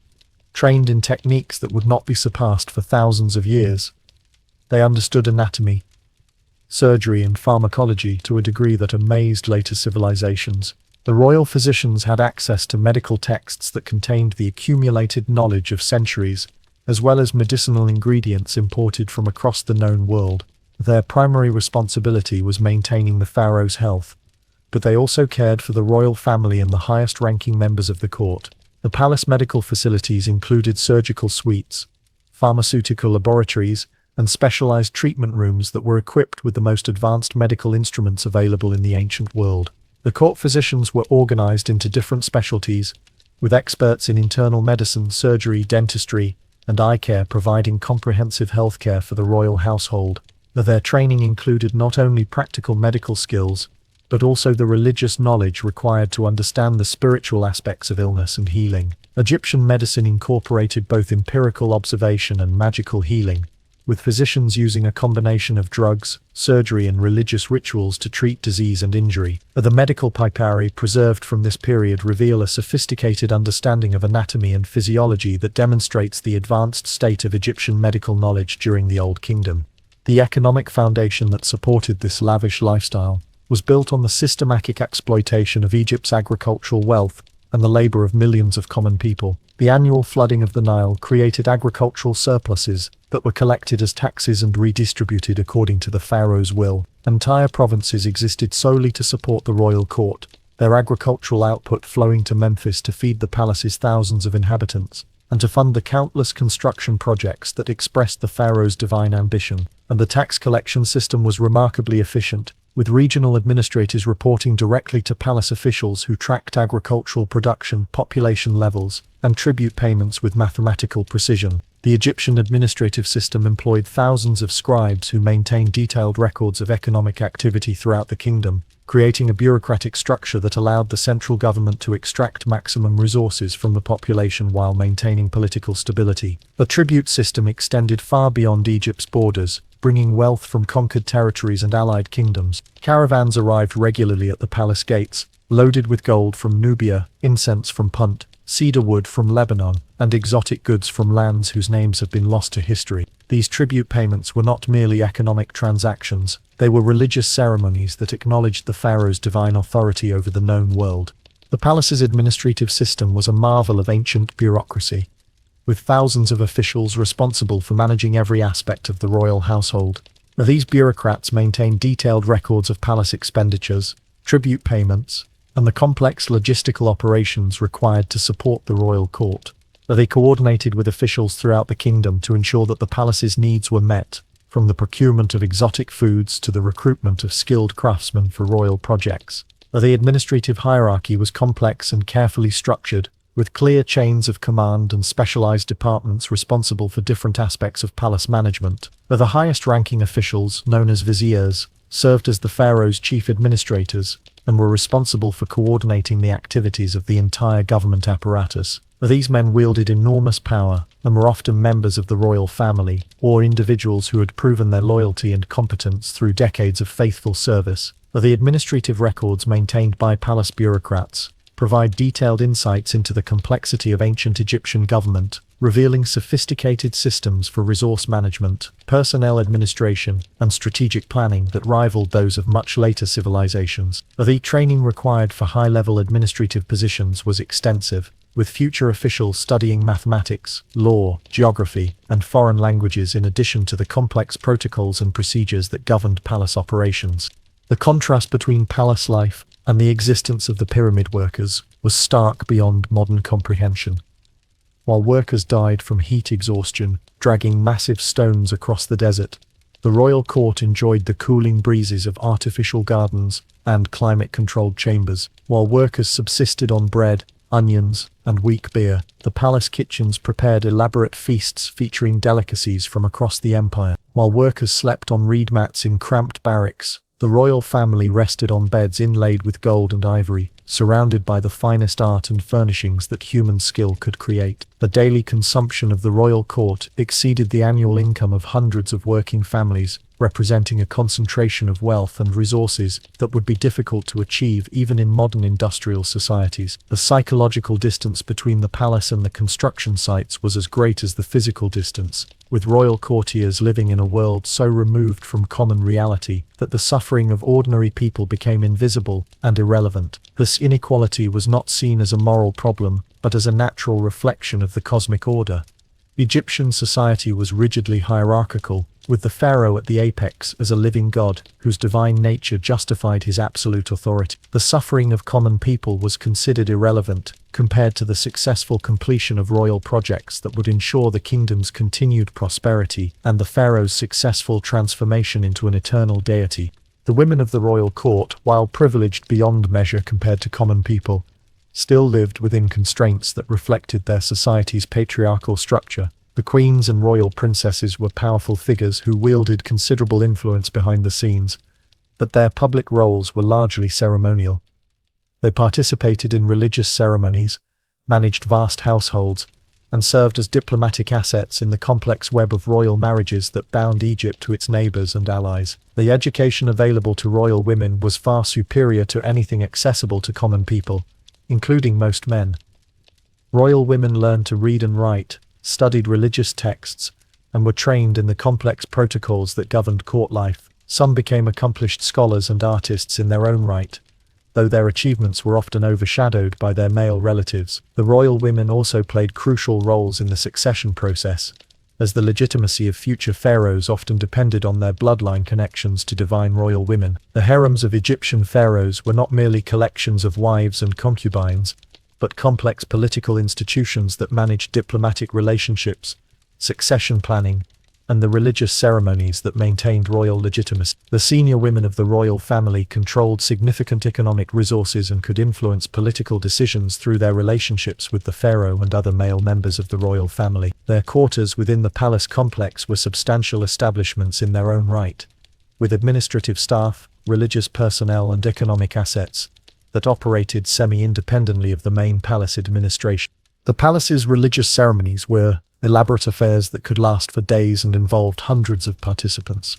trained in techniques that would not be surpassed for thousands of years. They understood anatomy, surgery and pharmacology to a degree that amazed later civilizations. The royal physicians had access to medical texts that contained the accumulated knowledge of centuries, as well as medicinal ingredients imported from across the known world. Their primary responsibility was maintaining the pharaoh's health, but they also cared for the royal family and the highest-ranking members of the court. The palace medical facilities included surgical suites, pharmaceutical laboratories, and specialized treatment rooms that were equipped with the most advanced medical instruments available in the ancient world. The court physicians were organized into different specialties, with experts in internal medicine, surgery, dentistry, and eye care providing comprehensive health care for the royal household. Their training included not only practical medical skills, but also the religious knowledge required to understand the spiritual aspects of illness and healing. Egyptian medicine incorporated both empirical observation and magical healing, with physicians using a combination of drugs, surgery and religious rituals to treat disease and injury. The medical papyri preserved from this period reveal a sophisticated understanding of anatomy and physiology that demonstrates the advanced state of Egyptian medical knowledge during the Old Kingdom. The economic foundation that supported this lavish lifestyle was built on the systematic exploitation of Egypt's agricultural wealth and the labor of millions of common people. The annual flooding of the Nile created agricultural surpluses that were collected as taxes and redistributed according to the pharaoh's will. Entire provinces existed solely to support the royal court, their agricultural output flowing to Memphis to feed the palace's thousands of inhabitants, and to fund the countless construction projects that expressed the pharaoh's divine ambition. And the tax collection system was remarkably efficient, with regional administrators reporting directly to palace officials who tracked agricultural production, population levels, and tribute payments with mathematical precision. The Egyptian administrative system employed thousands of scribes who maintained detailed records of economic activity throughout the kingdom, creating a bureaucratic structure that allowed the central government to extract maximum resources from the population while maintaining political stability. The tribute system extended far beyond Egypt's borders, bringing wealth from conquered territories and allied kingdoms. Caravans arrived regularly at the palace gates, loaded with gold from Nubia, incense from Punt, cedar wood from Lebanon, and exotic goods from lands whose names have been lost to history. These tribute payments were not merely economic transactions, they were religious ceremonies that acknowledged the pharaoh's divine authority over the known world. The palace's administrative system was a marvel of ancient bureaucracy, with thousands of officials responsible for managing every aspect of the royal household. These bureaucrats maintained detailed records of palace expenditures, tribute payments, and the complex logistical operations required to support the royal court. They coordinated with officials throughout the kingdom to ensure that the palace's needs were met, from the procurement of exotic foods to the recruitment of skilled craftsmen for royal projects. The administrative hierarchy was complex and carefully structured, with clear chains of command and specialized departments responsible for different aspects of palace management. The highest-ranking officials, known as viziers, served as the pharaoh's chief administrators and were responsible for coordinating the activities of the entire government apparatus. These men wielded enormous power and were often members of the royal family or individuals who had proven their loyalty and competence through decades of faithful service. The administrative records maintained by palace bureaucrats provide detailed insights into the complexity of ancient Egyptian government, revealing sophisticated systems for resource management, personnel administration, and strategic planning that rivaled those of much later civilizations. The training required for high-level administrative positions was extensive, with future officials studying mathematics, law, geography, and foreign languages in addition to the complex protocols and procedures that governed palace operations. The contrast between palace life and the existence of the pyramid workers was stark beyond modern comprehension. While workers died from heat exhaustion, dragging massive stones across the desert, the royal court enjoyed the cooling breezes of artificial gardens and climate-controlled chambers. While workers subsisted on bread, onions, and weak beer, the palace kitchens prepared elaborate feasts featuring delicacies from across the empire. While workers slept on reed mats in cramped barracks, the royal family rested on beds inlaid with gold and ivory, surrounded by the finest art and furnishings that human skill could create. The daily consumption of the royal court exceeded the annual income of hundreds of working families, representing a concentration of wealth and resources that would be difficult to achieve even in modern industrial societies. The psychological distance between the palace and the construction sites was as great as the physical distance, with royal courtiers living in a world so removed from common reality that the suffering of ordinary people became invisible and irrelevant. This inequality was not seen as a moral problem, but as a natural reflection of the cosmic order. Egyptian society was rigidly hierarchical, with the pharaoh at the apex as a living god, whose divine nature justified his absolute authority. The suffering of common people was considered irrelevant, compared to the successful completion of royal projects that would ensure the kingdom's continued prosperity and the pharaoh's successful transformation into an eternal deity. The women of the royal court, while privileged beyond measure compared to common people, still lived within constraints that reflected their society's patriarchal structure. The queens and royal princesses were powerful figures who wielded considerable influence behind the scenes, but their public roles were largely ceremonial. They participated in religious ceremonies, managed vast households, and served as diplomatic assets in the complex web of royal marriages that bound Egypt to its neighbors and allies. The education available to royal women was far superior to anything accessible to common people, including most men. Royal women learned to read and write, studied religious texts, and were trained in the complex protocols that governed court life. Some became accomplished scholars and artists in their own right, though their achievements were often overshadowed by their male relatives. The royal women also played crucial roles in the succession process, as the legitimacy of future pharaohs often depended on their bloodline connections to divine royal women. The harems of Egyptian pharaohs were not merely collections of wives and concubines, but complex political institutions that managed diplomatic relationships, succession planning, and the religious ceremonies that maintained royal legitimacy. The senior women of the royal family controlled significant economic resources and could influence political decisions through their relationships with the pharaoh and other male members of the royal family. Their quarters within the palace complex were substantial establishments in their own right, with administrative staff, religious personnel, and economic assets that operated semi-independently of the main palace administration. The palace's religious ceremonies were elaborate affairs that could last for days and involved hundreds of participants.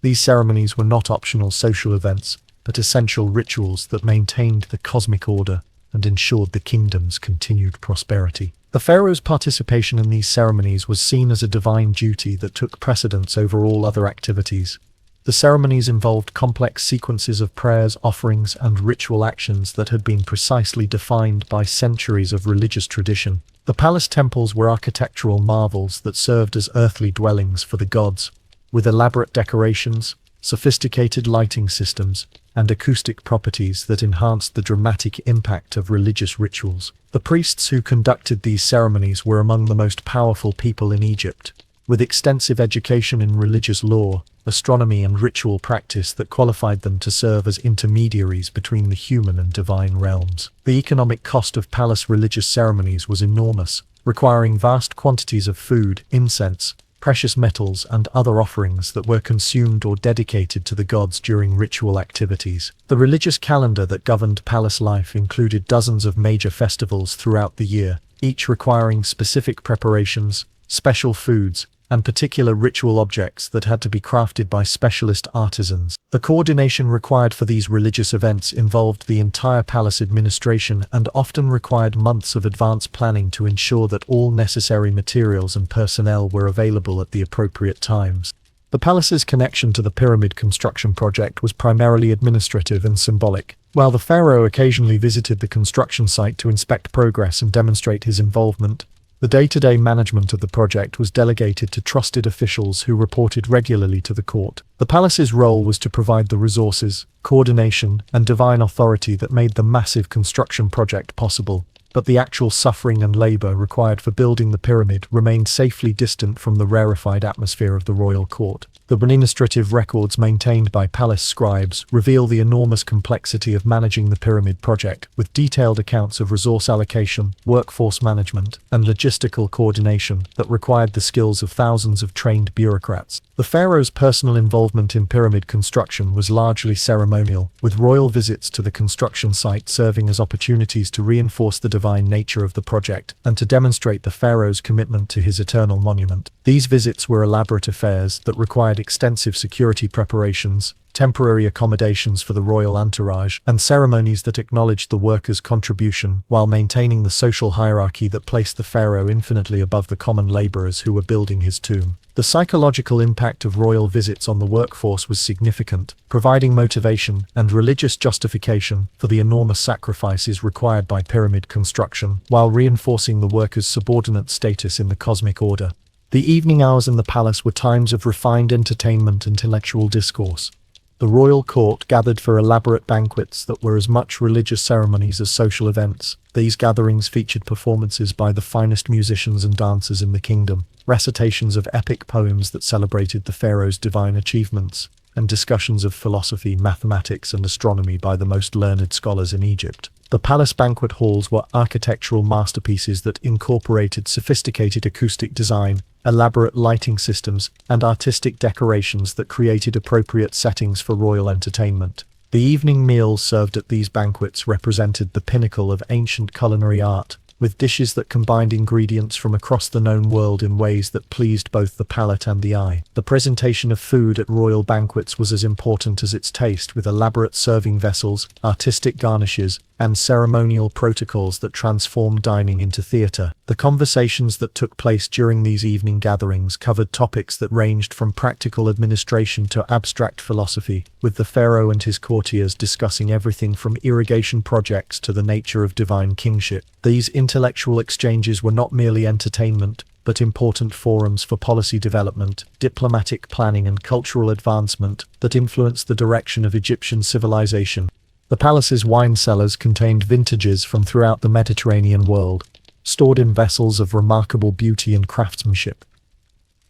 These ceremonies were not optional social events, but essential rituals that maintained the cosmic order and ensured the kingdom's continued prosperity. The pharaoh's participation in these ceremonies was seen as a divine duty that took precedence over all other activities. The ceremonies involved complex sequences of prayers, offerings, and ritual actions that had been precisely defined by centuries of religious tradition. The palace temples were architectural marvels that served as earthly dwellings for the gods, with elaborate decorations, sophisticated lighting systems, and acoustic properties that enhanced the dramatic impact of religious rituals. The priests who conducted these ceremonies were among the most powerful people in Egypt, with extensive education in religious law, astronomy, and ritual practice that qualified them to serve as intermediaries between the human and divine realms. The economic cost of palace religious ceremonies was enormous, requiring vast quantities of food, incense, precious metals, and other offerings that were consumed or dedicated to the gods during ritual activities. The religious calendar that governed palace life included dozens of major festivals throughout the year, each requiring specific preparations, special foods, and particular ritual objects that had to be crafted by specialist artisans. The coordination required for these religious events involved the entire palace administration and often required months of advanced planning to ensure that all necessary materials and personnel were available at the appropriate times. The palace's connection to the pyramid construction project was primarily administrative and symbolic. While the pharaoh occasionally visited the construction site to inspect progress and demonstrate his involvement, the day-to-day management of the project was delegated to trusted officials who reported regularly to the court. The palace's role was to provide the resources, coordination, and divine authority that made the massive construction project possible, but the actual suffering and labor required for building the pyramid remained safely distant from the rarefied atmosphere of the royal court. The administrative records maintained by palace scribes reveal the enormous complexity of managing the pyramid project, with detailed accounts of resource allocation, workforce management, and logistical coordination that required the skills of thousands of trained bureaucrats. The pharaoh's personal involvement in pyramid construction was largely ceremonial, with royal visits to the construction site serving as opportunities to reinforce the divine nature of the project and to demonstrate the pharaoh's commitment to his eternal monument. These visits were elaborate affairs that required extensive security preparations, temporary accommodations for the royal entourage, and ceremonies that acknowledged the workers' contribution while maintaining the social hierarchy that placed the pharaoh infinitely above the common laborers who were building his tomb. The psychological impact of royal visits on the workforce was significant, providing motivation and religious justification for the enormous sacrifices required by pyramid construction, while reinforcing the workers' subordinate status in the cosmic order. The evening hours in the palace were times of refined entertainment and intellectual discourse. The royal court gathered for elaborate banquets that were as much religious ceremonies as social events. These gatherings featured performances by the finest musicians and dancers in the kingdom, recitations of epic poems that celebrated the pharaoh's divine achievements, and discussions of philosophy, mathematics, and astronomy by the most learned scholars in Egypt. The palace banquet halls were architectural masterpieces that incorporated sophisticated acoustic design, elaborate lighting systems, and artistic decorations that created appropriate settings for royal entertainment. The evening meals served at these banquets represented the pinnacle of ancient culinary art, with dishes that combined ingredients from across the known world in ways that pleased both the palate and the eye. The presentation of food at royal banquets was as important as its taste, with elaborate serving vessels, artistic garnishes, and ceremonial protocols that transformed dining into theater. The conversations that took place during these evening gatherings covered topics that ranged from practical administration to abstract philosophy, with the pharaoh and his courtiers discussing everything from irrigation projects to the nature of divine kingship. These intellectual exchanges were not merely entertainment, but important forums for policy development, diplomatic planning and cultural advancement that influenced the direction of Egyptian civilization. The palace's wine cellars contained vintages from throughout the Mediterranean world, stored in vessels of remarkable beauty and craftsmanship.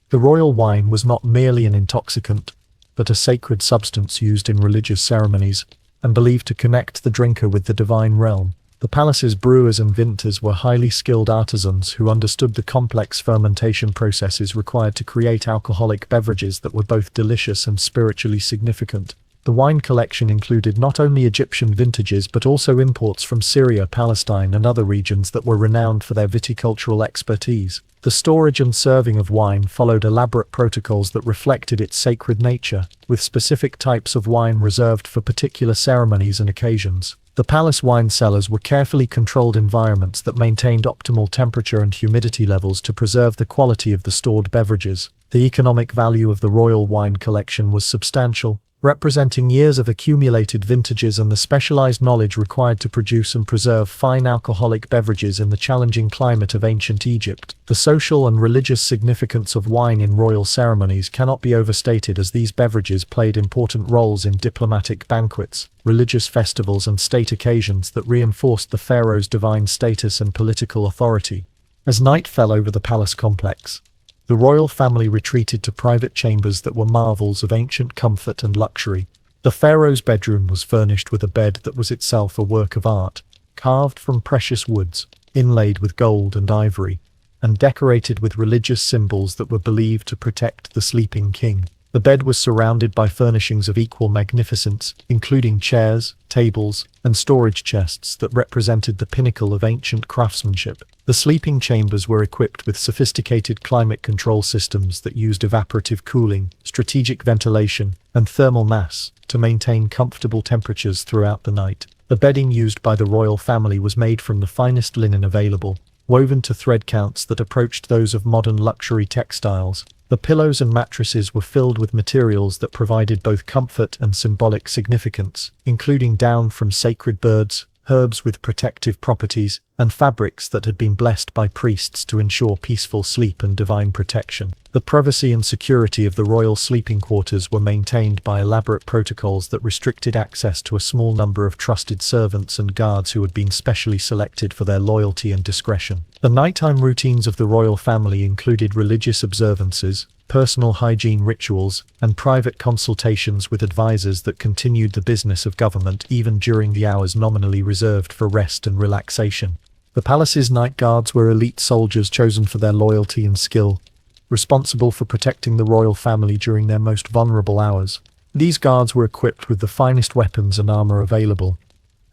The royal wine was not merely an intoxicant, but a sacred substance used in religious ceremonies, and believed to connect the drinker with the divine realm. The palace's brewers and vintners were highly skilled artisans who understood the complex fermentation processes required to create alcoholic beverages that were both delicious and spiritually significant. The wine collection included not only Egyptian vintages but also imports from Syria, Palestine, and other regions that were renowned for their viticultural expertise. The storage and serving of wine followed elaborate protocols that reflected its sacred nature, with specific types of wine reserved for particular ceremonies and occasions. The palace wine cellars were carefully controlled environments that maintained optimal temperature and humidity levels to preserve the quality of the stored beverages. The economic value of the royal wine collection was substantial, representing years of accumulated vintages and the specialized knowledge required to produce and preserve fine alcoholic beverages in the challenging climate of ancient Egypt. The social and religious significance of wine in royal ceremonies cannot be overstated, as these beverages played important roles in diplomatic banquets, religious festivals, and state occasions that reinforced the pharaoh's divine status and political authority. As night fell over the palace complex, the royal family retreated to private chambers that were marvels of ancient comfort and luxury. The pharaoh's bedroom was furnished with a bed that was itself a work of art, carved from precious woods, inlaid with gold and ivory, and decorated with religious symbols that were believed to protect the sleeping king. The bed was surrounded by furnishings of equal magnificence, including chairs, tables, and storage chests that represented the pinnacle of ancient craftsmanship. The sleeping chambers were equipped with sophisticated climate control systems that used evaporative cooling, strategic ventilation, and thermal mass to maintain comfortable temperatures throughout the night. The bedding used by the royal family was made from the finest linen available, woven to thread counts that approached those of modern luxury textiles. The pillows and mattresses were filled with materials that provided both comfort and symbolic significance, including down from sacred birds, herbs with protective properties, and fabrics that had been blessed by priests to ensure peaceful sleep and divine protection. The privacy and security of the royal sleeping quarters were maintained by elaborate protocols that restricted access to a small number of trusted servants and guards who had been specially selected for their loyalty and discretion. The nighttime routines of the royal family included religious observances, personal hygiene rituals, and private consultations with advisors that continued the business of government even during the hours nominally reserved for rest and relaxation. The palace's night guards were elite soldiers chosen for their loyalty and skill, responsible for protecting the royal family during their most vulnerable hours. These guards were equipped with the finest weapons and armor available,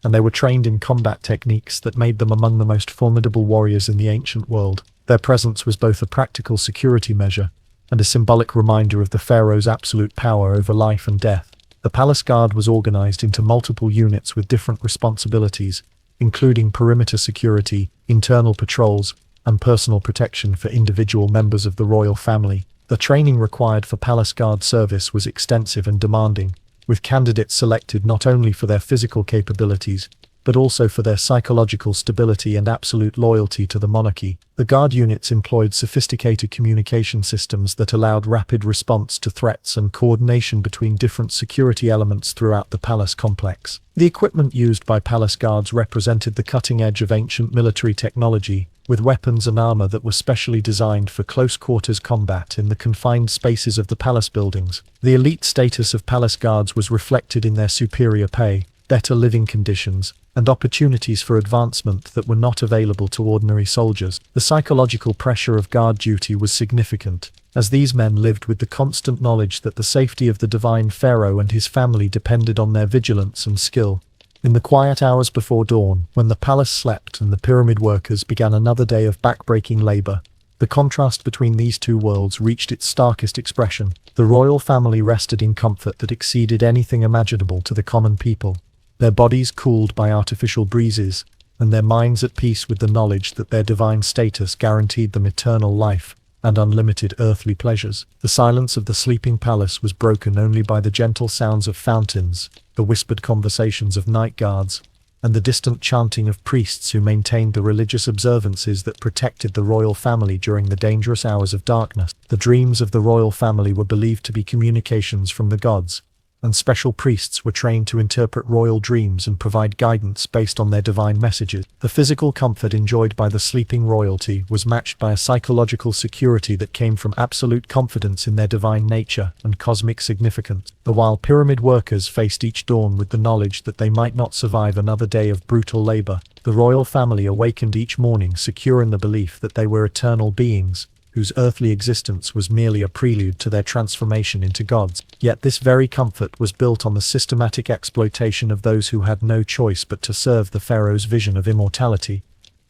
and they were trained in combat techniques that made them among the most formidable warriors in the ancient world. Their presence was both a practical security measure and a symbolic reminder of the pharaoh's absolute power over life and death. The palace guard was organized into multiple units with different responsibilities, including perimeter security, internal patrols, and personal protection for individual members of the royal family. The training required for palace guard service was extensive and demanding, with candidates selected not only for their physical capabilities, but also for their psychological stability and absolute loyalty to the monarchy. The guard units employed sophisticated communication systems that allowed rapid response to threats and coordination between different security elements throughout the palace complex. The equipment used by palace guards represented the cutting edge of ancient military technology, with weapons and armor that were specially designed for close-quarters combat in the confined spaces of the palace buildings. The elite status of palace guards was reflected in their superior pay, better living conditions, and opportunities for advancement that were not available to ordinary soldiers. The psychological pressure of guard duty was significant, as these men lived with the constant knowledge that the safety of the divine pharaoh and his family depended on their vigilance and skill. In the quiet hours before dawn, when the palace slept and the pyramid workers began another day of backbreaking labor, the contrast between these two worlds reached its starkest expression. The royal family rested in comfort that exceeded anything imaginable to the common people, their bodies cooled by artificial breezes, and their minds at peace with the knowledge that their divine status guaranteed them eternal life and unlimited earthly pleasures. The silence of the sleeping palace was broken only by the gentle sounds of fountains, the whispered conversations of night guards, and the distant chanting of priests who maintained the religious observances that protected the royal family during the dangerous hours of darkness. The dreams of the royal family were believed to be communications from the gods, and special priests were trained to interpret royal dreams and provide guidance based on their divine messages. The physical comfort enjoyed by the sleeping royalty was matched by a psychological security that came from absolute confidence in their divine nature and cosmic significance. The while pyramid workers faced each dawn with the knowledge that they might not survive another day of brutal labor, the royal family awakened each morning secure in the belief that they were eternal beings, whose earthly existence was merely a prelude to their transformation into gods. Yet this very comfort was built on the systematic exploitation of those who had no choice but to serve the pharaoh's vision of immortality.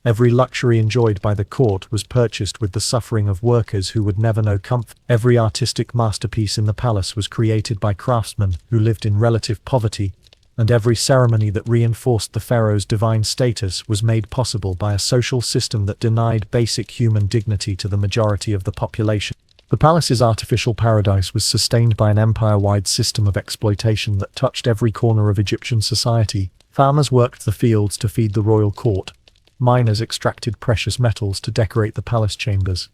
Every luxury enjoyed by the court was purchased with the suffering of workers who would never know comfort. Every artistic masterpiece in the palace was created by craftsmen who lived in relative poverty, and every ceremony that reinforced the pharaoh's divine status was made possible by a social system that denied basic human dignity to the majority of the population. The palace's artificial paradise was sustained by an empire-wide system of exploitation that touched every corner of Egyptian society. Farmers worked the fields to feed the royal court, miners extracted precious metals to decorate the palace chambers,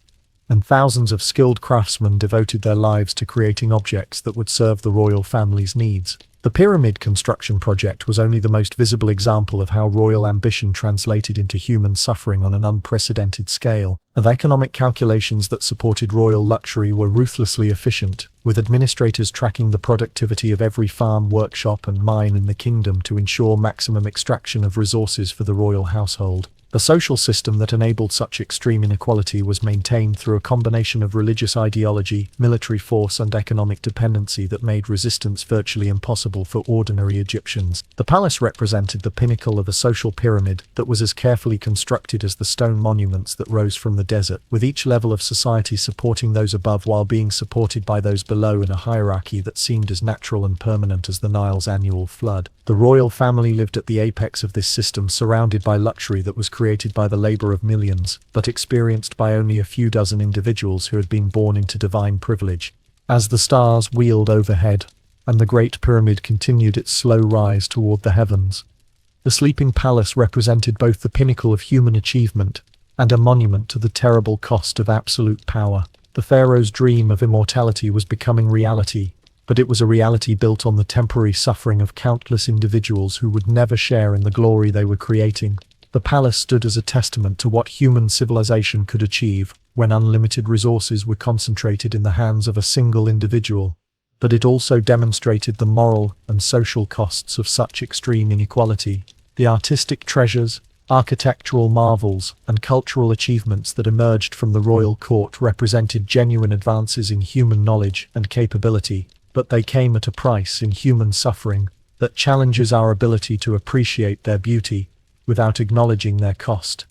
and thousands of skilled craftsmen devoted their lives to creating objects that would serve the royal family's needs. The pyramid construction project was only the most visible example of how royal ambition translated into human suffering on an unprecedented scale. The economic calculations that supported royal luxury were ruthlessly efficient, with administrators tracking the productivity of every farm, workshop, and mine in the kingdom to ensure maximum extraction of resources for the royal household. The social system that enabled such extreme inequality was maintained through a combination of religious ideology, military force, and economic dependency that made resistance virtually impossible for ordinary Egyptians. The palace represented the pinnacle of a social pyramid that was as carefully constructed as the stone monuments that rose from the desert, with each level of society supporting those above while being supported by those below in a hierarchy that seemed as natural and permanent as the Nile's annual flood. The royal family lived at the apex of this system, surrounded by luxury that was created by the labor of millions, but experienced by only a few dozen individuals who had been born into divine privilege. As the stars wheeled overhead, and the Great Pyramid continued its slow rise toward the heavens, the sleeping palace represented both the pinnacle of human achievement and a monument to the terrible cost of absolute power. The pharaoh's dream of immortality was becoming reality, but it was a reality built on the temporary suffering of countless individuals who would never share in the glory they were creating. The palace stood as a testament to what human civilization could achieve when unlimited resources were concentrated in the hands of a single individual, but it also demonstrated the moral and social costs of such extreme inequality. The artistic treasures, architectural marvels, and cultural achievements that emerged from the royal court represented genuine advances in human knowledge and capability, but they came at a price in human suffering that challenges our ability to appreciate their beauty without acknowledging their cost.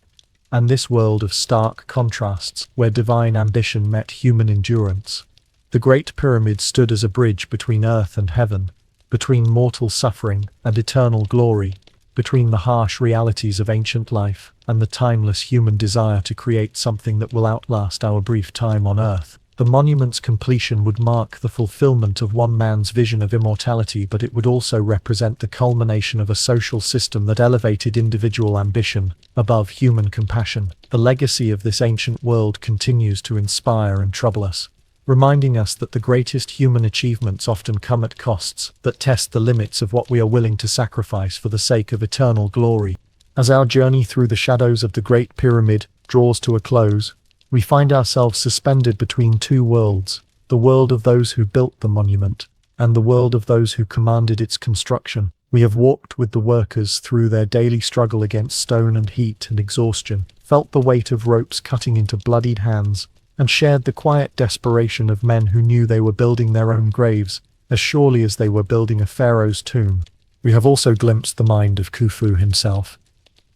And this world of stark contrasts, where divine ambition met human endurance, the Great Pyramid stood as a bridge between earth and heaven, between mortal suffering and eternal glory, between the harsh realities of ancient life and the timeless human desire to create something that will outlast our brief time on earth. The monument's completion would mark the fulfillment of one man's vision of immortality, but it would also represent the culmination of a social system that elevated individual ambition above human compassion. The legacy of this ancient world continues to inspire and trouble us, reminding us that the greatest human achievements often come at costs that test the limits of what we are willing to sacrifice for the sake of eternal glory. As our journey through the shadows of the Great Pyramid draws to a close, we find ourselves suspended between two worlds, the world of those who built the monument and the world of those who commanded its construction. We have walked with the workers through their daily struggle against stone and heat and exhaustion, felt the weight of ropes cutting into bloodied hands, and shared the quiet desperation of men who knew they were building their own graves as surely as they were building a pharaoh's tomb. We have also glimpsed the mind of Khufu himself,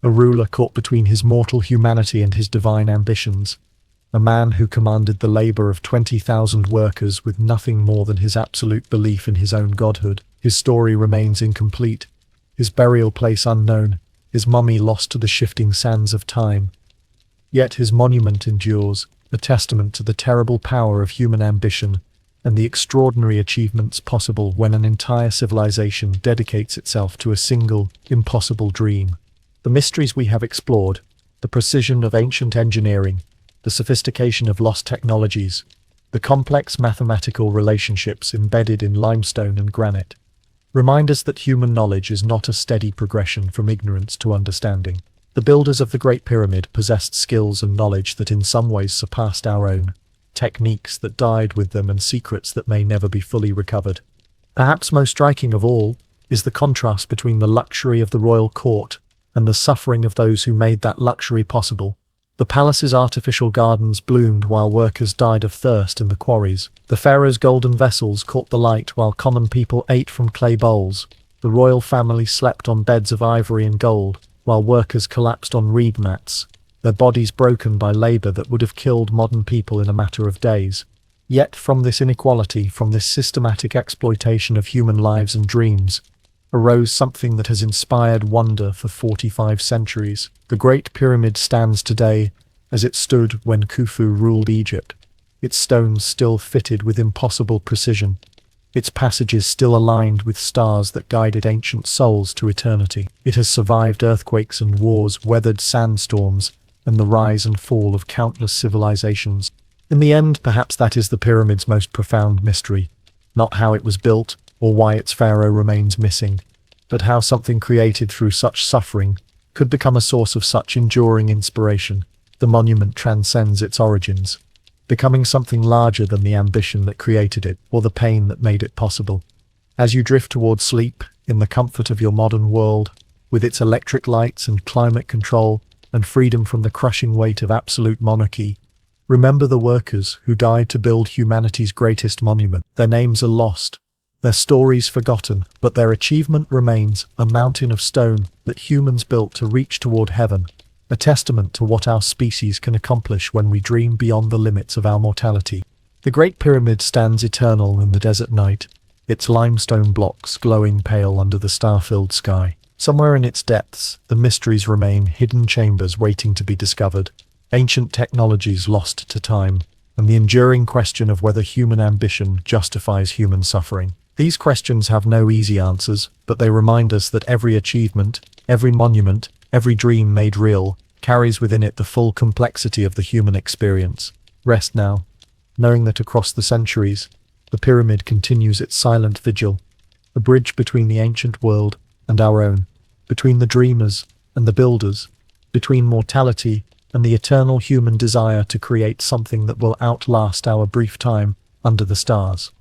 a ruler caught between his mortal humanity and his divine ambitions, a man who commanded the labor of 20,000 workers with nothing more than his absolute belief in his own godhood. His story remains incomplete, his burial place unknown, his mummy lost to the shifting sands of time. Yet his monument endures, a testament to the terrible power of human ambition and the extraordinary achievements possible when an entire civilization dedicates itself to a single, impossible dream. The mysteries we have explored, the precision of ancient engineering, the sophistication of lost technologies, the complex mathematical relationships embedded in limestone and granite, remind us that human knowledge is not a steady progression from ignorance to understanding. The builders of the Great Pyramid possessed skills and knowledge that in some ways surpassed our own, techniques that died with them and secrets that may never be fully recovered. Perhaps most striking of all is the contrast between the luxury of the royal court and the suffering of those who made that luxury possible. The palace's artificial gardens bloomed while workers died of thirst in the quarries. The pharaoh's golden vessels caught the light while common people ate from clay bowls. The royal family slept on beds of ivory and gold, while workers collapsed on reed mats, their bodies broken by labor that would have killed modern people in a matter of days. Yet from this inequality, from this systematic exploitation of human lives and dreams, arose something that has inspired wonder for 45 centuries. The Great Pyramid stands today as it stood when Khufu ruled Egypt, its stones still fitted with impossible precision, its passages still aligned with stars that guided ancient souls to eternity. It has survived earthquakes and wars, weathered sandstorms, and the rise and fall of countless civilizations. In the end, perhaps that is the pyramid's most profound mystery, not how it was built, or why its pharaoh remains missing, but how something created through such suffering could become a source of such enduring inspiration. The monument transcends its origins, becoming something larger than the ambition that created it or the pain that made it possible. As you drift towards sleep, in the comfort of your modern world, with its electric lights and climate control and freedom from the crushing weight of absolute monarchy, remember the workers who died to build humanity's greatest monument. Their names are lost, their stories forgotten, but their achievement remains, a mountain of stone that humans built to reach toward heaven, a testament to what our species can accomplish when we dream beyond the limits of our mortality. The Great Pyramid stands eternal in the desert night, its limestone blocks glowing pale under the star-filled sky. Somewhere in its depths, the mysteries remain, hidden chambers waiting to be discovered, ancient technologies lost to time, and the enduring question of whether human ambition justifies human suffering. These questions have no easy answers, but they remind us that every achievement, every monument, every dream made real, carries within it the full complexity of the human experience. Rest now, knowing that across the centuries, the pyramid continues its silent vigil, a bridge between the ancient world and our own, between the dreamers and the builders, between mortality and the eternal human desire to create something that will outlast our brief time under the stars.